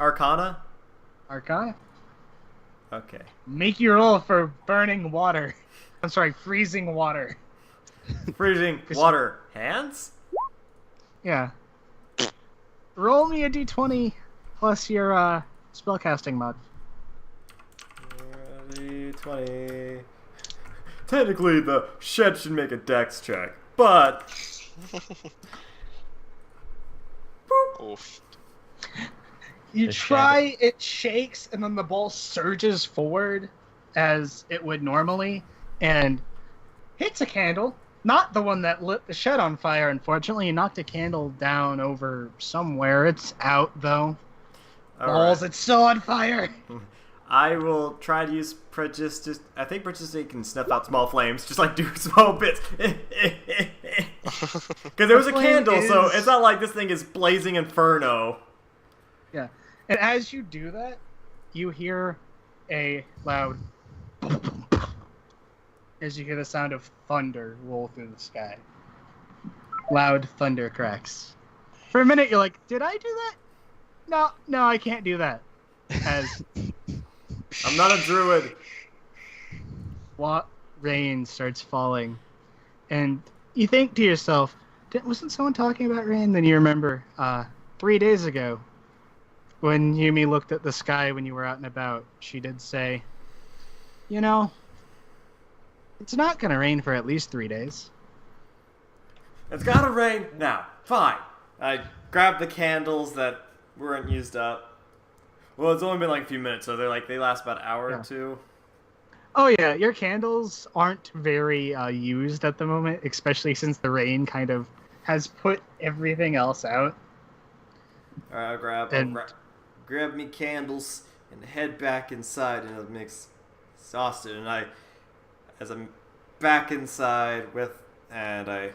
Arcana. Arcana? Okay. Make your roll for burning water. I'm sorry, freezing water. Freezing water hands. Yeah. Roll me a d20 plus your spellcasting mod. 20. Technically, the shed should make a dex check, but Oof. You The try, it shakes, and then the ball surges forward as it would normally, and hits a candle. Not the one that lit the shed on fire, unfortunately. You knocked a candle down over somewhere. It's out, though. Balls, it's still on fire. I will try to use Prejudicate. I think Prejudicate can snuff out small flames, just like do small bits. Because there was a flame candle, so is- it's not like this thing is blazing inferno. Yeah. And as you do that, you hear a loud as you hear the sound of thunder roll through the sky. Loud thunder cracks. For a minute, you're like, did I do that? No, I can't do that. As I'm not a druid. rain starts falling, and you think to yourself, wasn't someone talking about rain? Then you remember 3 days ago when Yumi looked at the sky when you were out and about, she did say, you know, it's not going to rain for at least 3 days. It's gotta rain now. Fine. I grabbed the candles that weren't used up. Well, it's only been like a few minutes, so they last about an hour Yeah. or two. Oh yeah, your candles aren't very used at the moment, especially since the rain kind of has put everything else out. All right, I'll grab me candles and head back inside, and it makes exhausted. And as I'm back inside and I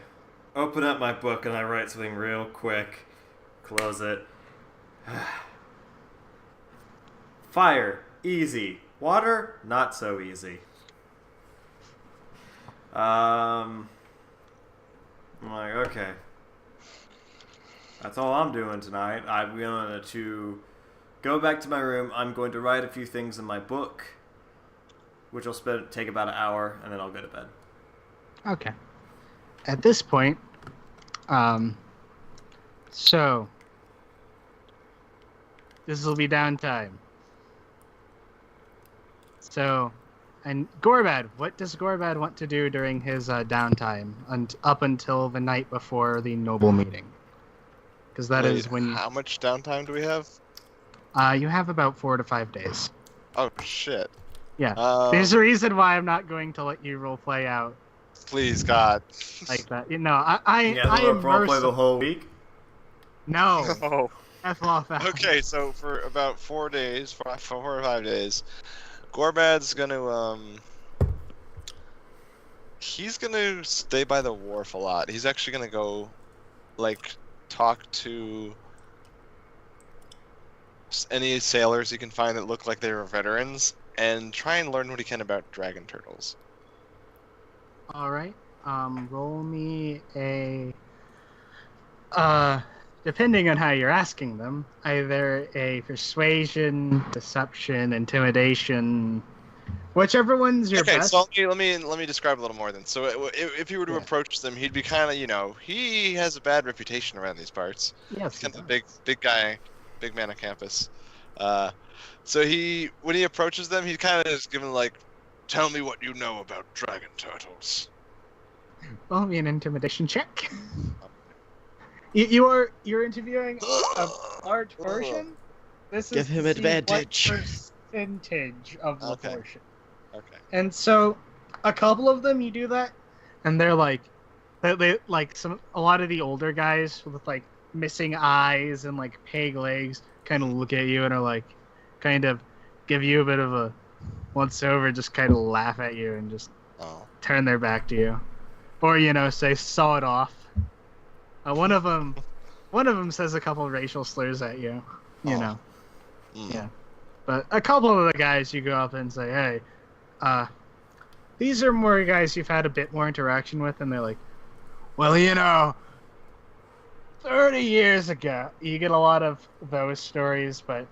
open up my book and I write something real quick. Close it. Fire, easy. Water, not so easy. I'm like, okay. That's all I'm doing tonight. I'm going to go back to my room. I'm going to write a few things in my book, which will take about an hour, and then I'll go to bed. Okay. At this point, so this will be downtime. So, and Gorbad, what does Gorbad want to do during his downtime up until the night before the noble meeting? Because that is when. How much downtime do we have? You have about 4 to 5 days. Oh shit. Yeah. There's a reason why I'm not going to let you roleplay out. Please, God. Like that. You know, I am roleplay the whole week? No. Oh. F off out. Okay, so for about 4 days, 4 or 5 days, Gorbad's gonna he's gonna stay by the wharf a lot. He's actually gonna go, like, talk to any sailors he can find that look like they were veterans, and try and learn what he can about dragon turtles. Alright. Roll me a depending on how you're asking them, either a persuasion, deception, intimidation, whichever one's your Okay, best. so let me describe a little more then. So if you were to approach them, he'd be kind of, he has a bad reputation around these parts. Yes. He's kind of a big guy, big man on campus. So when he approaches them, he kind of is given like, tell me what you know about dragon turtles. Roll me an intimidation check. You're interviewing a large portion. This Give is him to see advantage. what percentage of the Okay. portion. Okay. And so, a couple of them, you do that, and they're like, they like a lot of the older guys with like missing eyes and like peg legs, kind of look at you and are like, kind of give you a bit of a once over, just kind of laugh at you and just turn their back to you, or say saw it off. One of them says a couple of racial slurs at you, know. Yeah. But a couple of the guys you go up and say, hey, these are more guys you've had a bit more interaction with, and they're like, well, 30 years ago, you get a lot of those stories, but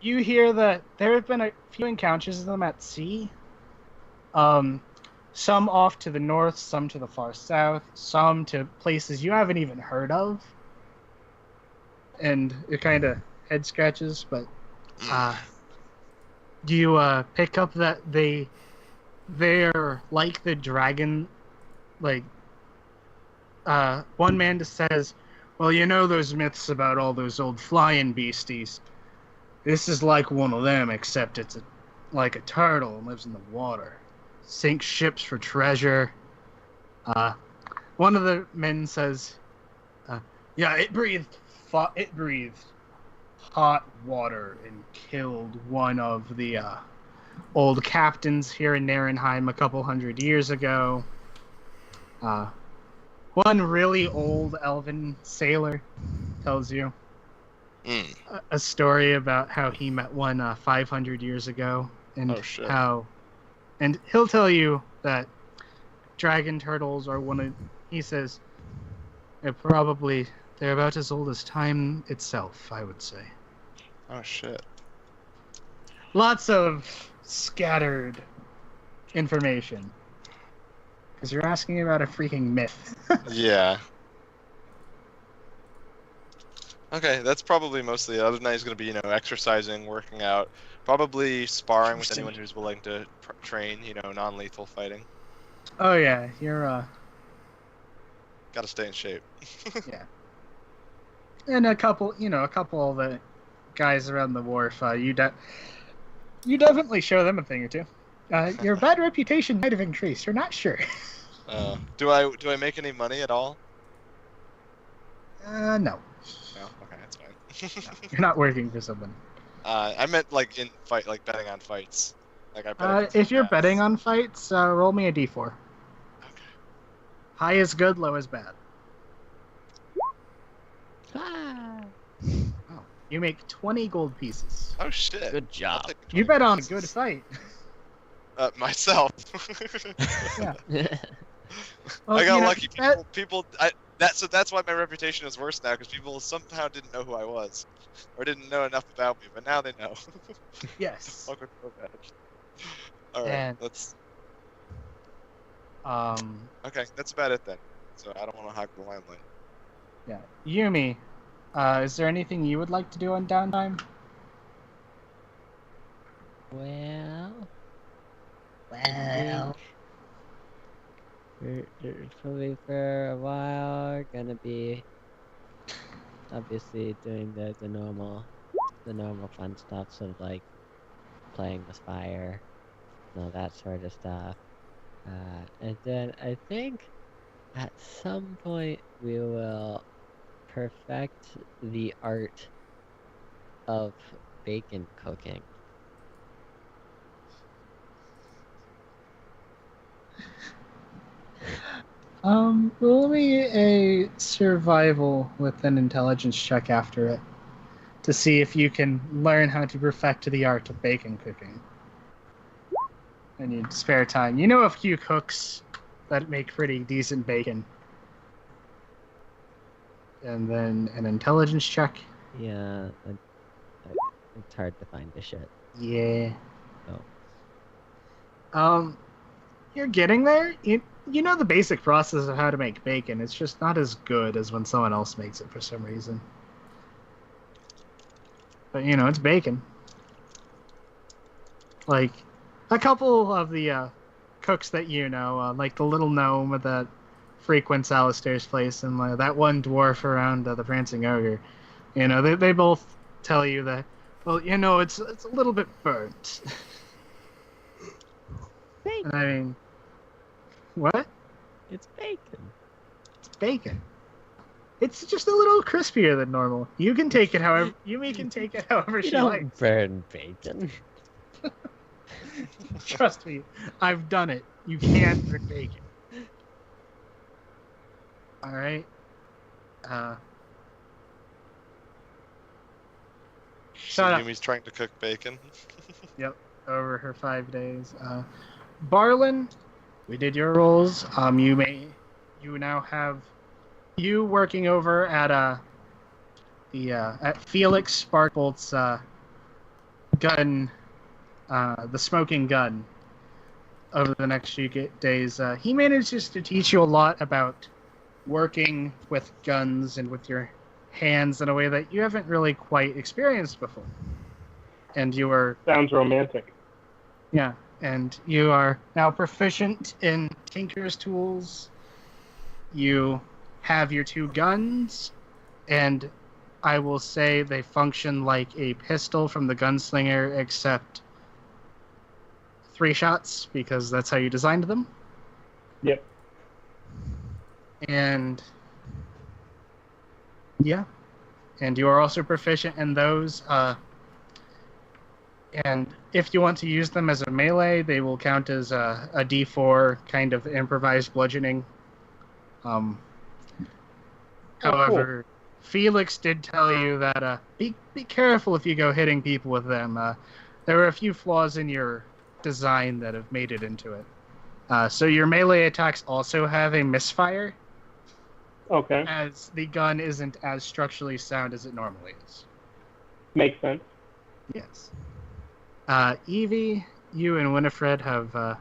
you hear that there have been a few encounters of them at sea. Some off to the north, some to the far south, some to places you haven't even heard of. And it kind of head scratches, but you pick up that they're like the dragon, like one man just says, well, those myths about all those old flying beasties. This is like one of them, except it's like a turtle and lives in the water. Sinks ships for treasure. One of the men says, yeah, it breathed hot water and killed one of the old captains here in Narenheim a couple 100 years ago. One really old elven sailor tells you a story about how he met one 500 years ago, and and he'll tell you that dragon turtles are he says, they're about as old as time itself, I would say. Oh shit. Lots of scattered information. Because you're asking about a freaking myth. Yeah. Okay, that's probably mostly it. Other than that, he's going to be, exercising, working out, probably sparring with anyone who's willing to train, non-lethal fighting. Oh yeah, you're Gotta stay in shape. yeah. And a couple of the guys around the wharf, you definitely show them a thing or two. Your bad reputation might have increased. You're not sure. Do I make any money at all? No. No. Okay, that's fine. No, you're not working for someone. I meant like in fight, like betting on fights. Like I bet it's If you're fast. betting on fights, roll me a d4. Okay. High is good, low is bad. Ah, Oh, you make 20 gold pieces. Oh shit. Good I'll job. take You 20 bet on a pieces. good fight. Myself. Yeah. I got you know, lucky. That's why my reputation is worse now, because people somehow didn't know who I was, or didn't know enough about me, but now they know. Yes. Fuck with so bad. All right, And- let's. Okay, That's about it then. So I don't want to hog the limelight. yeah. Yumi, is there anything you would like to do on downtime? well, I think we're probably for a while gonna be obviously doing the normal fun stuff, sort of like playing with fire and all that sort of stuff. And then I think at some point we will perfect the art of bacon cooking. Roll me a survival with an intelligence check after it to see if you can learn how to perfect the art of bacon cooking. In your spare time. You know a few cooks that make pretty decent bacon. And then an intelligence check. Yeah, it's hard to find the shit. Yeah. Oh. You're getting there. You know the basic process of how to make bacon. It's just not as good as when someone else makes it for some reason. But you know, it's bacon. Like a couple of the cooks that you know, like the little gnome that frequents Alistair's place, and that one dwarf around the Prancing Ogre. You know, they both tell you that. Well, you know, it's a little bit burnt. Bacon. I mean, what? It's bacon. It's bacon. It's just a little crispier than normal. You can take it however Yumi can take it however You she don't likes. burn bacon. Trust me, I've done it. You can't burn bacon. All right. Shut up. Yumi's trying to cook bacon. Yep. Over her 5 days. Barlin, we did your roles. You now have you working over at at Felix Sparkbolt's gun, the smoking gun. Over the next few days, he manages to teach you a lot about working with guns and with your hands in a way that you haven't really quite experienced before. And you are Sounds romantic. Yeah, and you are now proficient in Tinker's tools. You have your 2 guns, and I will say they function like a pistol from the gunslinger, except 3 shots, because that's how you designed them. Yep. And yeah, and you are also proficient in those. And if you want to use them as a melee, they will count as a D4 kind of improvised bludgeoning. However, Felix did tell you that be careful if you go hitting people with them. There were a few flaws in your design that have made it into it. So your melee attacks also have a misfire, Okay. as the gun isn't as structurally sound as it normally is. Makes sense. Yes. Evie, you and Winifred have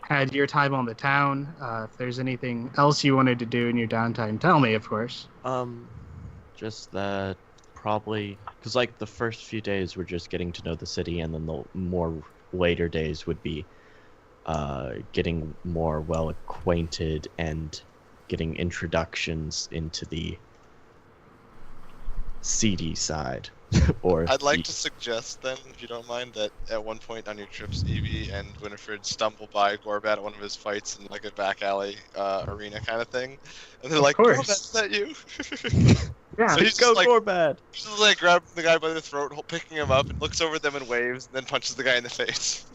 had your time on the town. If there's anything else you wanted to do in your downtime, tell me, of course. Just that probably because like the first few days we're just getting to know the city, and then the more later days would be getting more well acquainted and getting introductions into the seedy side. Or I'd like to suggest then, if you don't mind, that at one point on your trips, Evie and Winifred stumble by Gorbat at one of his fights in like a back alley arena kind of thing, and they're Of like, course. "Oh, that's not you." Yeah. So he's Go just like, Gorbad. he's just like grabbing the guy by the throat, picking him up, and looks over at them and waves, and then punches the guy in the face.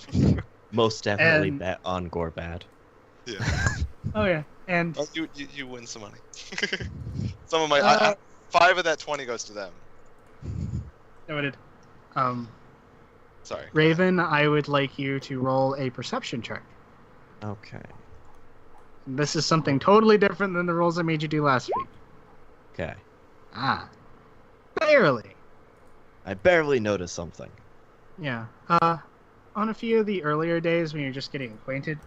Most definitely And- bet on Gorbad. Yeah. Oh yeah. And Well, you win some money. Some of my 5 of that 20 goes to them. noted. Sorry. Raven, I would like you to roll a perception check. Okay. This is something totally different than the rolls I made you do last week. Okay. Ah. Barely. I barely noticed something. Yeah. On a few of the earlier days when you're just getting acquainted,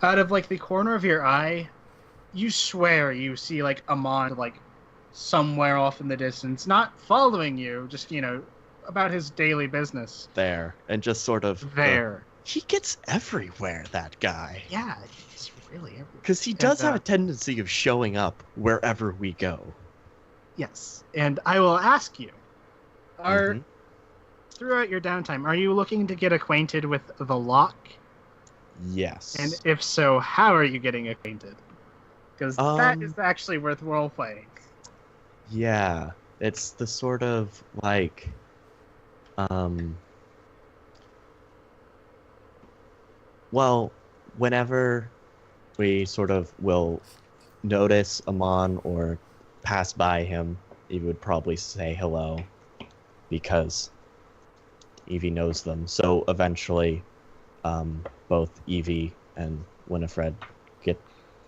out of like the corner of your eye, you swear you see like Amon like somewhere off in the distance, not following you, just about his daily business. There. And just sort of... There. He gets everywhere, that guy. Yeah, he's really everywhere. Because he does And, have a tendency of showing up wherever we go. Yes, and I will ask you, Mhm. throughout your downtime, are you looking to get acquainted with the lock? Yes. And if so, how are you getting acquainted? Because that Um, is actually worth role playing. Yeah. It's the sort of, like... Well, whenever we sort of will notice Amon or pass by him, he would probably say hello because Evie knows them. So eventually, both Evie and Winifred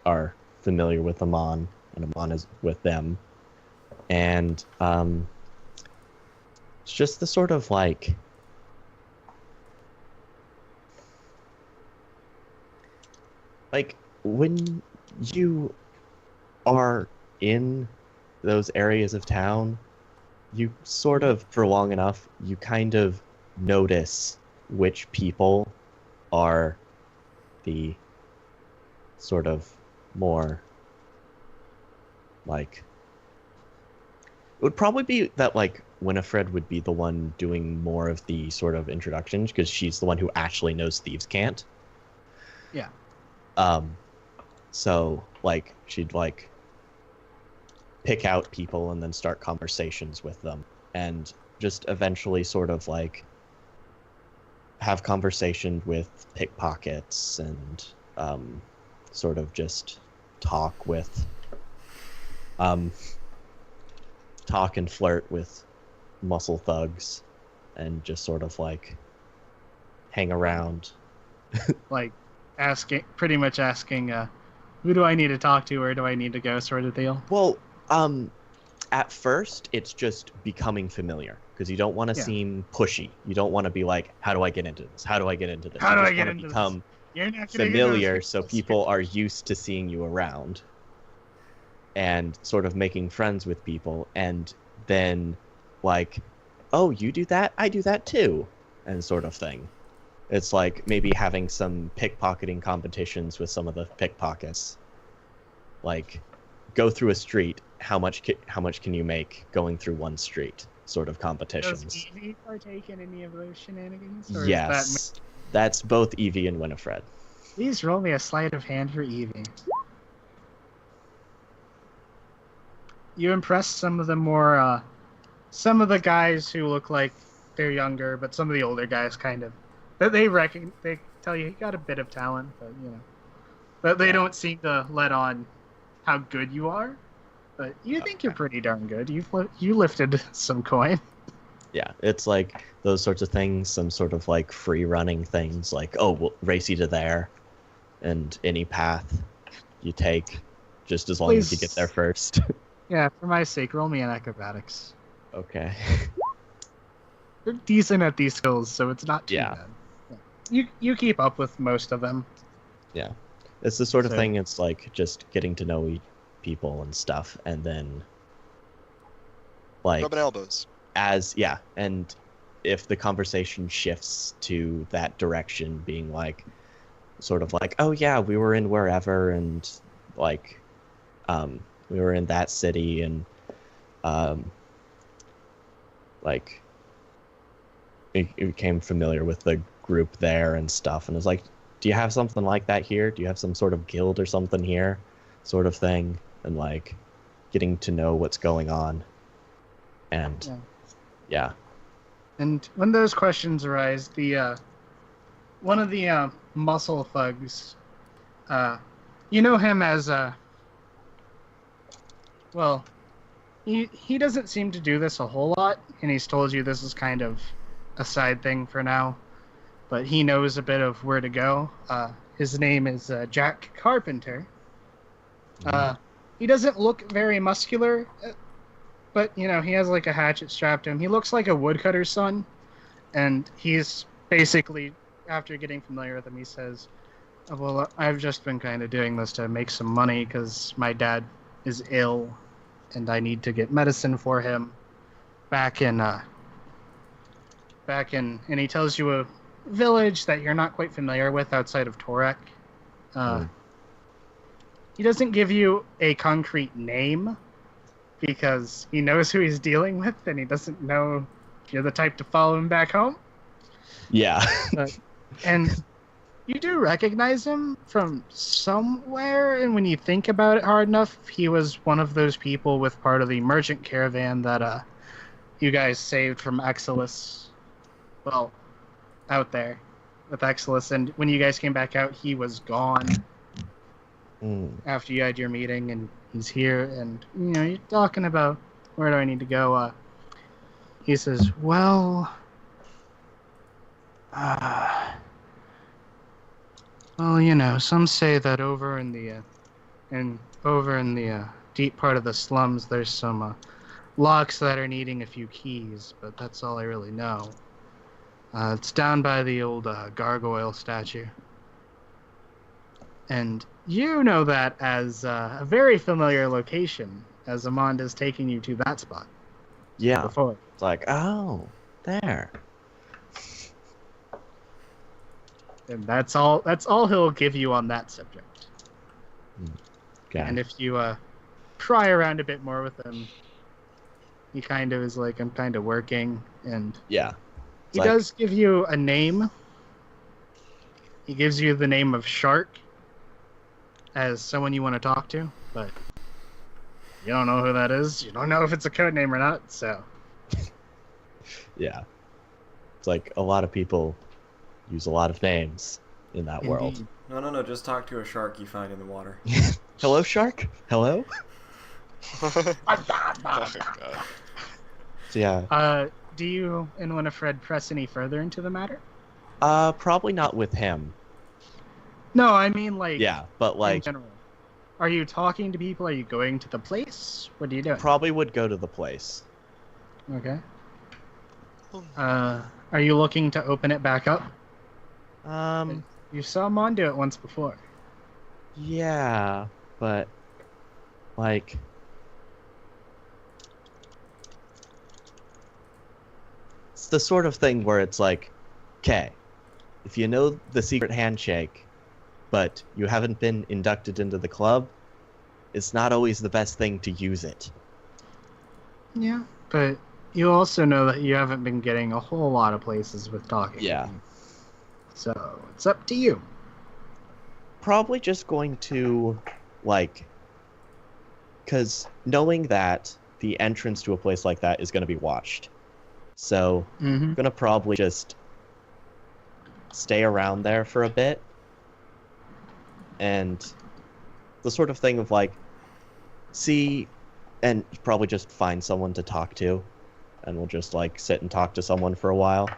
are familiar with Amon, and Amon is with them. And it's just the sort of like... Like, when you are in those areas of town, you sort of, for long enough, you kind of notice which people are the sort of more, like... It would probably be that, like, Winifred would be the one doing more of the sort of introductions, because she's the one who actually knows Thieves' Cant. Yeah. So, like, she'd, like, pick out people and then start conversations with them. And just eventually sort of, like, have conversation with pickpockets and, sort of just talk and flirt with muscle thugs and just sort of, like, hang around. Like, pretty much asking, who do I need to talk to, where do I need to go, sort of deal. Well, at first, it's just becoming familiar, because you don't want to Yeah. seem pushy. You don't want to be like, how do I get into this? How do I get into this? How You do I just get wanna into this? become You're not gonna get those familiar so people people are used to seeing you around and sort of making friends with people, and then, like, oh, you do that? I do that too, and sort of thing. It's like maybe having some pickpocketing competitions with some of the pickpockets. Like, go through a street, how much can you make going through one street? Sort of Does competitions. Evie partake in any of those shenanigans? Or Yes, that's both Evie and Winifred. Please roll me a sleight of hand for Evie. You impress some of the more, some of the guys who look like they're younger, but some of the older guys kind of, they tell you got a bit of talent, but they don't seem to let on how good you are. But you think you're pretty darn good. You lifted some coin. Yeah, it's like those sorts of things, some sort of like free running things, like, oh, we'll race you to there, and any path you take, just as long as you get there first. Yeah, for my sake, roll me an acrobatics. Okay. You're decent at these skills, so it's not too Yeah. bad. Yeah. You keep up with most of them. Yeah. It's the sort of So- thing, it's like just getting to know people and stuff, and then, like, Rubbing elbows. and if the conversation shifts to that direction, being like, sort of like, oh yeah, we were in wherever, and like, we were in that city, and like, we became familiar with the group there and stuff, and it's like, do you have something like that here? Do you have some sort of guild or something here, sort of thing, and like, getting to know what's going on. And yeah. And when those questions arise, the one of the muscle thugs, you know him as well, he doesn't seem to do this a whole lot, and he's told you this is kind of a side thing for now, but he knows a bit of where to go. His name is Jack Carpenter. He doesn't look very muscular, but he has like a hatchet strapped to him. He looks like a woodcutter's son, and he's basically, after getting familiar with him, he says, well, I've just been kind of doing this to make some money because my dad is ill and I need to get medicine for him back in, and he tells you a village that you're not quite familiar with outside of Torek. He doesn't give you a concrete name because he knows who he's dealing with and he doesn't know if you're the type to follow him back home. Yeah. And you do recognize him from somewhere, and when you think about it hard enough, he was one of those people with part of the merchant caravan that you guys saved from Exilus. Well, out there with Exilus, and when you guys came back out, he was gone after you had your meeting, and he's here, and you're talking about where do I need to go. He says, well, some say that over in the deep part of the slums, there's some locks that are needing a few keys, but that's all I really know. It's down by the old gargoyle statue. And you know that as a very familiar location, as Amanda's taking you to that spot. Yeah. Before. It's like, oh, there. And that's all he'll give you on that subject. Okay. And if you pry around a bit more with him, he kind of is like, I'm kind of working, and yeah. He does give you a name. He gives you the name of Shark as someone you want to talk to, but you don't know who that is. You don't know if it's a code name or not, so. Yeah. It's like a lot of people use a lot of names in that world. No, just talk to a shark you find in the water. Hello, shark? Hello? Oh, God. So, yeah. Do you and Winifred press any further into the matter? Probably not with him. No, I mean like... Yeah, but in like... general. Are you talking to people? Are you going to the place? What are you doing? Probably would go to the place. Okay. Are you looking to open it back up? You saw Mon do it once before. Yeah, but... like... it's the sort of thing where it's like, okay, if you know the secret handshake, but you haven't been inducted into the club, it's not always the best thing to use it. Yeah, but you also know that you haven't been getting a whole lot of places with talking. Yeah. So, it's up to you. Probably just going to, like... because knowing that the entrance to a place like that is going to be watched. So, I'm going to probably just stay around there for a bit. And the sort of thing of, like, see, and probably just find someone to talk to. And we'll just, like, sit and talk to someone for a while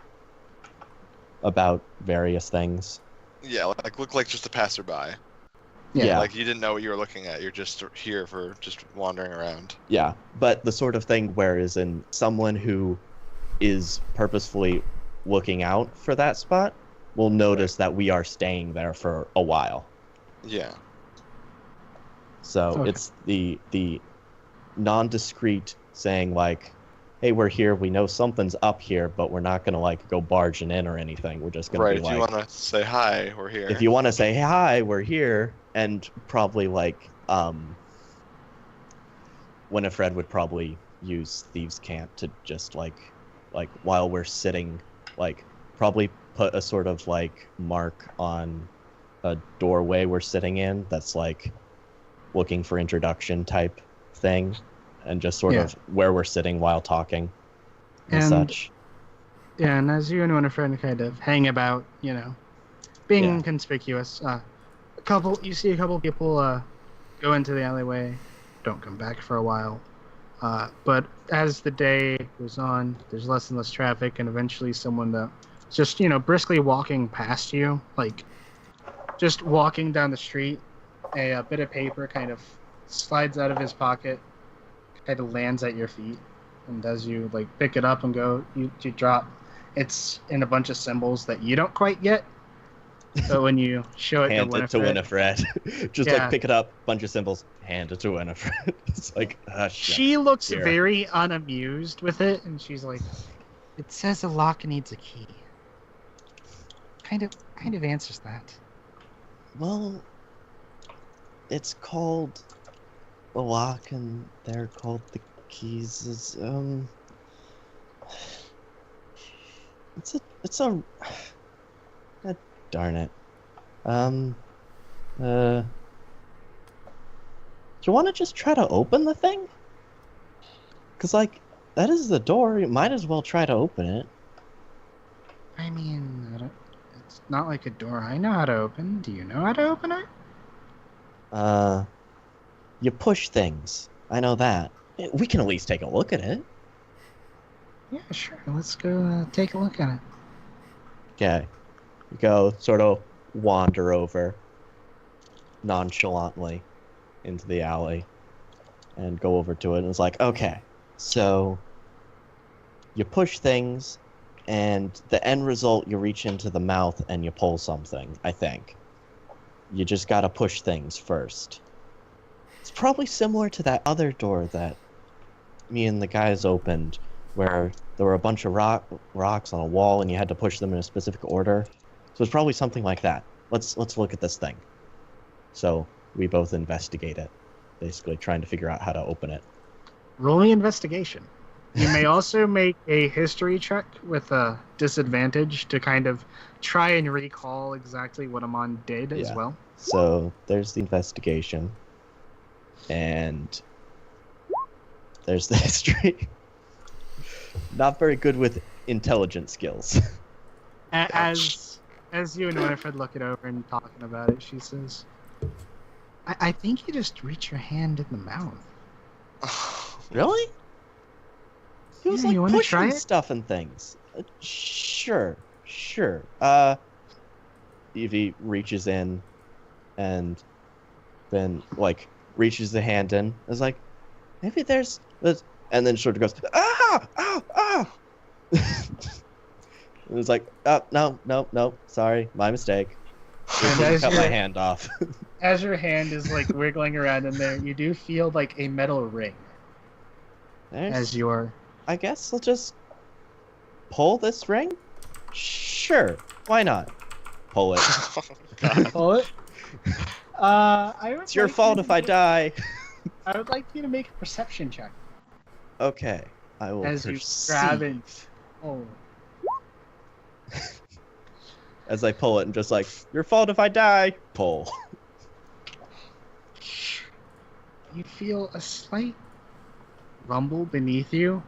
about various things. Yeah, like look like just a passerby. Yeah. Like you didn't know what you were looking at. You're just here for just wandering around. Yeah, but the sort of thing where is in someone who is purposefully looking out for that spot will notice that we are staying there for a while. Yeah. So it's the non-discreet saying like, hey, we're here, we know something's up here, but we're not gonna like go barging in or anything. We're just gonna be like, if you wanna say hi, we're here. If you wanna say hey, hi, we're here, and probably like Winifred would probably use Thieves' Cant to just like while we're sitting, like probably put a sort of like mark on a doorway we're sitting in that's like looking for introduction type thing, and just sort Yeah. of where we're sitting while talking and And- such. Yeah, and as you and Winifred kind of hang about, being Yeah. conspicuous, you see a couple people go into the alleyway, don't come back for a while. But as the day goes on, there's less and less traffic, and eventually someone just, briskly walking past you, like just walking down the street, a bit of paper kind of slides out of his pocket, kind of lands at your feet, and as you like pick it up and go, you drop. It's in a bunch of symbols that you don't quite get. But when you show it Hand to it to Winifred, Winifred. Just Yeah. like pick it up, bunch of symbols, hand it to Winifred. It's like, shit. she looks Here. very unamused with it, and she's like, "It says a lock needs a key." Kind of answers that. Well, it's called the lock, and they're called the keys. It's a. God darn it. Do you want to just try to open the thing? Cause like that is the door. You might as well try to open it. I mean, it's not like a door I know how to open. Do you know how to open it? You push things. I know that. We can at least take a look at it. Yeah, sure. Let's go take a look at it. Okay. You go sort of wander over nonchalantly into the alley and go over to it, and it's like, okay, so you push things, and the end result, you reach into the mouth and you pull something, I think. You just gotta push things first. It's probably similar to that other door that me and the guys opened, where there were a bunch of rocks on a wall and you had to push them in a specific order. So it's probably something like that. Let's look at this thing. So we both investigate it, basically trying to figure out how to open it. Roll me investigation. You may also make a history check with a disadvantage to kind of try and recall exactly what Amon did as Yeah. well. So there's the investigation, and there's the history. Not very good with intelligence skills. As you and Winifred look it over and talking about it, she says, I think you just reach your hand in the mouth. Really? He was Yeah, you like wanna try pushing it? stuff and things. Sure. Evie reaches in and then like reaches the hand in. Is like, maybe there's this, and then sort of goes, ah. It was like, oh, no, sorry, my mistake. And I as cut my your- hand off. As your hand is like wiggling around in there, you do feel like a metal ring as your I guess I'll just pull this ring? Sure, why not? Pull it. pull it. I would It's your like fault you if to I make- die. I would like you to make a perception check Okay, I will as you perceive. grab it. Oh, As I pull it and just like, your fault if I die. Pull. you feel a slight rumble beneath you,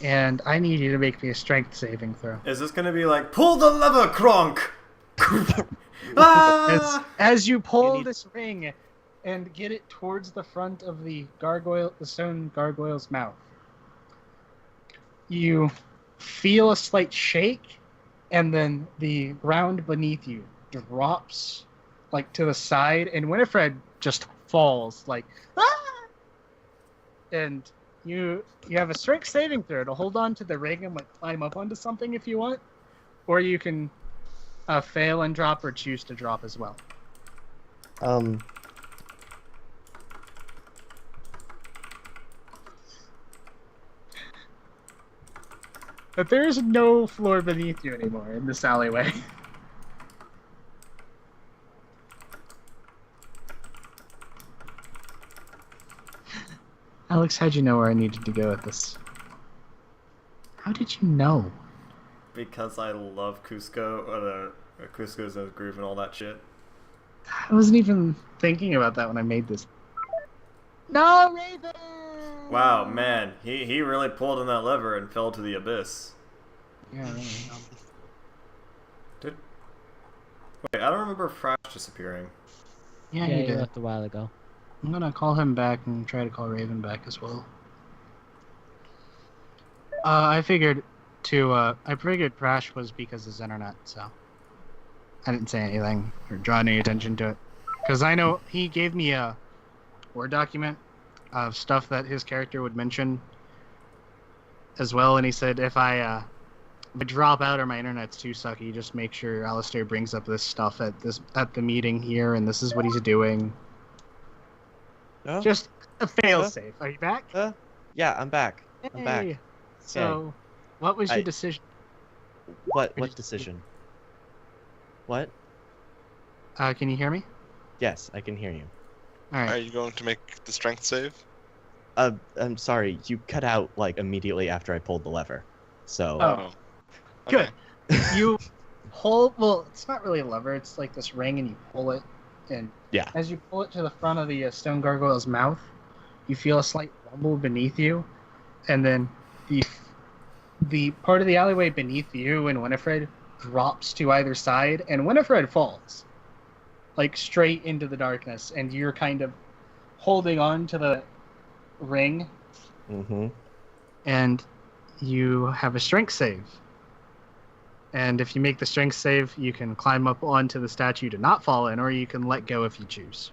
and I need you to make me a strength saving throw. Is this gonna be like, pull the lever, Kronk? Ah! As you pull You need- this ring and get it towards the front of the stone gargoyle's mouth, you feel a slight shake, and then the ground beneath you drops like to the side, and Winifred just falls like, ah! And you have a strength saving throw to hold on to the ring and like climb up onto something if you want, or you can fail and drop or choose to drop as well. But there is no floor beneath you anymore in this alleyway. Alex, how'd you know where I needed to go with this? How did you know? Because I love Cusco, or Cusco's Nose Groove and all that shit. I wasn't even thinking about that when I made this. No, Raven! Wow, man, he really pulled on that lever and fell to the abyss. Yeah, really. Wait, I don't remember Frash disappearing. Yeah, Yeah, he he did. left a while ago. I'm gonna call him back and try to call Raven back as well. I figured Crash was because of his internet, so I didn't say anything or draw any attention to it. Because I know he gave me a Word document of stuff that his character would mention as well, and he said if I drop out or my internet's too sucky, just make sure Alistair brings up this stuff at the meeting here, and this is what he's doing. Oh, Just a failsafe. Are you back? yeah, I'm back. I'm back. Hey. So, what was your decision? What decision? What? Can you hear me? Yes, I can hear you. All right. Are you going to make the strength save? I'm sorry, you cut out like immediately after I pulled the lever. So Oh. Okay. Good. You pull. Well, it's not really a lever. It's like this ring, and you pull it. And Yeah. as you pull it to the front of the stone gargoyle's mouth, you feel a slight rumble beneath you, and then the part of the alleyway beneath you and Winifred drops to either side, and Winifred falls, like straight into the darkness, and you're kind of holding on to the ring, Mm-hmm. and you have a strength save. And if you make the strength save, you can climb up onto the statue to not fall in, or you can let go if you choose.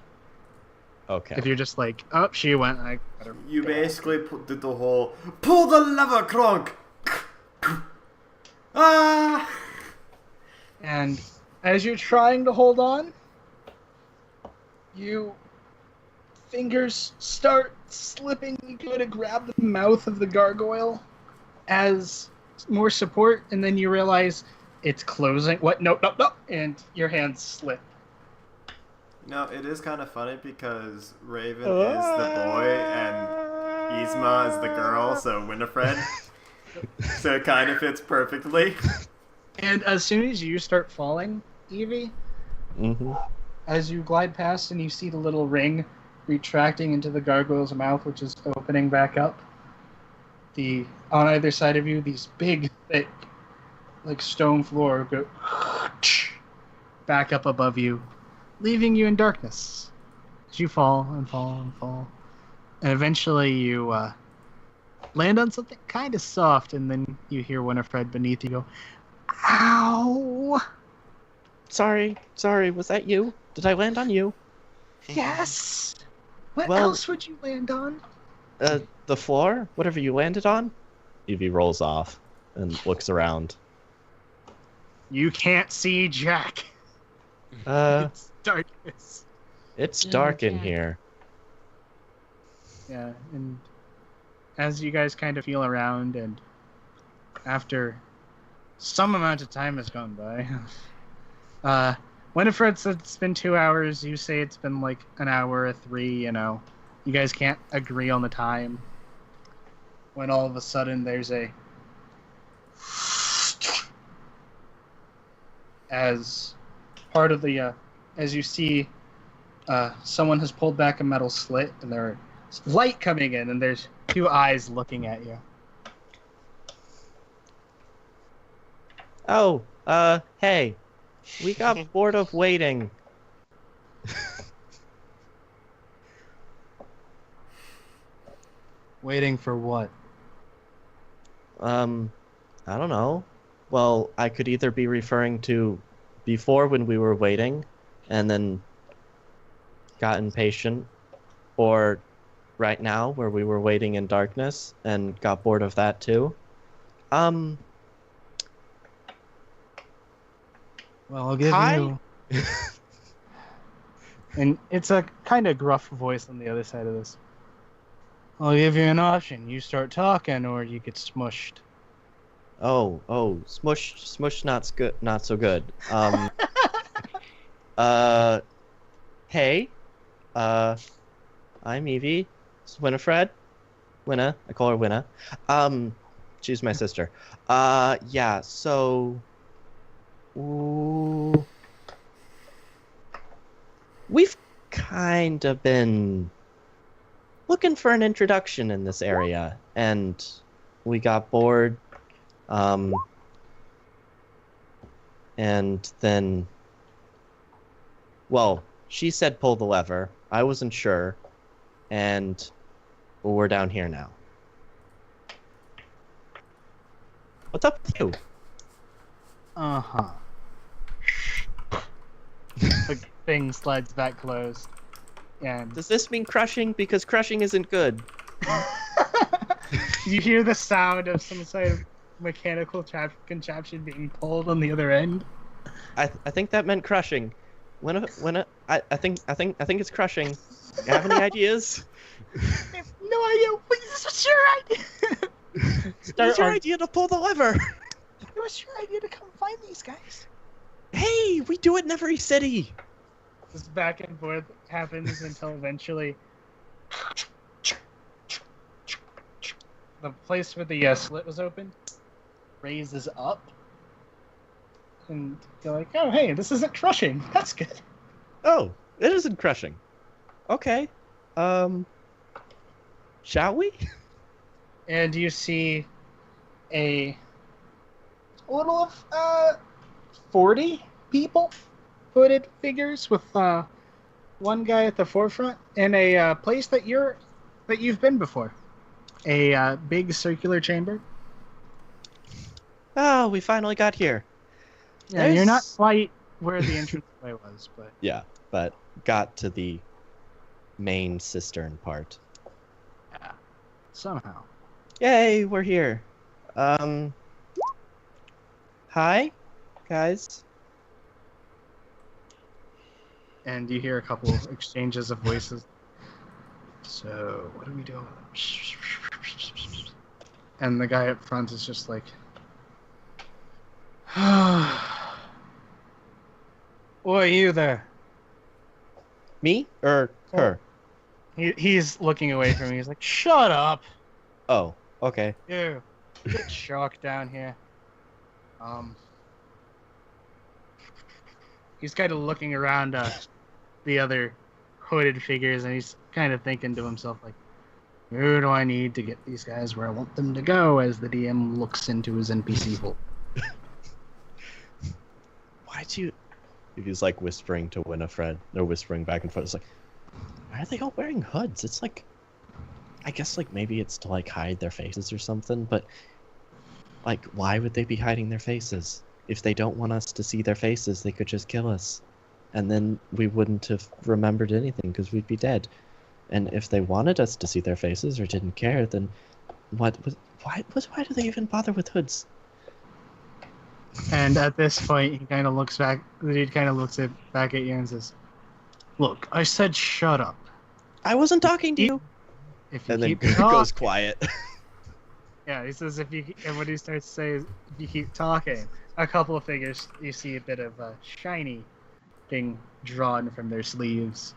Okay. If you're just like, oh, she went, I better You go. basically did the whole pull the lever, Kronk. Ah! And as you're trying to hold on, you fingers start slipping. You go to grab the mouth of the gargoyle as more support, and then you realize it's closing. What? Nope. And your hands slip. No, it is kind of funny because Raven is the boy and Yzma is the girl, so Winifred. So it kind of fits perfectly. And as soon as you start falling, Evie, Mm-hmm. as you glide past and you see the little ring retracting into the gargoyle's mouth, which is opening back up, on either side of you, these big, thick, like stone floor go back up above you, leaving you in darkness as you fall and fall and fall. And eventually you land on something kind of soft, and then you hear Winifred beneath you go, "Ow!" Sorry, was that you? Did I land on you? Yes! What Well- else would you land on? The floor? Whatever you landed on? Evie rolls off and looks around. You can't see Jack. It's darkness. It's Yeah, dark in Jack. here. Yeah, and as you guys kind of feel around, and after some amount of time has gone by, Winifred said it's been 2 hours. You say it's been like an hour or 3. You guys can't agree on the time. When all of a sudden there's as part of the as you see someone has pulled back a metal slit, and there's light coming in, and there's 2 eyes looking at you. Oh, hey. We got bored of waiting. Waiting for what? I don't know. Well, I could either be referring to before when we were waiting and then got impatient, or right now where we were waiting in darkness and got bored of that too. Well, I'll give Hi? you. And it's a kind of gruff voice on the other side of this. I'll give you an option. You start talking, or you get smushed. Oh, smush not so good. Hey, I'm Evie. It's Winifred. Winna, I call her Winna. She's my sister. Yeah, so... Ooh, we've kind of been looking for an introduction in this area, and we got bored. And then, well, she said pull the lever. I wasn't sure, and we're down here now. What's up with you? Uh-huh. The thing slides back closed. And Does this mean crushing? Because crushing isn't good. you hear the sound of some sort of mechanical contraption being pulled on the other end. I think that meant crushing. I think it's crushing. You have any ideas? I have no idea. This was your idea. It was your idea to pull the lever. It was your idea to come find these guys. Hey, we do it in every city. This back and forth happens until eventually the place where the slit was open raises up. And you're like, oh, hey, this isn't crushing. That's good. Oh, it isn't crushing. Okay. Shall we? And you see a total of 40 people, hooded figures, with one guy at the forefront, in a place that you've been before. A big circular chamber. Oh, we finally got here. Yeah, you're not quite where the entranceway was, but Yeah, but got to the main cistern part. yeah, somehow. Yay, we're here. Hi, guys. And you hear a couple of exchanges of voices. So, what are we doing? And the guy up front is just like, "Who are you there?" Me or her? He's looking away from me. He's like, "Shut up, Oh, okay. you! Get shocked down here." He's kind of looking around the other hooded figures, and he's kind of thinking to himself, like, who do I need to get these guys where I want them to go, as the DM looks into his NPC hole. Why'd you... He's like whispering to Winifred. They're whispering back and forth. It's like, why are they all wearing hoods? It's like... I guess like maybe it's to like hide their faces or something, but... Like, why would they be hiding their faces? If they don't want us to see their faces, they could just kill us. And then we wouldn't have remembered anything because we'd be dead. And if they wanted us to see their faces or didn't care, then why do they even bother with hoods? And at this point, he kind of looks back. The dude kind of looks back at you and says, "Look, I said shut up. I wasn't talking to you." If you And then keep goes talking." quiet. Yeah, he says and what he starts to say is, if you keep talking, a couple of figures, you see a bit of shiny being drawn from their sleeves.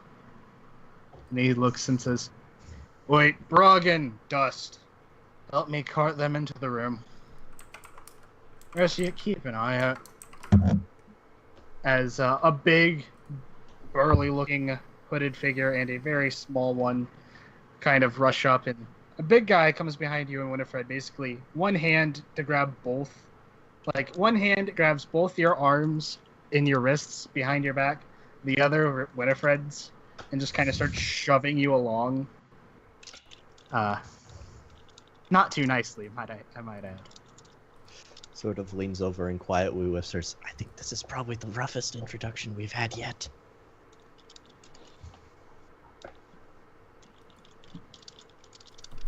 And he looks and says, "Wait, Brogan, Dust, help me cart them into the room. Rest of you keep an eye out." As a big, burly-looking hooded figure and a very small one kind of rush up, and a big guy comes behind you and Winifred, basically one hand to grab both. Like, one hand grabs both your arms in your wrists behind your back, the other Winifred's, and just kind of starts shoving you along. Not too nicely, I might add. Sort of leans over and quietly whispers, "I think this is probably the roughest introduction we've had yet."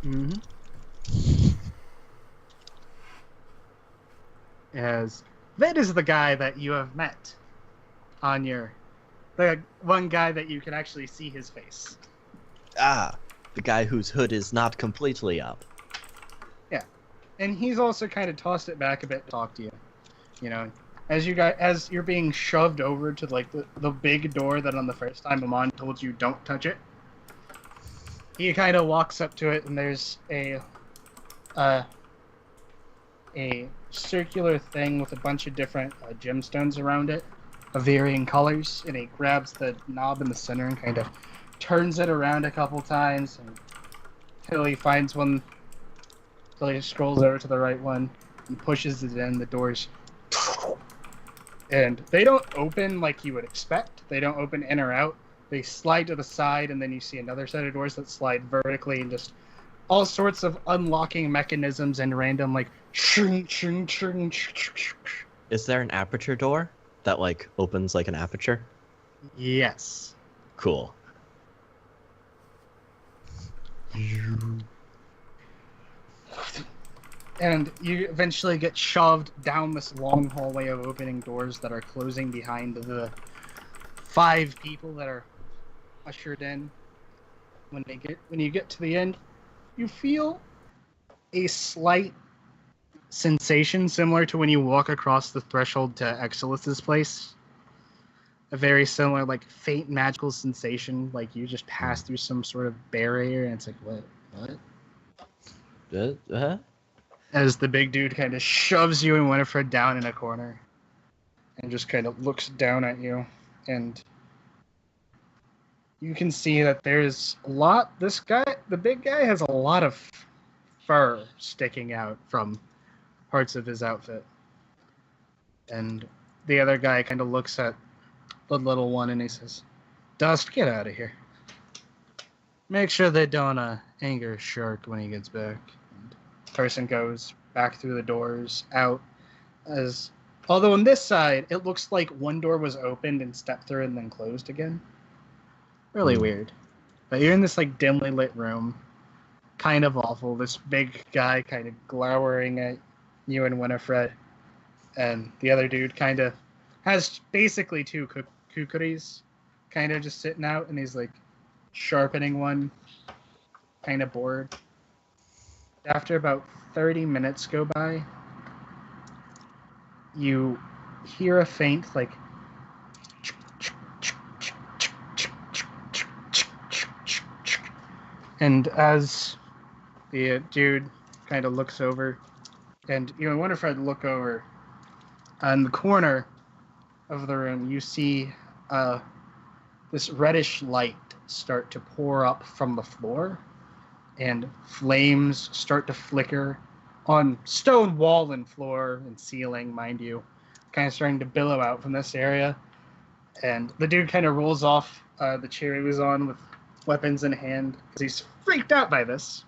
Mm-hmm. As that is the guy that you have met on the one guy that you can actually see his face. Ah, the guy whose hood is not completely up. Yeah, and he's also kind of tossed it back a bit to talk to you. You know, as you're being shoved over to like the big door that on the first time Amon told you don't touch it. He kind of walks up to it, and there's a circular thing with a bunch of different gemstones around it, of varying colors, and he grabs the knob in the center and kind of turns it around a couple times, and till he finds one, till he scrolls over to the right one, and pushes it in, the doors, and they don't open like you would expect. They don't open in or out. They slide to the side, and then you see another set of doors that slide vertically, and just all sorts of unlocking mechanisms and random, like, Is there an aperture door that, like, opens like an aperture? yes. Cool. And you eventually get shoved down this long hallway of opening doors that are closing behind the 5 people that are ushered in. When you get to the end, you feel a slight sensation similar to when you walk across the threshold to Exilus's place. A very similar, like, faint magical sensation, like you just passed through some sort of barrier, and it's like, what? As the big dude kind of shoves you and Winifred down in a corner and just kind of looks down at you. And you can see that there's a lot. This guy, the big guy, has a lot of fur sticking out from parts of his outfit. And the other guy kind of looks at the little one and he says, Dust, get out of here. Make sure they don't anger Shark when he gets back. Person goes back through the doors out, as although on this side it looks like one door was opened and stepped through and then closed again. Really weird. But you're in this, like, dimly lit room, kind of awful. This big guy kind of glowering at you and Winifred, and the other dude kind of has basically 2 kukris kind of just sitting out, and he's like sharpening one, kind of bored. After about 30 minutes go by, you hear a faint, like, and as the dude kind of looks over, and you and Winifred look over, in the corner of the room, you see this reddish light start to pour up from the floor, and flames start to flicker on stone wall and floor and ceiling, mind you, kind of starting to billow out from this area. And the dude kind of rolls off the chair he was on with weapons in hand because he's freaked out by this.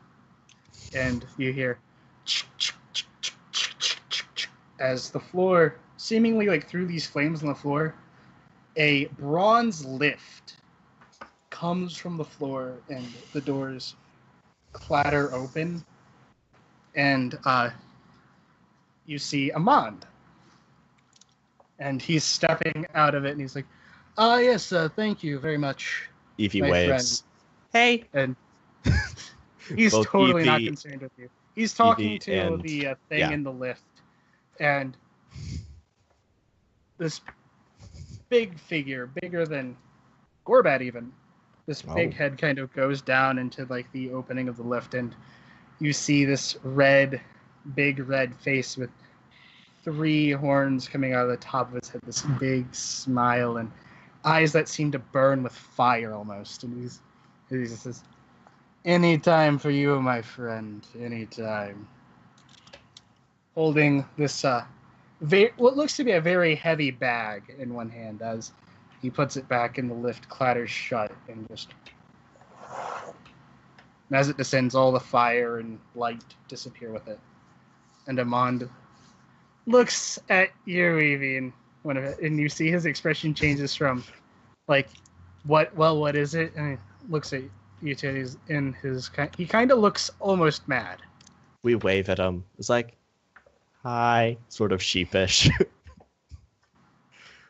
And you hear as the floor, seemingly like through these flames on the floor, a bronze lift comes from the floor and the doors clatter open, and you see Amand, and he's stepping out of it, and he's like, yes, thank you very much, Evie my waves. friend." Hey! And he's Both totally not Evie- concerned with you. He's talking Evie to and- the thing yeah. in the lift, and this big figure, bigger than Gorbat even, this big Oh. head kind of goes down into, like, the opening of the lift, and you see this big red face with 3 horns coming out of the top of his head, this big smile, and eyes that seem to burn with fire almost. And he says, "Any time for you, my friend, any time." Holding this, what looks to be a very heavy bag in one hand, as he puts it back in the lift, clatters shut, and just... And as it descends, all the fire and light disappear with it. And Amand looks at you, Evie, and you see his expression changes from, like, what is it? And he looks at you two, he kind of looks almost mad. We wave at him. It's like, hi, sort of sheepish.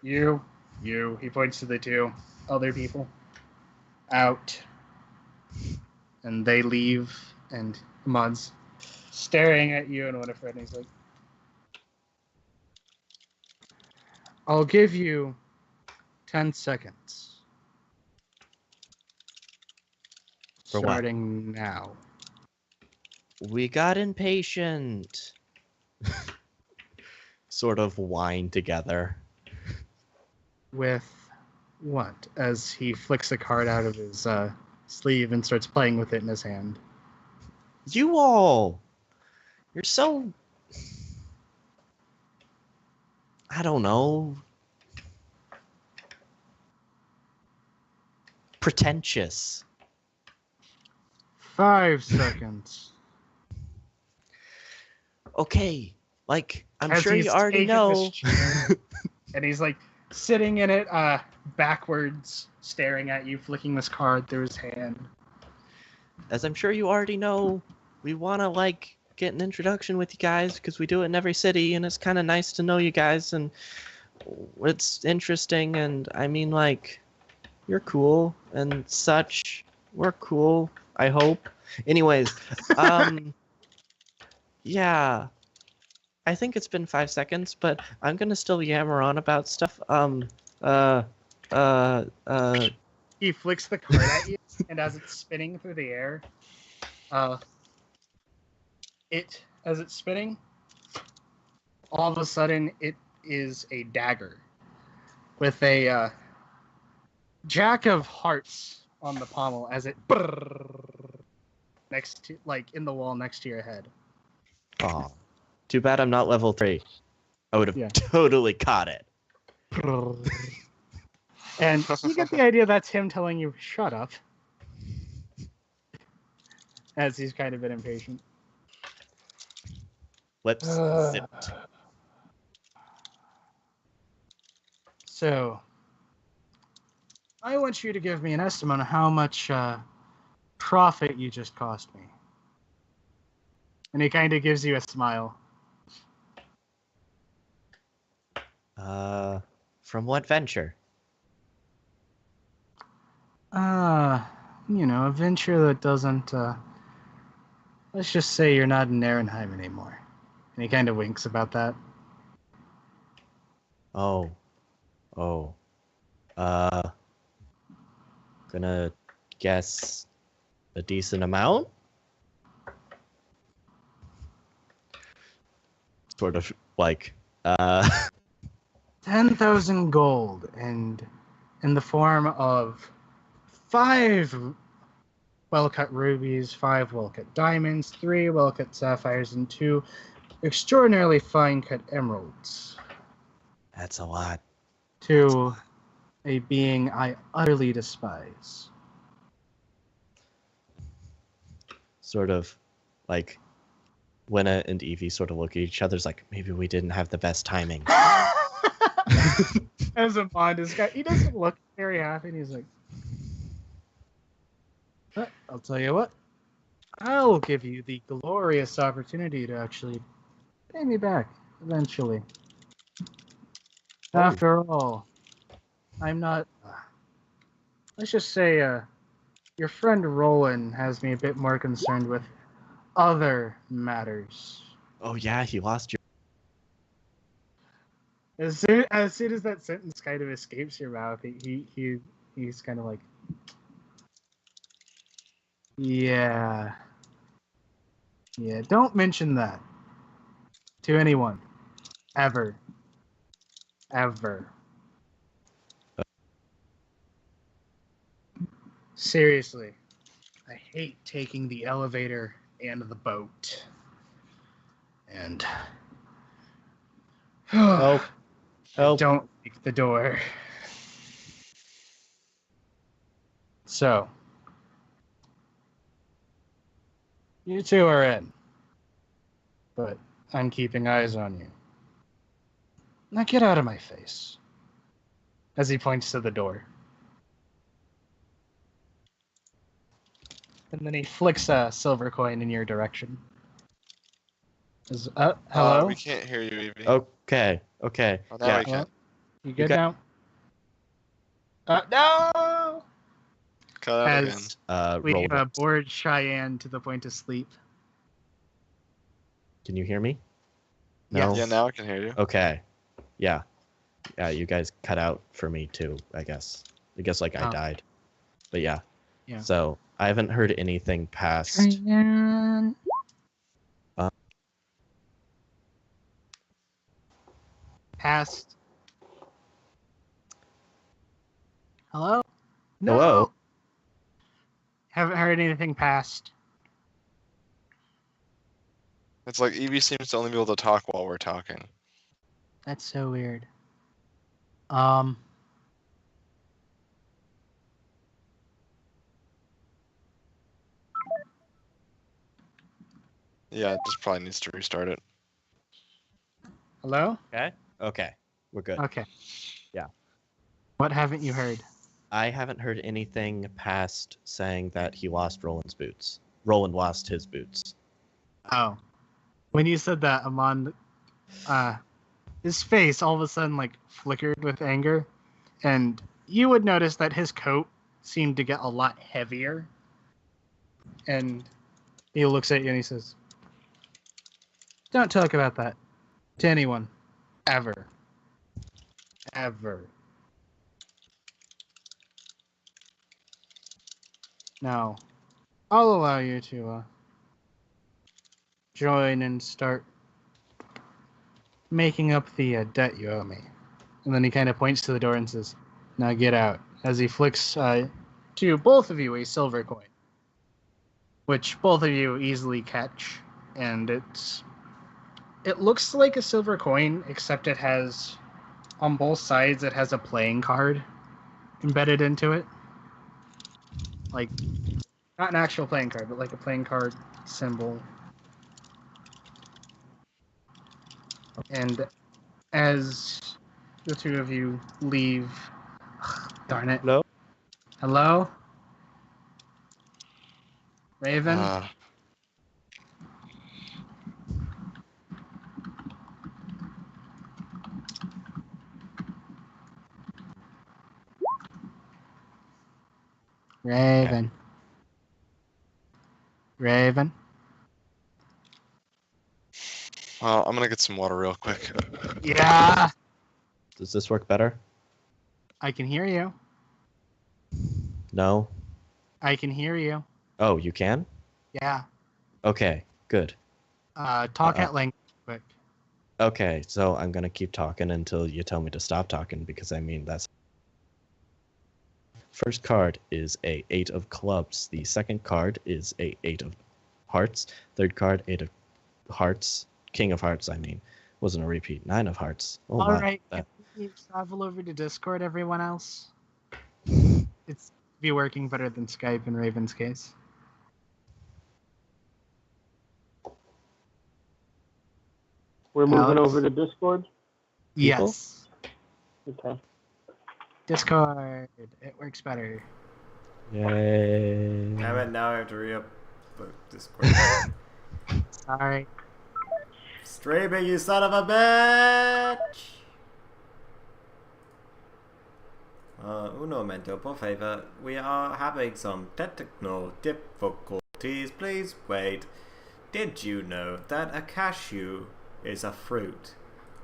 You, he points to the 2 other people. Out. And they leave, and Amand's staring at you and Winifred, and he's like, "I'll give you 10 seconds. For what? Starting now." We got impatient. Sort of whine together. With what? As he flicks a card out of his sleeve and starts playing with it in his hand. You all, you're so, I don't know, pretentious. 5 seconds. Okay, like, I'm As sure he's you already taken know. this chair, and he's like sitting in it, backwards, staring at you, flicking this card through his hand. As I'm sure you already know, we want to, like, get an introduction with you guys because we do it in every city, and it's kind of nice to know you guys, and it's interesting, and I mean, like, you're cool and such. We're cool, I hope. Anyways, yeah, I think it's been 5 seconds, but I'm gonna still yammer on about stuff. Uh, He flicks the card at you, and as it's spinning through the air, as it's spinning, all of a sudden it is a dagger with a jack of hearts on the pommel as it next to, like, in the wall next to your head. Aw. Too bad I'm not level 3. I would have Yeah. totally caught it. And you get the idea that's him telling you, shut up. As he's kind of been impatient. Lips zipped. So, I want you to give me an estimate on how much profit you just cost me. And he kind of gives you a smile. From what venture? A venture that doesn't, let's just say you're not in Ehrenheim anymore. And he kind of winks about that. Oh. Gonna guess a decent amount? Sort of like, 10,000 gold, and in the form of 5 well-cut rubies, 5 well-cut diamonds, 3 well-cut sapphires, and 2 extraordinarily fine-cut emeralds. That's a lot. To a being I utterly despise. Sort of like Winna and Evie sort of look at each other's like, maybe we didn't have the best timing. As Amon is guy, he doesn't look very happy, and he's like, "But I'll tell you what, I'll give you the glorious opportunity to actually pay me back eventually. After all, I'm not. Let's just say, your friend Roland has me a bit more concerned with other matters." Oh yeah, he lost your... As soon as that sentence kind of escapes your mouth, he's kind of like, yeah, don't mention that to anyone, ever. Seriously, I hate taking the elevator and the boat. And Help. Help. don't make the door. So, you two are in, but I'm keeping eyes on you. Now get out of my face. As he points to the door. And then he flicks a silver coin in your direction. Hello? We can't hear you, Evie. Okay. Oh, now Yeah. we can. You good got- now? No! Cut out again. As we Roll. bored Cheyenne to the point of sleep. Can you hear me? Yes. No. Yeah, now I can hear you. Okay. Yeah. Yeah, you guys cut out for me too, I guess. I Oh. died. But yeah. Yeah. So, I haven't heard anything past... Cheyenne. Past. Hello? No. Hello? Haven't heard anything past. It's like Evie seems to only be able to talk while we're talking. That's so weird. Yeah, it just probably needs to restart it. Hello? Okay, we're good. Okay. Yeah. What haven't you heard? I haven't heard anything past saying that he lost Roland's boots. Roland lost his boots. Oh. When you said that, Amon, his face all of a sudden, like, flickered with anger. And you would notice that his coat seemed to get a lot heavier. And he looks at you and he says, "Don't talk about that to anyone. Ever. Ever. Now, I'll allow you to join and start making up the debt you owe me." And then he kind of points to the door and says, "Now get out." As he flicks to both of you a silver coin, which both of you easily catch. And it looks like a silver coin, except it has, on both sides, it has a playing card embedded into it. Like, not an actual playing card, but like a playing card symbol. And as the two of you leave... Darn it. Hello? Hello? Raven? Raven. Raven? Well, I'm gonna get some water real quick. Yeah! Does this work better? I can hear you. No? I can hear you. Oh, you can? Yeah. Okay, good. Talk at length quick. Okay, so I'm gonna keep talking until you tell me to stop talking, because I mean, that's... First card is a 8 of clubs. The second card is a 8 of hearts. Third card, 8 of hearts. King of hearts, I mean. Wasn't a repeat. 9 of hearts. Oh All my. right, That- can you travel over to Discord, everyone else? It's be working better than Skype in Raven's case. We're moving Alex? over to Discord. Yes. Okay. Discord. It works better. Yay. Damn it, now I have to re-up the Discord. Sorry. Streaming, you son of a bitch! Un momento, por favor. We are having some technical difficulties. Please wait. Did you know that a cashew is a fruit?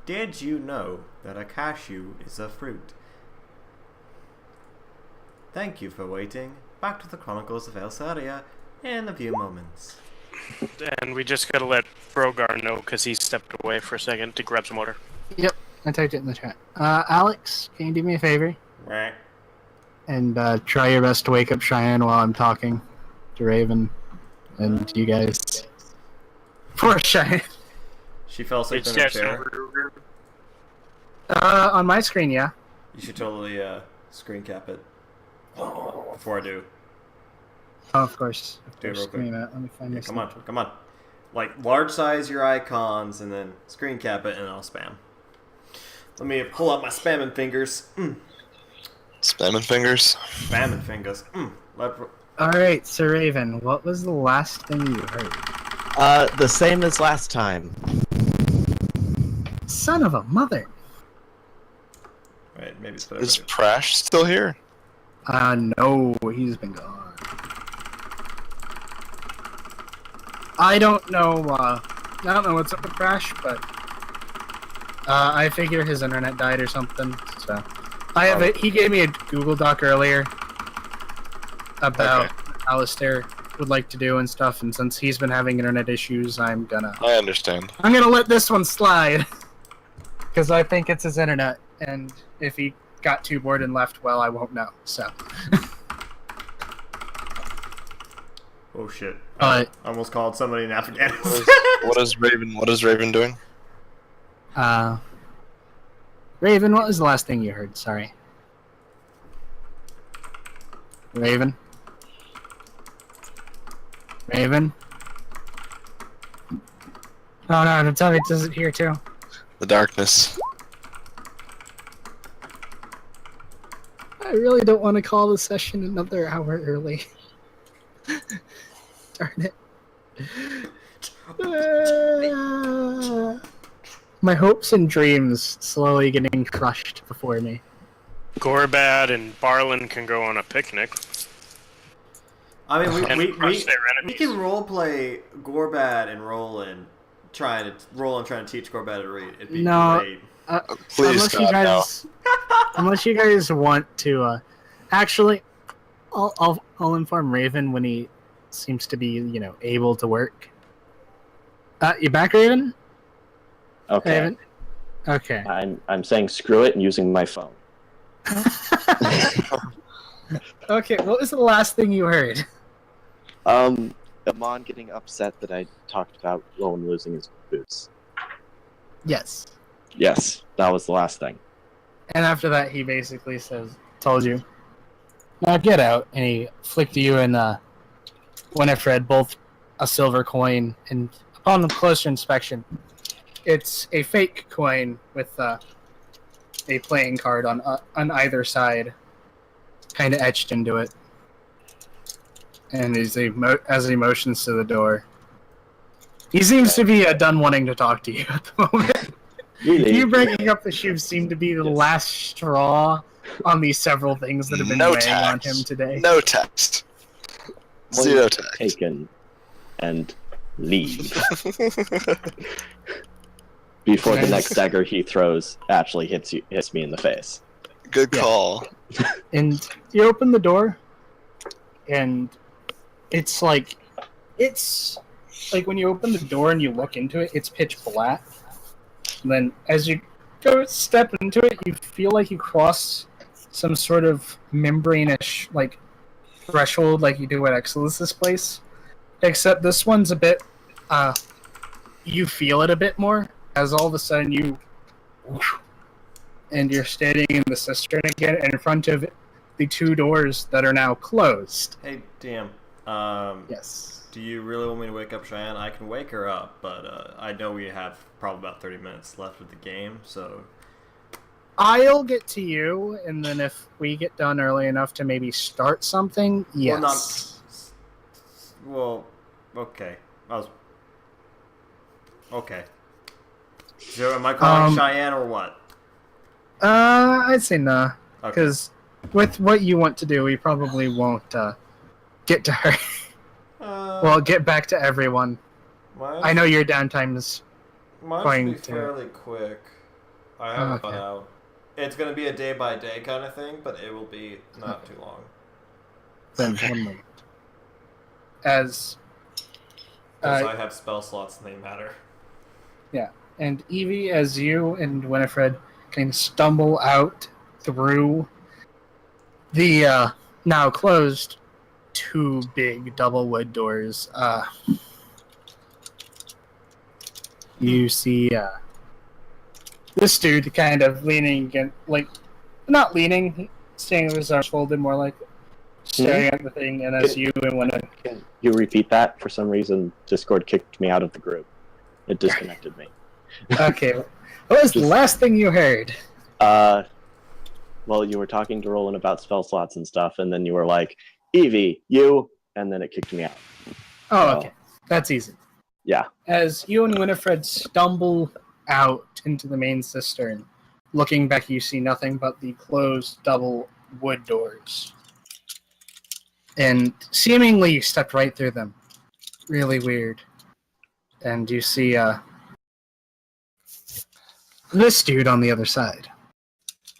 Did you know that a cashew is a fruit? Thank you for waiting. Back to the Chronicles of Velsaria in a few moments. And we just gotta let Brogar know because he stepped away for a second to grab some water. Yep, I typed it in the chat. Alex, can you do me a favor? Right. And try your best to wake up Cheyenne while I'm talking to Raven and you guys. Poor Cheyenne. She fell asleep in her chair. On my screen, yeah. You should totally screen cap it before I do. Oh, of course. Of Do it course. real Give me quick. a minute. Let me find Yeah, this. come on. Like, large size your icons and then screen cap it and I'll spam. Let me pull out my spamming fingers. Spamming fingers. Spamming fingers. Alright, so Raven, what was the last thing you heard? The same as last time. Son of a mother! Right, maybe it's Is Prash still here? No, he's been gone. I don't know what's up with Crash, but I figure his internet died or something, so. He gave me a Google Doc earlier about what Alistair would like to do and stuff, and since he's been having internet issues, I'm gonna understand. let this one slide. Because I think it's his internet, and if he got too bored and left, well, I won't know, so. Oh shit! But I almost called somebody in Afghanistan. What is Raven? What is Raven doing? Raven, what was the last thing you heard? Sorry. Raven? Raven? Oh no, don't tell me it does it here too. The darkness. I really don't want to call the session another hour early. Darn it. My hopes and dreams slowly getting crushed before me. Gorbad and Barlin can go on a picnic. I mean, And we crush their enemies. can roleplay Gorbad and Roland trying to teach Gorbad to read. It'd be great. Please, unless you guys want to, actually, I'll inform Raven when he seems to be able to work. You back, Raven? Okay. Raven? Okay. I'm saying screw it and using my phone. Okay. What was the last thing you heard? Amon getting upset that I talked about Rowan losing his boots. Yes. Yes, that was the last thing. And after that, he basically told you, now get out. And he flicked you and Winifred both a silver coin. And upon the closer inspection, it's a fake coin with a playing card on either side, kind of etched into it. And as he motions to the door, he seems to be done wanting to talk to you at the moment. Really? You breaking up the shoes seem to be the last straw on these several things that have been weighing on him today. No text. Zero text. Taken and leave before the next dagger he throws actually hits me in the face. Good call. And you open the door, and it's like when you open the door and you look into it, it's pitch black. And then as you go step into it, you feel like you cross some sort of membrane-ish threshold like you do at Exodus' place. Except this one's a bit you feel it a bit more as all of a sudden and you're standing in the cistern again in front of the two doors that are now closed. Hey, damn. Yes. Do you really want me to wake up Cheyenne? I can wake her up, but I know we have probably about 30 minutes left of the game, so... I'll get to you, and then if we get done early enough to maybe start something, yes. Well, okay. Okay. So am I calling Cheyenne or what? I'd say nah. Okay. Because with what you want to do, we probably won't get to her. Well, get back to everyone. I know your downtime is going Mine's fairly quick. I haven't thought out. It's going to be a day-by-day kind of thing, but it will be not too long. Then 1 moment. As... Because I have spell slots and they matter. Yeah. And Evie, as you and Winifred can stumble out through the now closed two big double wood doors, you see this dude kind of leaning against, not leaning, staying with his arms folded, more like staring at the thing, and as you and Winifred... Can you repeat that? For some reason, Discord kicked me out of the group. It disconnected me. Okay. What was the last thing you heard? Well, you were talking to Roland about spell slots and stuff, and then you were like, Evie, you, and then it kicked me out. Oh, okay. That's easy. Yeah. As you and Winifred stumble out into the main cistern, looking back, you see nothing but the closed double wood doors. And seemingly you stepped right through them. Really weird. And you see this dude on the other side,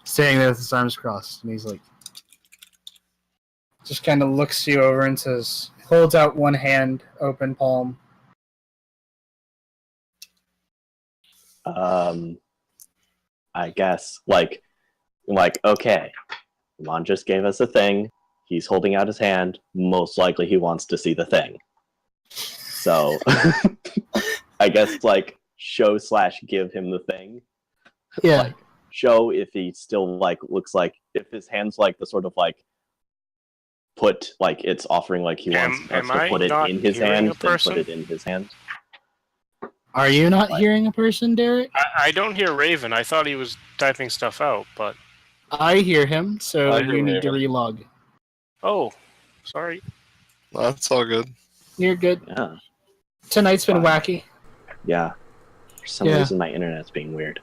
standing there with his arms crossed, and he's like, just kind of looks you over and says, holds out one hand, open palm. I guess, okay, Amon just gave us a thing. he's holding out his hand. Most likely he wants to see the thing. So, I guess, like, show/give him the thing. Yeah. Like, show if he still, like, looks like, if his hand's, like, the sort of, like, put, like, it's offering, like, he wants us am to I put it not in his hearing hand, a then person? put it in his hand. Are you not hearing a person, Derek? I don't hear Raven. I thought he was typing stuff out, but I hear him, so I hear you need to Raven. relog. oh, sorry. That's all good. You're good. Yeah. Tonight's been Fine. wacky. Yeah. For some Yeah. reason, my internet's being weird.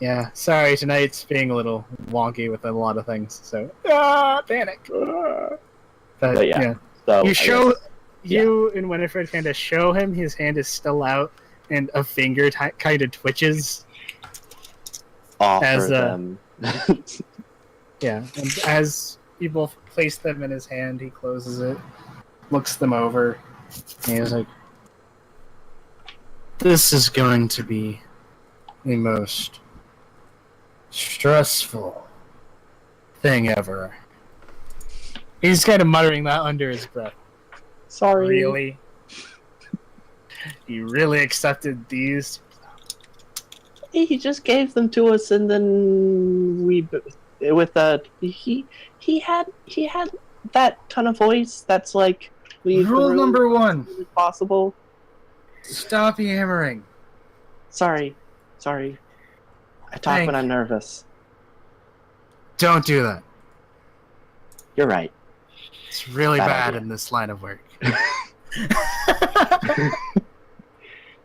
Yeah, sorry, tonight's being a little wonky with a lot of things, so panic. But yeah. yeah. So, You I show guess- you and Winifred kind of show him his hand is still out, and a finger kind of twitches. offer as, them. Yeah, and as you both place them in his hand, he closes it, looks them over, and he's like, "This is going to be the most stressful thing ever." He's kind of muttering that under his breath. Sorry. Really? You really accepted these? He just gave them to us, and then we, with that, he had that ton of voice. That's like Rule number 1: as soon as possible. stop yammering. Sorry. I talk Thank when I'm you. nervous. Don't do that. You're right. It's really Bad bad idea. in this line of work.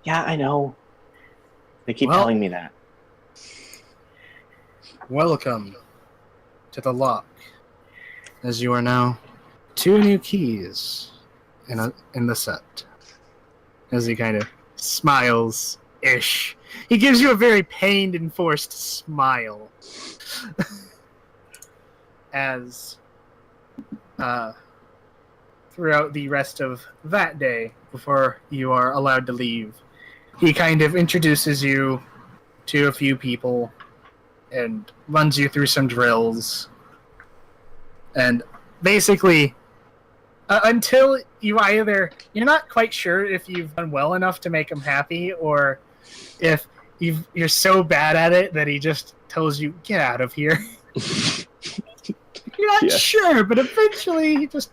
Yeah, I know. They keep Well- telling me that. Welcome to the lock, as you are now 2 new keys in the set. As he kind of smiles-ish. He gives you a very pained and forced smile. As throughout the rest of that day, before you are allowed to leave, he kind of introduces you to a few people and runs you through some drills. And basically, until you're not quite sure if you've done well enough to make him happy, or if you're so bad at it that he just tells you, get out of here. You're not Yeah. sure, but eventually he just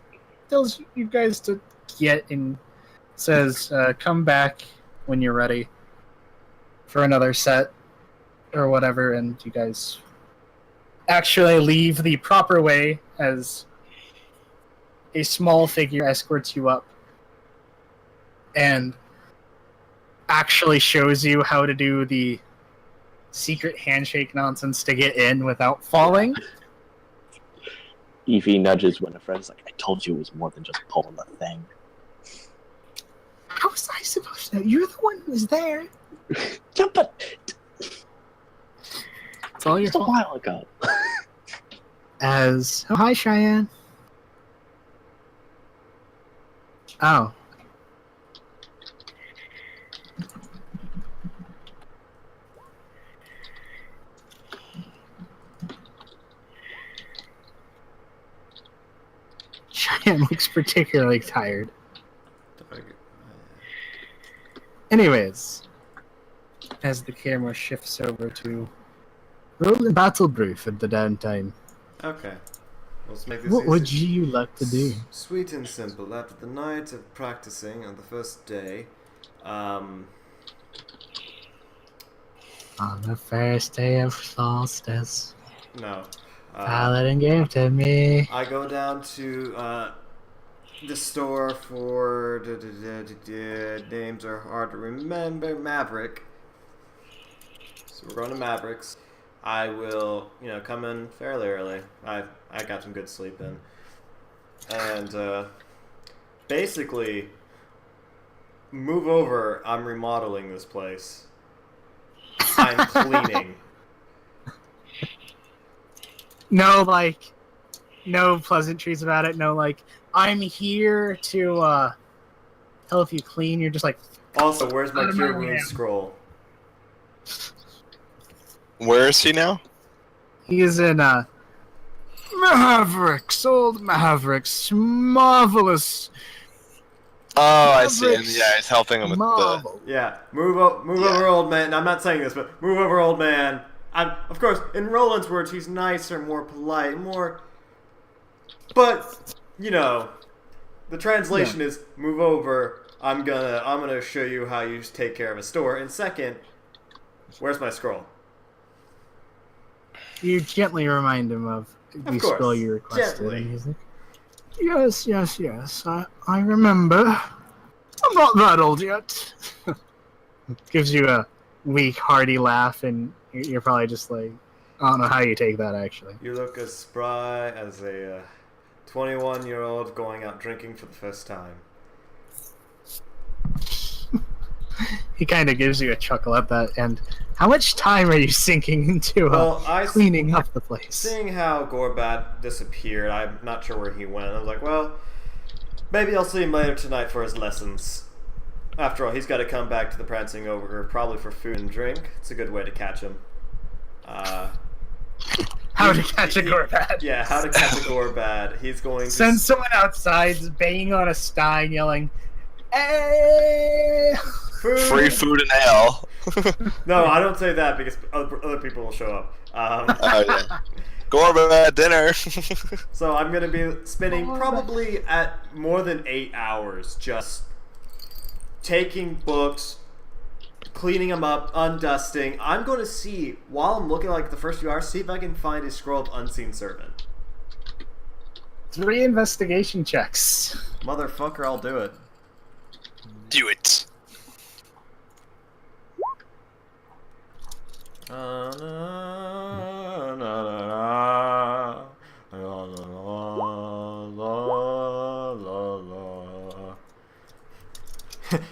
tells you guys to get and says, come back when you're ready for another set or whatever, and you guys actually leave the proper way as a small figure escorts you up and actually shows you how to do the secret handshake nonsense to get in without falling. Evie nudges Winifred's like, I told you it was more than just pulling the thing. How was I supposed to know? You're the one who was there. Yeah, but It's all your just a fault. while ago. Oh, hi, Cheyenne. Oh. Cheyenne looks particularly tired. Anyways, as the camera shifts over to Roll and Battle Brew for the downtime. Okay. Let's make this What easy. would you like to do? Sweet and simple. After the night of practicing on the first day, On the first day of solstice, no. Paladin gave to me. I go down to the store for names are hard to remember. Maverick. So we're going to Mavericks. I will, come in fairly early. I got some good sleep in, and basically move over. I'm remodeling this place. I'm cleaning. No pleasantries about it. No, I'm here to help you clean. You're just like, Also, where's my Out of cure my way. wounds scroll? Where is he now? he is in Mavericks, old Mavericks, marvelous. Oh, I see. And yeah, he's helping him with the. Marvel. Yeah, move over, old man. I'm not saying this, but move over, old man. Of course, in Roland's words, he's nicer, more polite, more. But you know, the translation is move over. I'm gonna show you how you take care of a store. And second, where's my scroll? You gently remind him of the scroll you requested. Gently. And he's like, yes. I remember. I'm not that old yet. Gives you a weak, hearty laugh, and you're probably just like, I don't know how you take that, actually. You look as spry as a 21-year-old going out drinking for the first time. He kind of gives you a chuckle at that, and how much time are you sinking into cleaning up the place? Seeing how Gorbad disappeared, I'm not sure where he went. I was like, well, maybe I'll see him later tonight for his lessons. After all, he's got to come back to the Prancing Ogre, probably for food and drink. It's a good way to catch him. How to catch a Gorbad. Yeah, how to catch a Gorbad. He's going to... Send someone outside banging on a stein, yelling, "Hey! Free food and ale. No, I don't say that because other people will show up. Oh, yeah. Gorbad dinner. So I'm going to be spending probably at more than 8 hours just taking books, cleaning them up, undusting. I'm going to see, while I'm looking like the first few hours, see if I can find a scroll of Unseen Servant. 3 investigation checks. Motherfucker, I'll do it. Do it.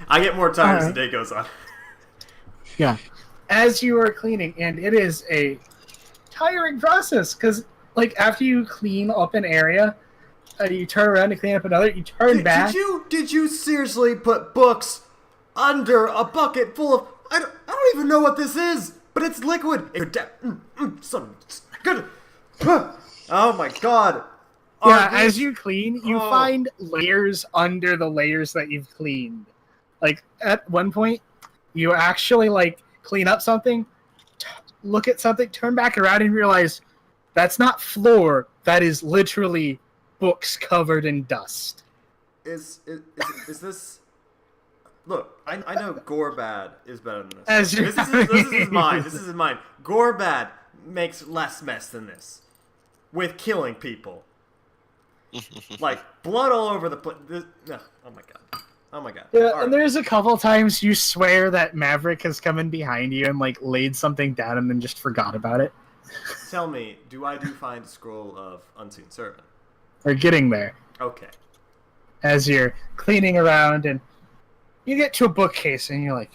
I get more tired as the day goes on. Yeah. As you are cleaning, and it is a tiring process, because, like, after you clean up an area, you turn around to clean up another, you turn back. Did you seriously put books under a bucket full of... I don't even know what this is, but it's liquid. Good. Oh my god. Yeah, as you clean, you find layers under the layers that you've cleaned. Like, at one point, you actually, like, clean up something, look at something, turn back around and realize that's not floor, that is literally books covered in dust. Is this... Look, I know Gorbad is better than this. This is mine. This is mine. Gorbad makes less mess than this. With killing people. Like, blood all over the place. No. Oh my god. Oh my god. Yeah, and there's a couple times you swear that Maverick has come in behind you and, like, laid something down and then just forgot about it. Tell me, do find a scroll of Unseen Servant? Or getting there. Okay. As you're cleaning around and you get to a bookcase and you're like,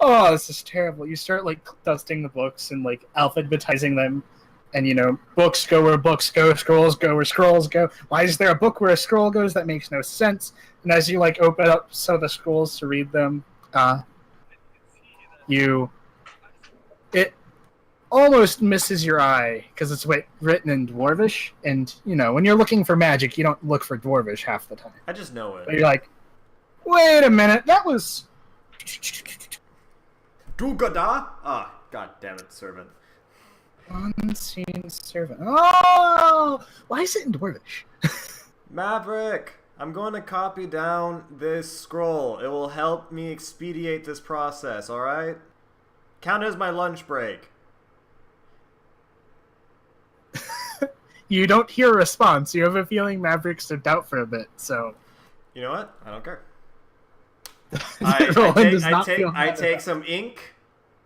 oh, this is terrible. You start, like, dusting the books and, like, alphabetizing them. And, you know, books go where books go, scrolls go where scrolls go. Why is there a book where a scroll goes? That makes no sense. And as you, like, open up some of the scrolls to read them, it almost misses your eye because it's written in Dwarvish. And, you know, when you're looking for magic, you don't look for Dwarvish half the time. I just know it. But you're like, wait a minute, that was... Dugada? Ah, god damn it, servant. Unseen Servant. Oh! Why is it in Dwarvish? Maverick, I'm going to copy down this scroll. It will help me expedite this process, alright? Count as my lunch break. You don't hear a response. You have a feeling Maverick's in doubt for a bit, so... You know what? I don't care. I take some ink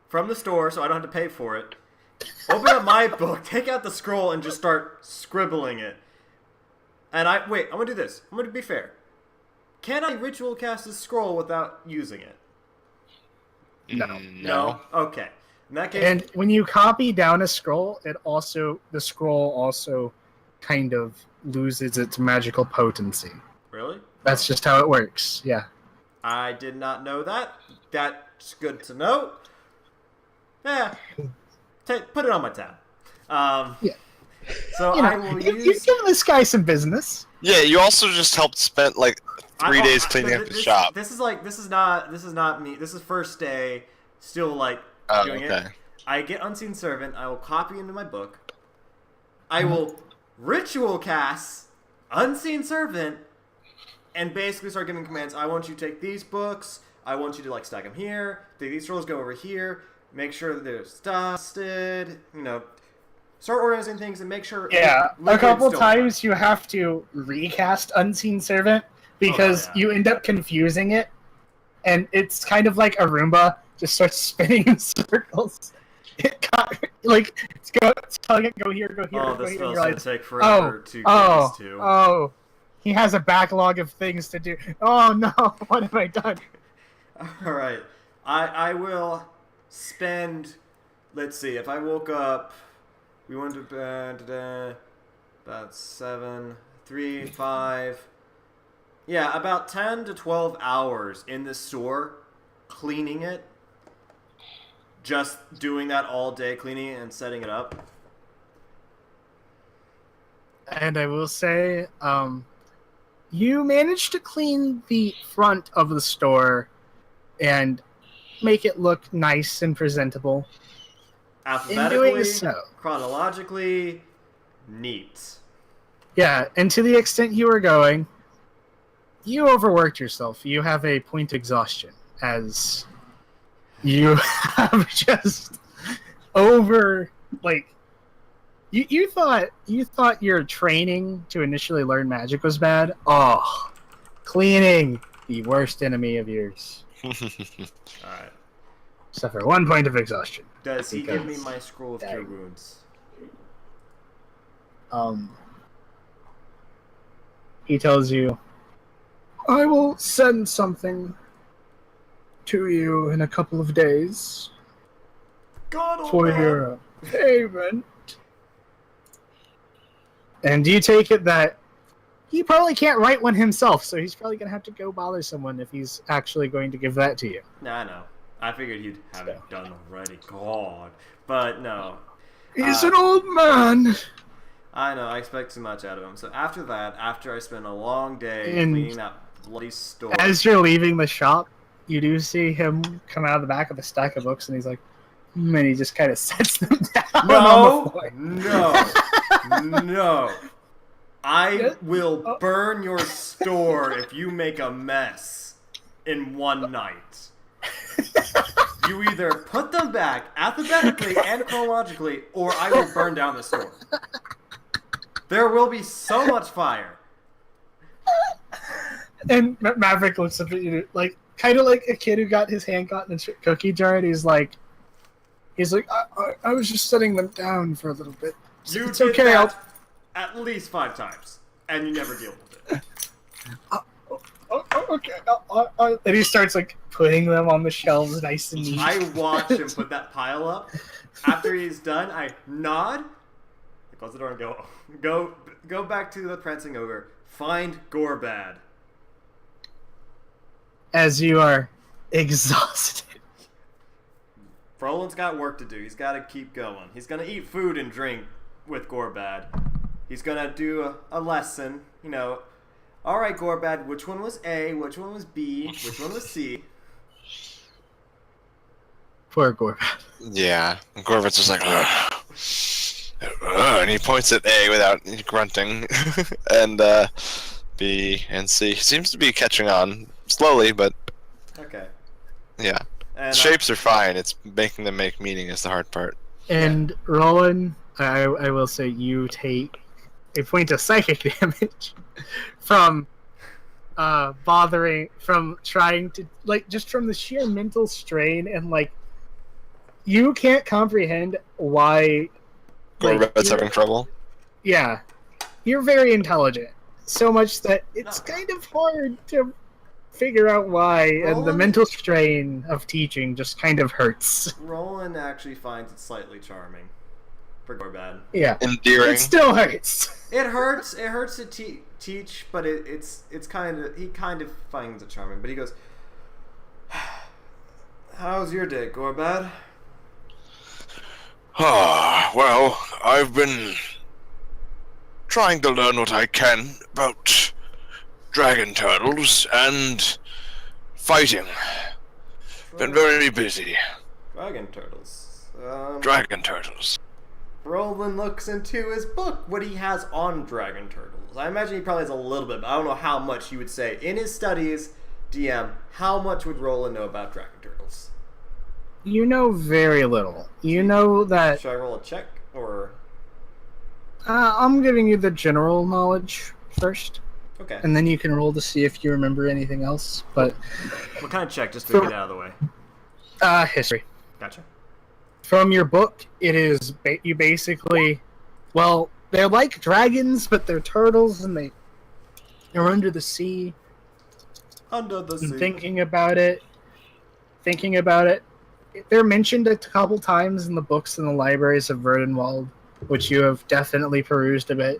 from the store so I don't have to pay for it. Open up my book, take out the scroll, and just start scribbling it. And I'm gonna do this. I'm gonna be fair. Can I ritual cast this scroll without using it? No. Okay. In that case... And when you copy down a scroll, the scroll also kind of loses its magical potency. Really? That's just how it works, yeah. I did not know that. That's good to know. Yeah. Put it on my tab. Yeah. So You know, I will you use. give this guy some business. Yeah, you also just helped spend like 3 days but cleaning up the shop. This is not me. This is first day. Still like doing okay. it. I get Unseen Servant. I will copy into my book. I will ritual cast Unseen Servant, and basically start giving commands. I want you to take these books. I want you to like stack them here. Take these scrolls, go over here. Make sure that they're dusted. You know, start organizing things and make sure. Yeah, a liquid's couple still times you have to recast Unseen Servant because yeah. you end up confusing it, and it's kind of like a Roomba just starts spinning in circles. It's telling it go here, go here, Oh, go this here. spell's And you're gonna like, take forever to get used to. oh, he has a backlog of things to do. Oh no, what have I done? All right, I will spend. Let's see. If I woke up, we went to bed about 7, 3, 5. Yeah, about 10 to 12 hours in the store, cleaning it. Just doing that all day, cleaning it and setting it up. And I will say, you managed to clean the front of the store and make it look nice and presentable. Alphabetically, In doing so, chronologically, neat. yeah, and to the extent you were going, you overworked yourself. You have a point exhaustion as you have just over you thought your training to initially learn magic was bad. Oh, cleaning, the worst enemy of yours. Alright. Suffer 1 point of exhaustion. Does he give me Because my scroll of that- cure wounds? He tells you, I will send something to you in a couple of days God, for your payment. And do you take it that he probably can't write one himself, so he's probably going to have to go bother someone if he's actually going to give that to you. Nah, no. I figured he'd have it done already. God. But no. He's an old man. I know, I expect too much out of him. So after that, after I spend a long day And cleaning that bloody store. As you're leaving the shop, you do see him come out of the back of a stack of books, and he's like, and he just kind of sets them down on the floor. No. I will burn your store if you make a mess in one night. You either put them back alphabetically and chronologically, or I will burn down the store. There will be so much fire. And Maverick looks up at you, like, kind of like a kid who got his hand caught in a cookie jar, and he's like, I was just setting them down for a little bit. You It's did okay, that at least 5 times, and you never deal with it. Okay. And he starts, like, putting them on the shelves nice and neat. I watch him put that pile up. After he's done, I nod, I close the door and go back to the prancing ogre. Find Gorbad. As you are exhausted. Roland's got work to do. He's got to keep going. He's going to eat food and drink with Gorbad. He's going to do a lesson. You know, all right, Gorbad, which one was A? Which one was B? Which one was C? Poor Gorbad. Yeah, Gorbat's just like, and he points at A without grunting, and B and C seems to be catching on slowly, but Okay. yeah. And, Shapes are fine. It's making them make meaning is the hard part. And Roland, I will say you take a point of psychic damage from from trying to, like, just from the sheer mental strain, and, like, you can't comprehend why. Gorbat's having trouble. Yeah, you're very intelligent, so much that it's kind of hard to figure out why, and the Roland- mental strain of teaching just kind of hurts. Roland actually finds it slightly charming for Gorbad. Yeah, Endearing. it still hurts. It hurts. It hurts to teach, but it's kind of, he kind of finds it charming. But he goes, "How's your day, Gorbad?" Well, I've been trying to learn what I can about dragon turtles and fighting. Been very busy. Dragon turtles. Dragon turtles. Roland looks into his book what he has on dragon turtles. I imagine he probably has a little bit, but I don't know how much he would say. In his studies, DM, how much would Roland know about dragon turtles? You know very little. You know that... Should I roll a check, or...? I'm giving you the general knowledge first. Okay. And then you can roll to see if you remember anything else. But What kind of check, just to get it out of the way? History. Gotcha. From your book, it is you basically, well, they're like dragons, but they're turtles, and they're under the sea. Under the sea. And thinking about it, they're mentioned a couple times in the books in the libraries of Verdenwald, which you have definitely perused a bit.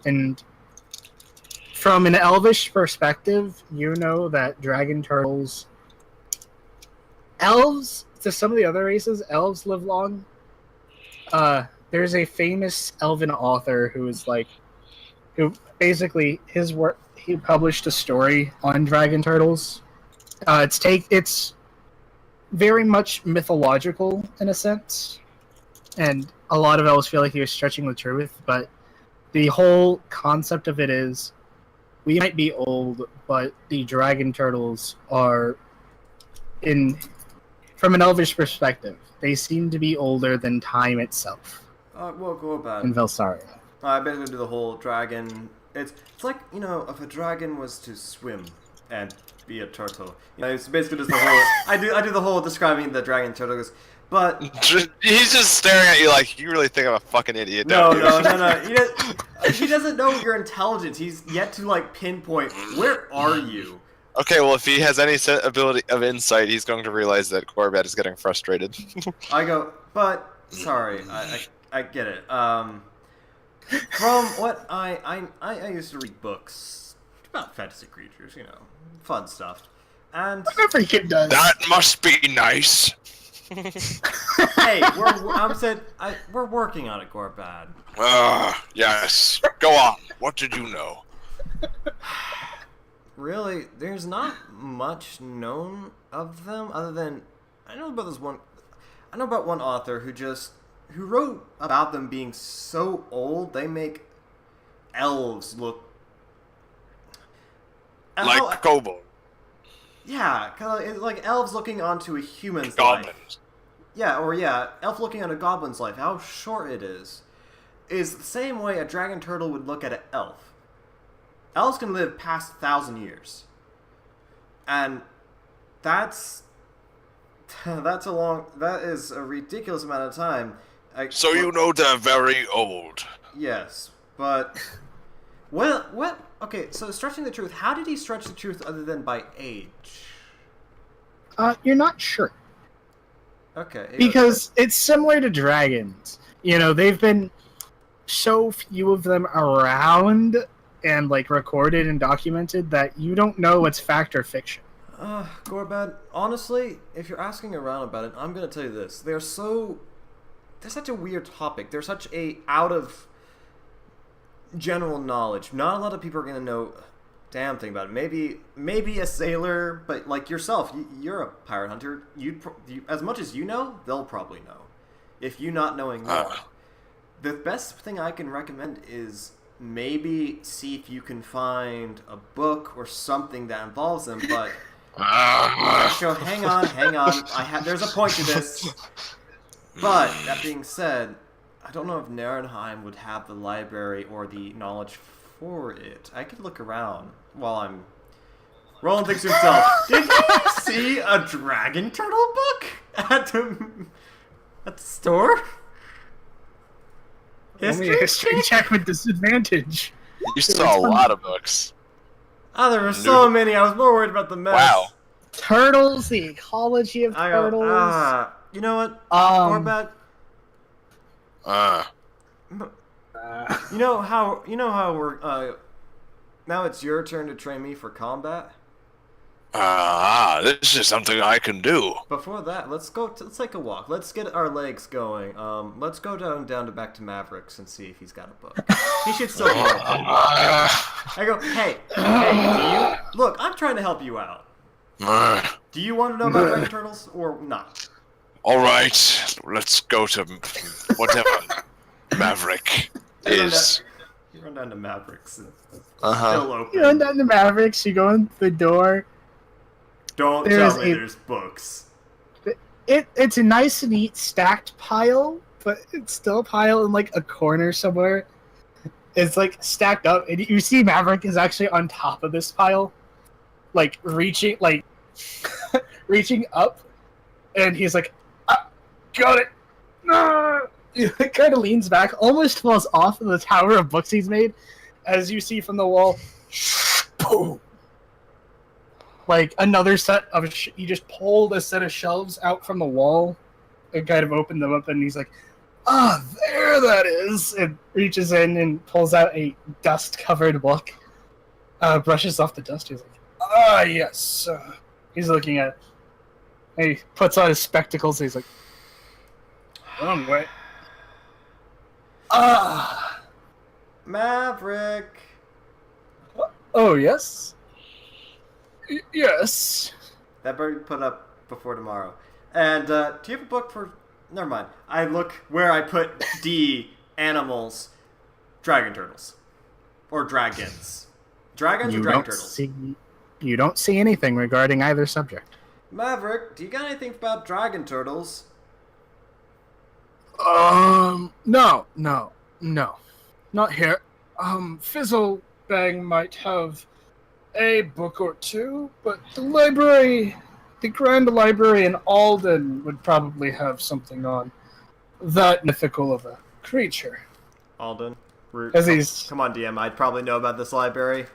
And from an elvish perspective, you know that dragon turtles... Elves, to some of the other races, elves live long. There's a famous elven author who basically, his work, he published a story on dragon turtles. It's very much mythological in a sense, and a lot of elves feel like he was stretching the truth, but the whole concept of it is, we might be old, but the dragon turtles are, from an elvish perspective, they seem to be older than time itself. Well, go about in Velsaria. I basically do the whole dragon. It's like, you know, if a dragon was to swim and be a turtle. You know, it's basically just the whole. I do the whole describing the dragon turtles, but he's just staring at you like you really think I'm a fucking idiot. No. You? He doesn't know your intelligence. He's yet to like pinpoint where are you. Okay, well, if he has any ability of insight, he's going to realize that Gorbat is getting frustrated. I go, but sorry, I get it. From what I used to read books about fantasy creatures, you know, fun stuff, and every kid does. That must be nice. Hey, we're working on it, Gorbat. Yes. Go on. What did you know? Really, there's not much known of them other than I know about one author who wrote about them being so old they make elves look like kobold. Yeah, kind of like elves looking onto a human's Goblins. life. Elf looking on a goblin's life. How short it is the same way a dragon turtle would look at an elf. Elves can live past 1,000 years, and that is a ridiculous amount of time. So you know they're very old. Yes, but what? Okay, so stretching the truth. How did he stretch the truth other than by age? You're not sure. Okay. Because it's similar to dragons. You know, they've been so few of them around and like recorded and documented that you don't know what's fact or fiction. Gorbat, honestly, if you're asking around about it, I'm gonna tell you this. They're such a weird topic. They're such a out of general knowledge. Not a lot of people are gonna know damn thing about it. Maybe a sailor, but like yourself, you're a pirate hunter. You as much as you know, they'll probably know. If you not knowing more, the best thing I can recommend is maybe see if you can find a book or something that involves them. But so hang on. There's a point to this. But that being said, I don't know if Narenheim would have the library or the knowledge for it. I could look around while I'm. Roland thinks to himself, did you see a dragon turtle book at the store? Only a history check with disadvantage. You saw a lot of books. Oh, there were so many. I was more worried about the mess. Wow. Turtles, the ecology of turtles. You know what? Gorbat. You know how we're now it's your turn to train me for combat. This is something I can do. Before that, let's take a walk. Let's get our legs going. Let's go back to Mavericks and see if he's got a book. He should still be open. I go, hey, look, I'm trying to help you out. Do you want to know about Dragon Turtles or not? All right, let's go to whatever Maverick is. You run down to Mavericks. Uh-huh. Still open. You run down to Mavericks, you go in the door. Don't tell me there's books. It's a nice and neat stacked pile, but it's still a pile in like a corner somewhere. It's like stacked up, and you see Maverick is actually on top of this pile, like reaching up, and he's like, "Got it!" No! He kind of leans back, almost falls off of the tower of books he's made, as you see from the wall. Boom! Like another set of he just pulled a set of shelves out from the wall and kind of opened them up, and he's like, there that is, and reaches in and pulls out a dust-covered book, brushes off the dust. He's like, yes. He's looking at it. And he puts on his spectacles, and he's like, wrong way. Maverick. Oh, yes? Yes. That bird put up before tomorrow. And, do you have a book for... Never mind. I look where I put D, animals, Dragon Turtles. Or dragons. Dragons or Dragon Turtles? You don't see anything regarding either subject. Maverick, do you got anything about Dragon Turtles? No. Not here. Fizzlebang might have a book or two, but the Grand Library in Alden would probably have something on that mythical of a creature. Alden? Come on, DM, I'd probably know about this library.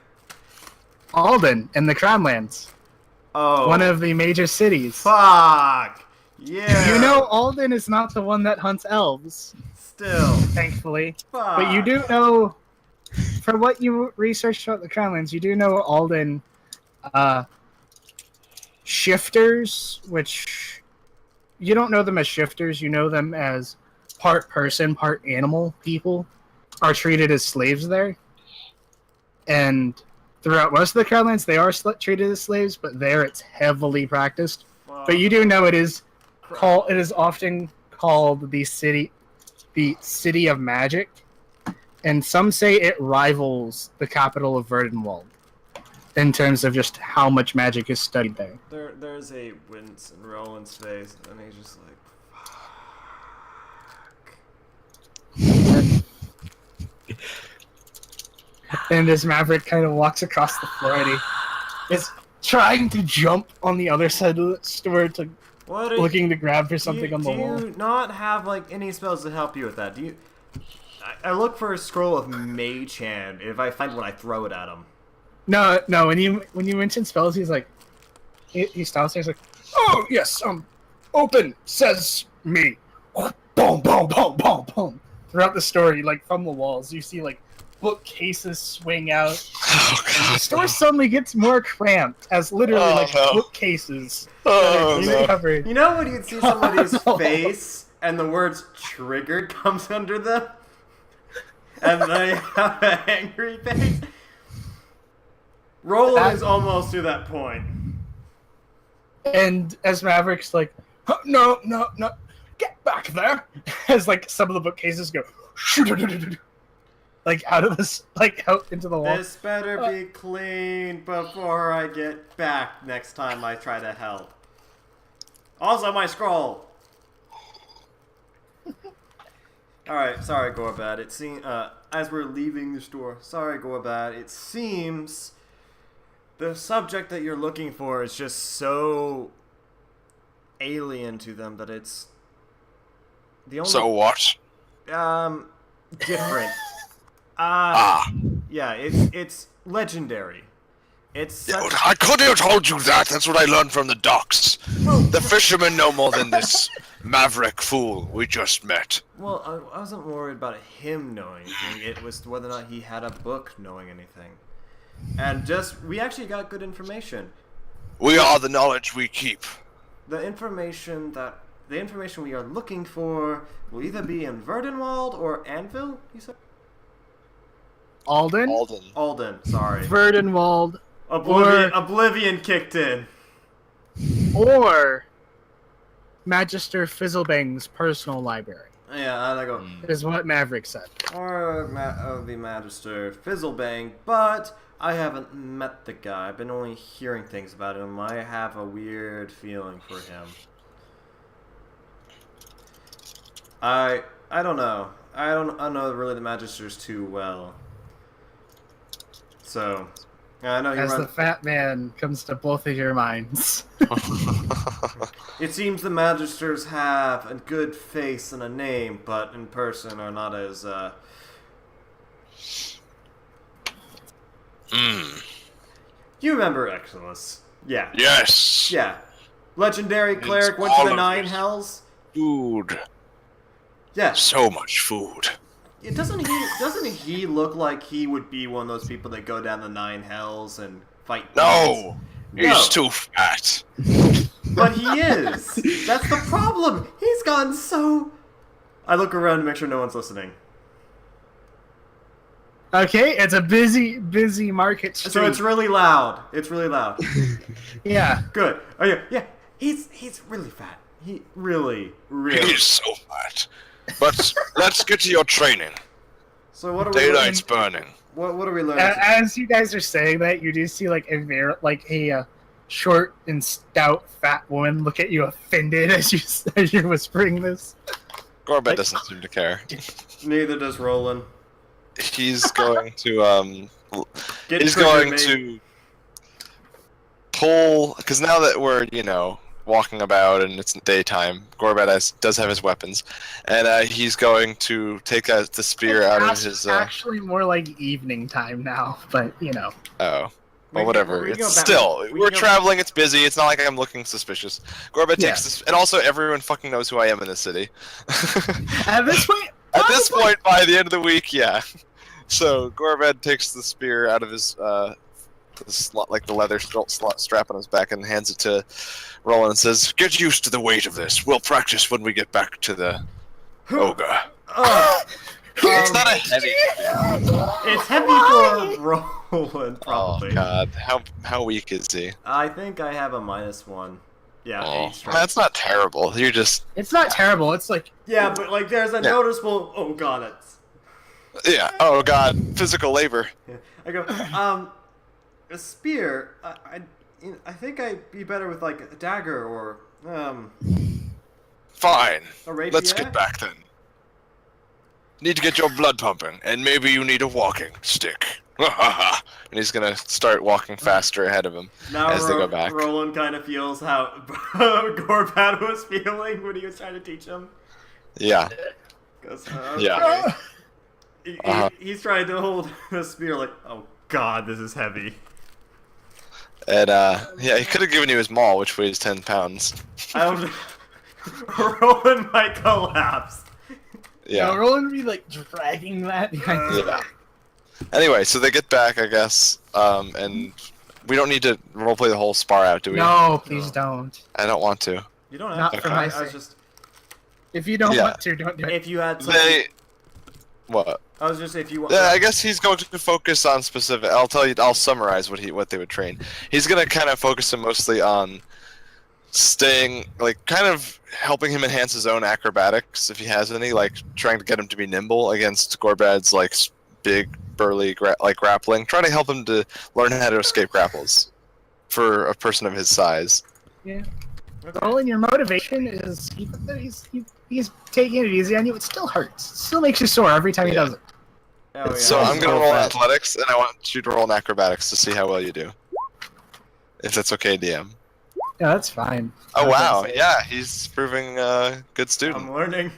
Alden, in the Crownlands. Oh. One of the major cities. Fuck! Yeah! You know Alden is not the one that hunts elves. Still. Thankfully. Fuck. But you do know, for what you researched about the Crownlands, you do know Alden, shifters, which you don't know them as shifters, you know them as part person, part animal people, are treated as slaves there. And throughout most of the Crownlands, they are treated as slaves, but there it's heavily practiced. But you do know it is often called the city of magic, and some say it rivals the capital of Verdenwald in terms of just how much magic is studied there. There's a wince in Roland's face, and he's just like, And as Maverick kind of walks across the floor, and he is trying to jump on the other side of the store to looking to grab for something on the wall. Do you not have like any spells to help you with that? I look for a scroll of Mage Hand. If I find one, I throw it at him. No. When you mention spells, he's like, he stops there. He's like, oh yes, open says me. Boom, boom, boom, boom, boom. Throughout the story, like from the walls, you see like bookcases swing out. Oh, God, and the store suddenly gets more cramped as literally bookcases. Covered. You know when you'd see somebody's face and the words "triggered" comes under them, and they have an angry face. Roland is almost to that point. And as Maverick's like, no, get back there! As like some of the bookcases go, like out into the wall. This better be clean before I get back next time I try to help. Also, my scroll. Alright, sorry, Gorbad. It seems, as we're leaving the store, sorry, Gorbad, it seems the subject that you're looking for is just so alien to them that it's the only... So what? Different. Yeah, it's legendary. It's I couldn't have told you that. That's what I learned from the docks. The fishermen know more than this maverick fool we just met. Well, I wasn't worried about him knowing anything. It was whether or not he had a book knowing anything. And we actually got good information. We are the knowledge we keep. The information we are looking for will either be in Verdenwald or Anvil, you said? Alden? Alden, sorry. Verdenwald. Oblivion kicked in. Or Magister Fizzlebang's personal library. Yeah, I go. Is what Maverick said. Or the Magister Fizzlebang, but I haven't met the guy. I've been only hearing things about him. I have a weird feeling for him. I don't know. I don't know really the Magisters too well. So, I know As the fat man comes to both of your minds. It seems the Magisters have a good face and a name, but in person are not as, You remember Exilus. Yeah. Yes. Yeah. Legendary cleric It's went to all the of Nine this. Hells. Food. Yeah. So much food. Doesn't he look like he would be one of those people that go down the Nine Hells and fight demons? No. He's too fat. But he is. That's the problem. He's gone so... I look around to make sure no one's listening. Okay, it's a busy market street. So it's really loud. It's really loud. Yeah. Good. Oh yeah. He's really fat. He really. He's so fat. But let's get to your training. So what are we Daylight's burning. What are we learning? As you guys are saying that, you do see like a short and stout fat woman look at you offended as you're whispering this. Gorbet doesn't seem to care. Neither does Roland. He's going to Get he's triggered, going mate. to pull, because now that we're walking about and it's daytime, Gorbet does have his weapons, and he's going to take the spear out of his. Actually, more like evening time now, but Oh. We Well, whatever. can go It's back- still, we we're can go- traveling. It's busy. It's not like I'm looking suspicious. Gorbet Yeah. takes this, and also everyone fucking knows who I am in this city. At this point, At this point, by the end of the week, yeah. So Gorbet takes the spear out of his the leather strap on his back and hands it to Roland and says, "Get used to the weight of this. We'll practice when we get back to the ogre." It's not a heavy spear. It's heavy for Roland, probably. Oh god, how weak is he? I think I have a -1. Yeah, Oh, 8 strength. that's not terrible. You're just it's not terrible. It's like Yeah, but like there's a noticeable. Oh god, it's. Oh god, physical labor. Yeah. I go. A spear. I think I'd be better with like a dagger or Fine. a rapier. Let's get back then. Need to get your blood pumping, and maybe you need a walking stick. And he's gonna start walking faster ahead of him Now as they go back. Roland kind of feels how Gorbat was feeling when he was trying to teach him. Yeah. 'Cause, Yeah. He's trying to hold the spear like, oh god, this is heavy. And yeah, he could have given you his maul, which weighs 10 pounds. Roland might collapse. Yeah. Roland would be like dragging that behind his back. Anyway, so they get back, I guess, and we don't need to roleplay the whole spar out, do we? No, please don't. I don't want to. You don't have Not to. for my I was sake. just. If you don't Yeah. want to, don't do it. If you had something. What? I was just if you want. Yeah, I guess he's going to focus on specific. I'll summarize what they would train. He's gonna kind of focus him mostly on staying, like, kind of helping him enhance his own acrobatics if he has any, like trying to get him to be nimble against Gorbad's like big burly grappling, trying to help him to learn how to escape grapples for a person of his size. Yeah. Roland, your motivation is he's taking it easy on you. It still hurts. It still makes you sore every time he does it. Oh, yeah. So I'm gonna so roll fast. athletics, and I want you to roll in acrobatics to see how well you do. If that's okay, DM. Yeah, that's fine. Oh Okay, wow, so- yeah, he's proving a good student. I'm learning.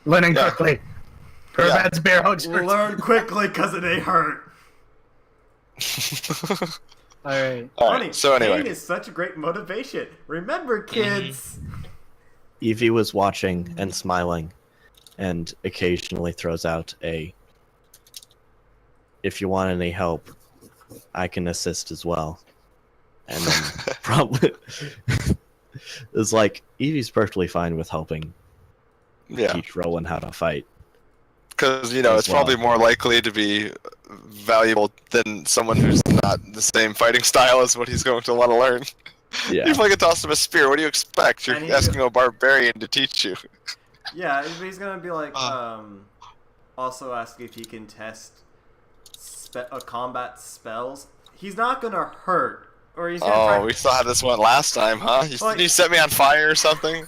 Learning Yeah. quickly. Gorbad's bear hugs hurts. Learn quickly because it ain't hurt. Alright. Funny. So anyway, Pain is such a great motivation. Remember, kids. Evie was watching and smiling, and occasionally throws out a, "If you want any help, I can assist as well." and then probably it's like Evie's perfectly fine with helping Yeah, teach Roland how to fight. because as it's well. probably more likely to be valuable than someone who's not the same fighting style as what he's going to want to learn. Yeah. You fucking toss him a spear. What do you expect? You're And he- asking a barbarian to teach you. Yeah, he's gonna be like, also ask if he can test combat spells. He's not gonna hurt, or he's gonna Oh, we still had this one last time, huh? Like- You set me on fire or something?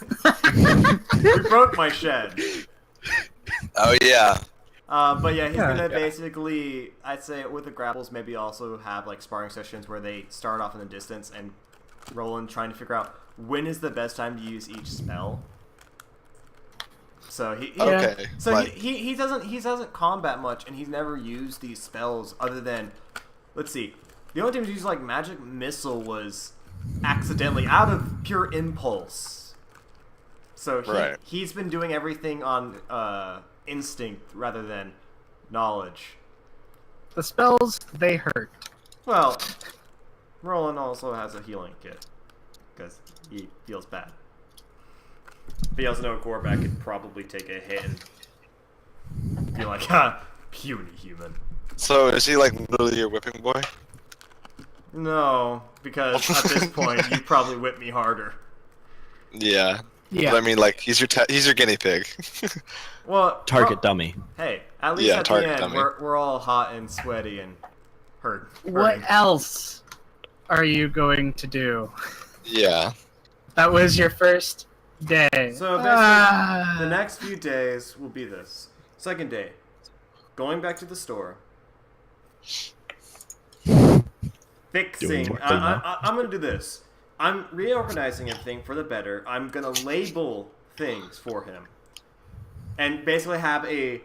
We broke my shed. Oh yeah. But yeah, he's Yeah, gonna yeah. basically, I'd say with the grapples, maybe also have like sparring sessions where they start off in the distance and Roland trying to figure out when is the best time to use each spell. So Okay. So like, he doesn't combat much, and he's never used these spells other than, let's see, the only time he's used like magic missile was accidentally out of pure impulse. So Right. he's been doing everything on instinct rather than knowledge. The spells, they hurt. Well, Roland also has a healing kit because he feels bad. But you also know Gorback could probably take a hit and be like, puny human. so is he like literally your whipping boy? No, because at this point, you probably whip me harder. Yeah. Yeah. But I mean, like he's your guinea pig. Well, Target dummy. Hey, at least Yeah, at the target end, dummy. we're all hot and sweaty and hurt. What hurting. else are you going to do? Yeah. That was your first day. So basically, Ah. the next few days will be this. Second day, going back to the store, fixing. Doing what they want. I'm gonna do this. I'm reorganizing everything for the better. I'm gonna label things for him, and basically have a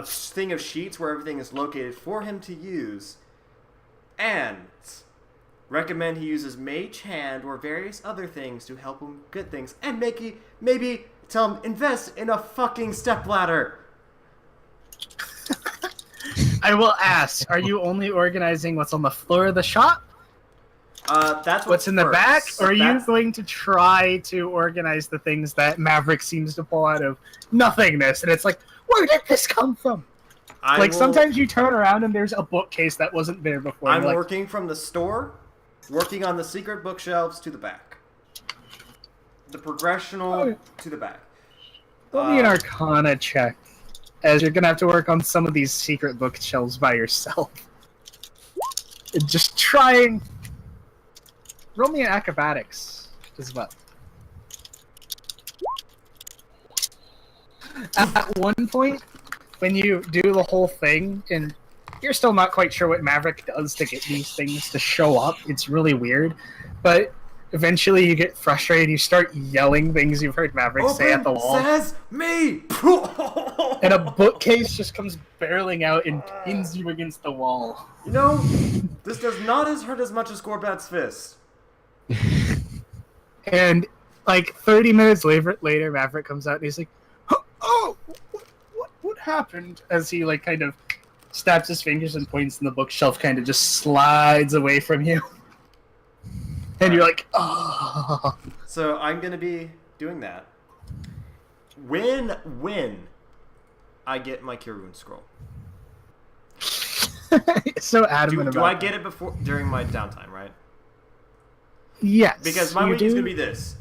thing of sheets where everything is located for him to use, and recommend he uses Mage Hand or various other things to help him get things, and maybe tell him invest in a fucking stepladder. I will ask, are you only organizing what's on the floor of the shop? That's What's in the first. back? Or are you That's- going to try to organize the things that Maverick seems to pull out of nothingness? And it's like, where did this come from? I will- Sometimes you turn around and there's a bookcase that wasn't there before. I'm You're like, working from the store, working on the secret bookshelves to the back. The progressional to the back. Roll me an Arcana check, as you're gonna have to work on some of these secret bookshelves by yourself. And just trying. Roll me an Acrobatics as well. At one point, when you do the whole thing, and you're still not quite sure what Maverick does to get these things to show up, it's really weird, but eventually you get frustrated, you start yelling things you've heard Maverick say at the wall. Says me. And a bookcase just comes barreling out and pins you against the wall. You know, this does not hurt as much as Gorbat's fist. And like 30 minutes later, Maverick comes out and he's like, "Oh, what happened?" As he like kind of snaps his fingers and points, and the bookshelf kind of just slides away from you. And you're like, "Oh." So I'm gonna be doing that. When I get my Cure Wounds scroll. So adamant Do about I that. get it during my downtime, right? Yes. Because my you week is do. gonna be this: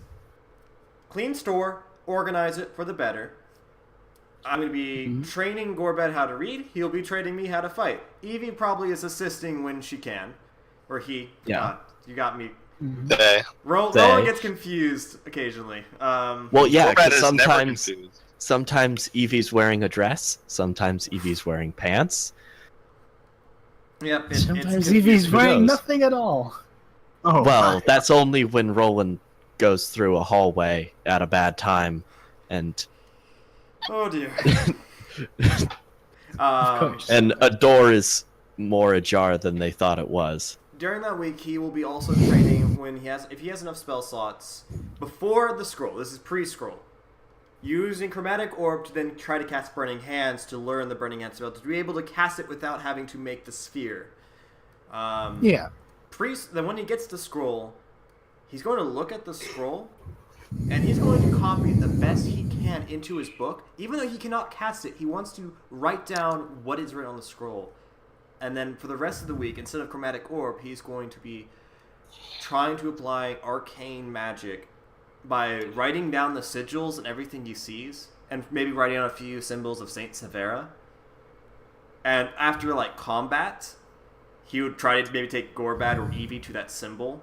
clean store, organize it for the better. I'm gonna be training Gorbat how to read. He'll be training me how to fight. Evie probably is assisting when she can, or he. Yeah. You got me. Hey. Roland gets confused occasionally. Well, yeah, Gorbat because is never sometimes confused. sometimes Evie's wearing a dress, sometimes Evie's wearing pants. Yep. Sometimes it's Evie's Who wearing knows? nothing at all. Oh, Well, my. that's only when Roland goes through a hallway at a bad time, and Oh dear. course. and a door is more ajar than they thought it was. During that week, he will be also training if he has enough spell slots before the scroll. This is pre-scroll. Using Chromatic Orb to then try to cast Burning Hands to learn the Burning Hands spell to be able to cast it without having to make the sphere. Yeah. then when he gets the scroll, he's going to look at the scroll, and he's going to copy it the best he can into his book. Even though he cannot cast it, he wants to write down what is written on the scroll. And then for the rest of the week, instead of Chromatic Orb, he's going to be trying to apply arcane magic by writing down the sigils and everything he sees, and maybe writing down a few symbols of Saint Severa. And after, like, combat, he would try to maybe take Gorbad or Eevee to that symbol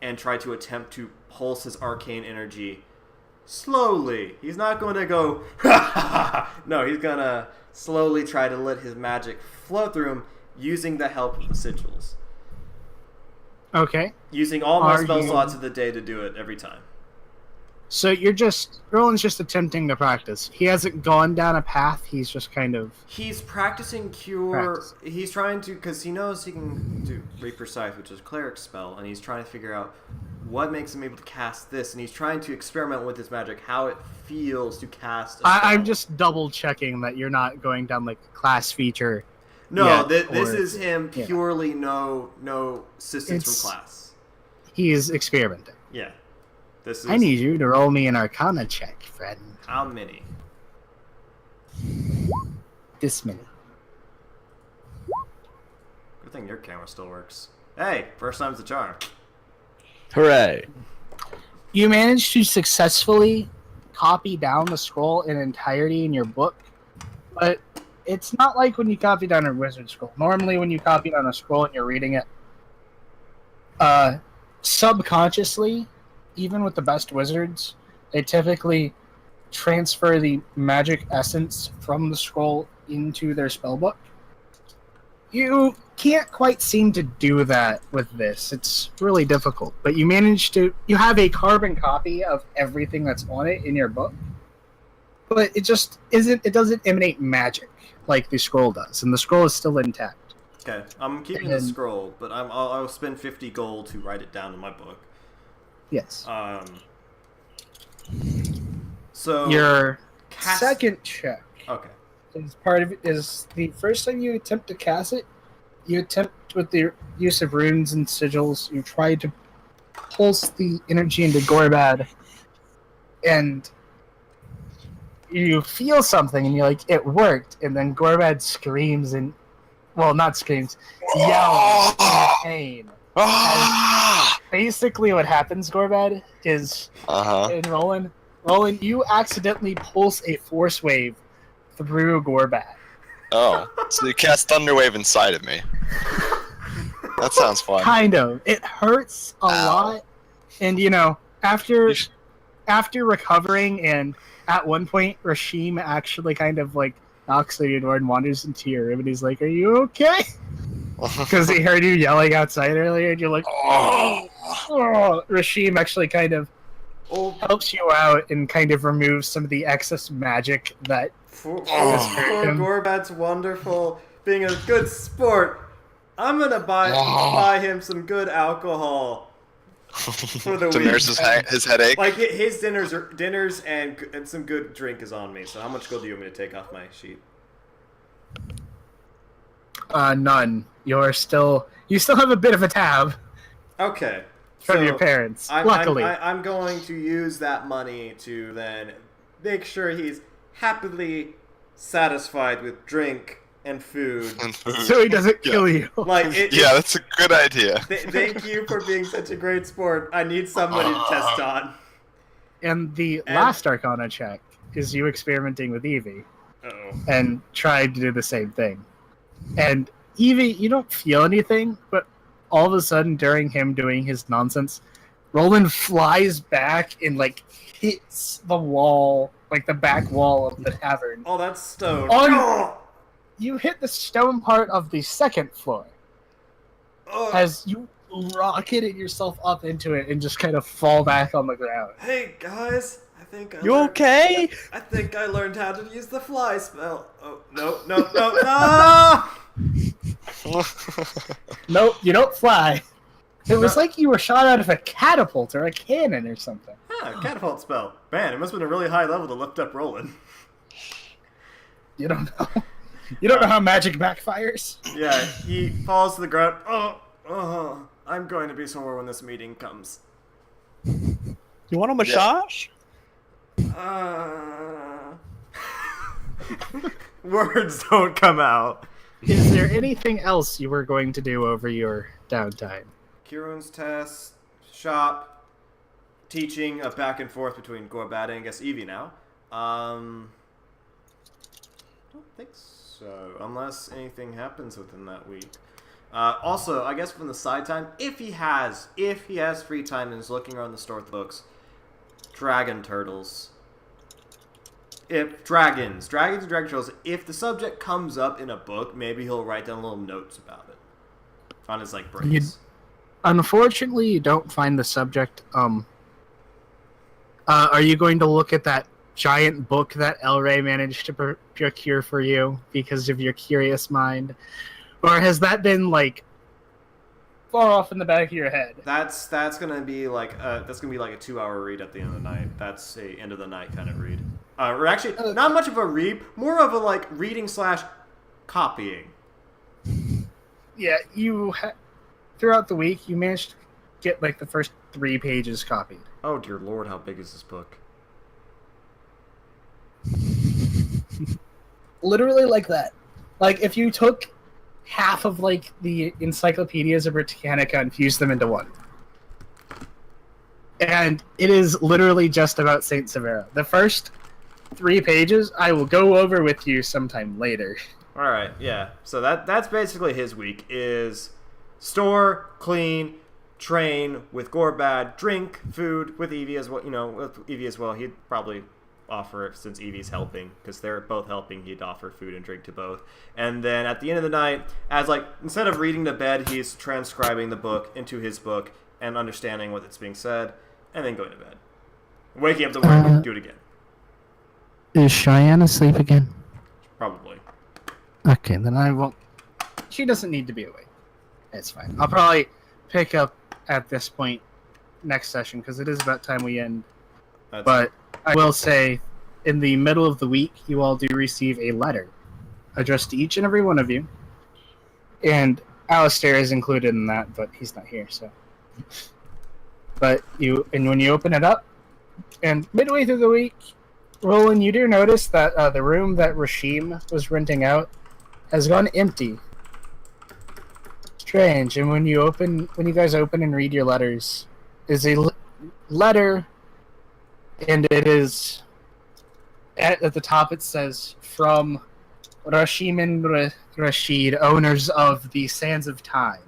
and try to attempt to pulse his arcane energy slowly. He's not going to go, no, he's going to slowly try to let his magic flow through him using the help of the sigils. Okay. Using all my spell slots of the day to do it every time. So Roland's just attempting to practice. He hasn't gone down a path, he's just kind of... He's practicing Cure. He's trying to, because he knows he can do Reaper Scythe, which is a cleric spell, and he's trying to figure out what makes him able to cast this, and he's trying to experiment with his magic, how it feels to cast a spell. I'm just double checking that you're not going down like class feature. No, this is him purely no assistance from class. He's experimenting. Yeah. This is... I need you to roll me an Arcana check, friend. How many? This many. Good thing your camera still works. Hey, first time's the charm. Hooray! You managed to successfully copy down the scroll in entirety in your book, but it's not like when you copy down a wizard scroll. Normally when you copy down a scroll and you're reading it, subconsciously, even with the best wizards, they typically transfer the magic essence from the scroll into their spellbook. You can't quite seem to do that with this. It's really difficult. But you managed to... You have a carbon copy of everything that's on it in your book. But it just isn't... It doesn't emanate magic like the scroll does. And the scroll is still intact. Okay, I'm keeping the scroll, but I'll spend 50 gold to write it down in my book. Yes. So... Your second check... Okay. Is the first time you attempt to cast it, you attempt with the use of runes and sigils, you try to pulse the energy into Gorbad, and you feel something, and you're like, it worked, and then Gorbad screams and, well, not screams, yells in pain. Basically what happens, Gorbad, is, in Roland, you accidentally pulse a force wave through Gorbad. Oh, so you cast Thunderwave inside of me. That sounds fun. Kind of. It hurts a lot, and after recovering, and at one point, Rashim actually kind of like knocks on your door and wanders into your room, and he's like, "Are you okay?" Because he heard you yelling outside earlier, and you're like, "Oh!" Rashim actually kind of helps you out and kind of removes some of the excess magic that. Poor Gorbad's wonderful, being a good sport. I'm gonna buy him some good alcohol for the to week. nurse his headache. Like his dinners and some good drink is on me. So how much gold do you want me to take off my sheet? None. You still have a bit of a tab. Okay. From your parents. Luckily, I'm going to use that money to then make sure he's happily satisfied with drink and food. So he doesn't kill you. Yeah, that's a good idea. Thank you for being such a great sport. I need somebody to test on. And the last Arcana check is you experimenting with Eevee. And tried to do the same thing. And Eevee, you don't feel anything, but all of a sudden during him doing his nonsense, Roland flies back and hits the wall, like the back wall of the tavern. Oh, that's stone. You hit the stone part of the second floor. As you rocketed yourself up into it and just kind of fall back on the ground. Hey guys, I think okay? I think I learned how to use the fly spell. Oh, no. Nope, you don't fly. It was like you were shot out of a catapult or a cannon or something. Catapult spell. Man, it must have been a really high level to lift up Roland. You don't know. You don't know how magic backfires? Yeah, he falls to the ground. I'm going to be sore when this meeting comes. You want a massage? Words don't come out. Is there anything else you were going to do over your downtime? Kieran's test, shop, teaching, a back and forth between Gorbad and I guess Evie now. Don't think so, unless anything happens within that week. Also, I guess from the side time, if he has free time and is looking around the store with books, Dragon Turtles. If Dragons and Dragon Turtles, if the subject comes up in a book, maybe he'll write down little notes about it on his breaks. Unfortunately, you don't find the subject. Are you going to look at that giant book that El Rey managed to procure for you because of your curious mind, or has that been far off in the back of your head? That's gonna be like a 2-hour read at the end of the night. That's a end of the night kind of read. Or actually, not much of a read, more of a reading / copying. Yeah, throughout the week you managed to get the first 3 pages copied. Oh dear lord, how big is this book? Literally like that. If you took half of the encyclopedias of Britannica and fused them into one. And it is literally just about Saint Severa. The first 3 pages I will go over with you sometime later. Alright, yeah. So that's basically his week, is store, clean, train with Gorbad, drink, food with Evie as well. With Evie as well, he'd probably offer it since Evie's helping, because they're both helping, he'd offer food and drink to both. And then at the end of the night, as instead of reading to bed, he's transcribing the book into his book and understanding what it's being said, and then going to bed. Waking up the morning, do it again. Is Cheyenne asleep again? Probably. Okay, then I won't. She doesn't need to be awake. It's fine. I'll probably pick up at this point next session, because it is about time we end. But I will say, in the middle of the week, you all do receive a letter addressed to each and every one of you. And Alistair is included in that, but he's not here, so. But when you open it up, and midway through the week, Roland, you do notice that the room that Rashim was renting out has gone empty. Strange. And when you guys open and read your letters, is a letter, and it is at the top. It says, "From Rashim and Rashid, owners of the Sands of Time,"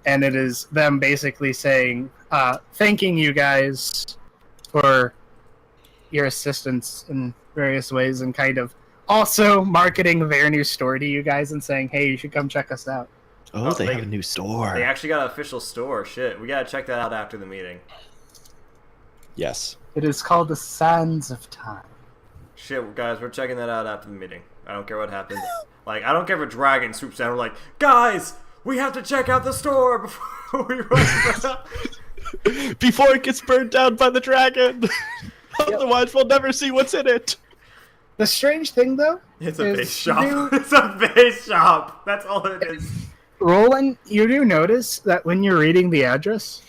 and it is them basically saying, thanking you guys for your assistance in various ways, and kind of also marketing their new store to you guys and saying, hey, you should come check us out. Oh, they have a new store. They actually got an official store. Shit, we gotta check that out after the meeting. Yes. It is called the Sands of Time. Shit, guys, we're checking that out after the meeting. I don't care what happens. I don't care if a dragon swoops down. We're like, guys, we have to check out the store before we run. Before it gets burned down by the dragon. Otherwise, we'll never see what's in it. The strange thing, though, it's a base shop. It's a base shop. That's all it is. Roland, you do notice that when you're reading the address,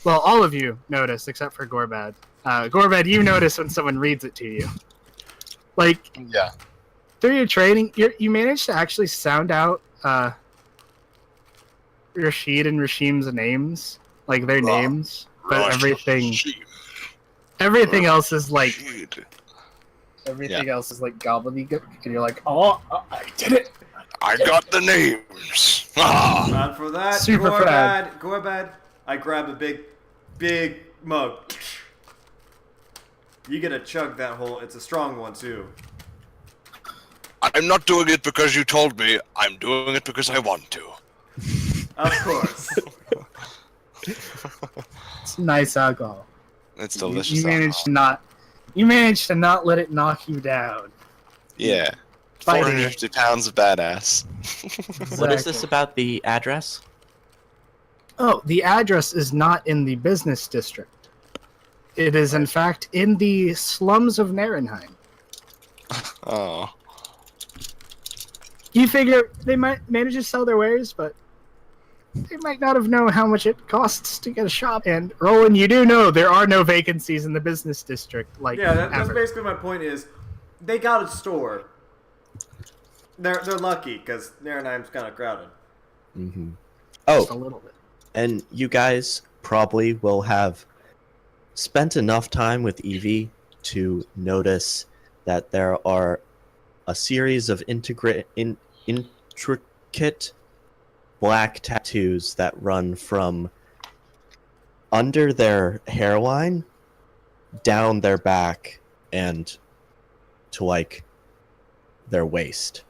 well, all of you notice except for Gorbad. Gorbad, you notice when someone reads it to you. Yeah. Through your training, you managed to actually sound out Rashid and Rashim's names, their names, but everything else is everything else is gobbledygook, and you're like, oh, I did it. I got the names. And for that, Super Gorbad, I grab a big mug. You get to chug that whole. It's a strong one too. I'm not doing it because you told me. I'm doing it because I want to. Of course. It's nice alcohol. It's delicious. You managed to not let it knock you down. Yeah. Fighting 450 pounds of badass. What is this about the address? Oh, the address is not in the business district. It is, in fact, in the slums of Narenheim. Oh. You figure they might manage to sell their wares, but they might not have known how much it costs to get a shop. And Roland, you do know there are no vacancies in the business district. Like, Yeah, that's ever. basically my point. Is they got a store. They're lucky because Naranime's kind of crowded. Mm-hmm. Just a Oh, little bit. and you guys probably will have spent enough time with Evie to notice that there are a series of intricate black tattoos that run from under their hairline down their back and to like their waist.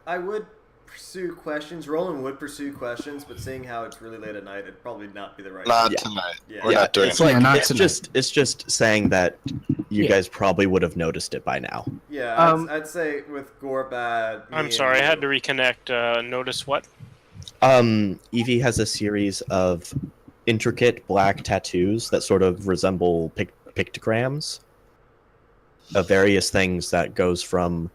I would pursue questions. Roland would pursue questions, but seeing how it's really late at night, it'd probably not be the right. Not Yeah. tonight. Yeah. We're not doing it's it. like Yeah, not it's tonight. just saying that you Yeah. guys probably would have noticed it by now. Yeah, I'd say with Gorbad. I'm sorry, I had to reconnect. Notice what? Evie has a series of intricate black tattoos that sort of resemble pictograms of various things that goes from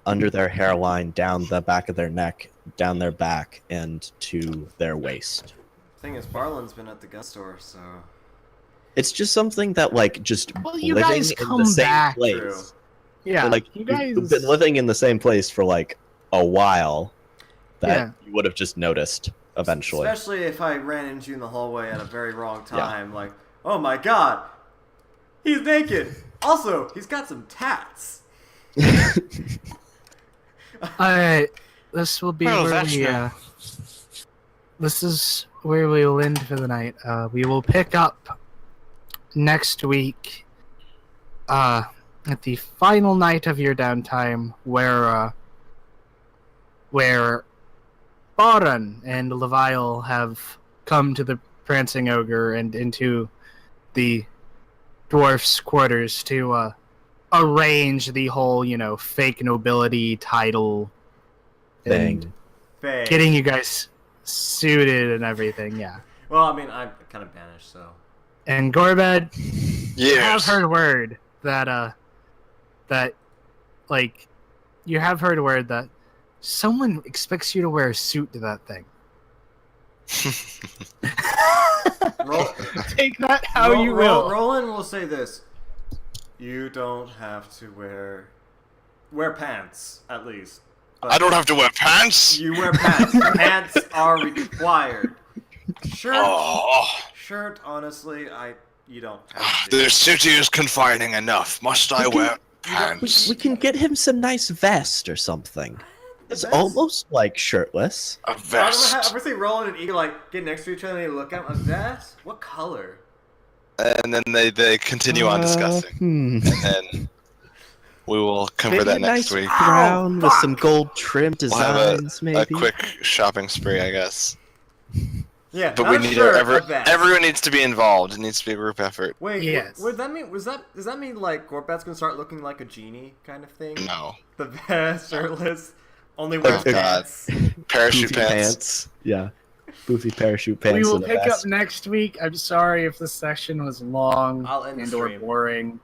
under their hairline, down the back of their neck, down their back, and to their waist. Thing is, Barlin's been at the gun store, so It's just something that, like, just Well, you living guys in the come same back. place. True. Yeah, Like, you guys. you've been living in the same place for, like, a while that Yeah. you would have just noticed eventually. especially if I ran into you in the hallway at a very wrong time, like, oh my god, he's naked. Also, he's got some tats. Alright, this will be Oh, where that's we, nice. this is where we will end for the night. We will pick up next week, at the final night of your downtime, where Baran and Levial have come to the Prancing Ogre and into the dwarf's quarters to, arrange the whole, fake nobility title Thing. and Fake. getting you guys suited and everything, yeah. Well, I mean, I'm kind of banished, so. And Gorbad, have Yes. heard word that you have heard word that someone expects you to wear a suit to that thing. Take that how you will. Roland will say this: you don't have to wear pants, at least. But I don't have to wear pants. You wear pants. Pants are required. Oh, Shirt. Honestly, you don't have to. the city is confining enough. Must I wear pants? We can get him some nice vest or something. It's vest? almost like shirtless. A I vest. ever see Roland and Eagle get next to each other and they look at him. A vest? What color? And then they continue on discussing. And then we will cover Maybe that a next nice week. brown with some gold trim We'll have designs, a maybe. quick shopping spree, I guess. Yeah, But not we a need shirt, a vest. everyone needs to be involved. It needs to be a group effort. Wait, Yes. what does that mean? Does that mean Gorbad's gonna start looking like a genie kind of thing? No. The vest, shirtless, only wears God. pants. Parachute Boofy pants. Yeah. Boofy parachute pants. We will and a pick up vest. next week. I'm sorry if this session was long I'll end the and or stream. boring.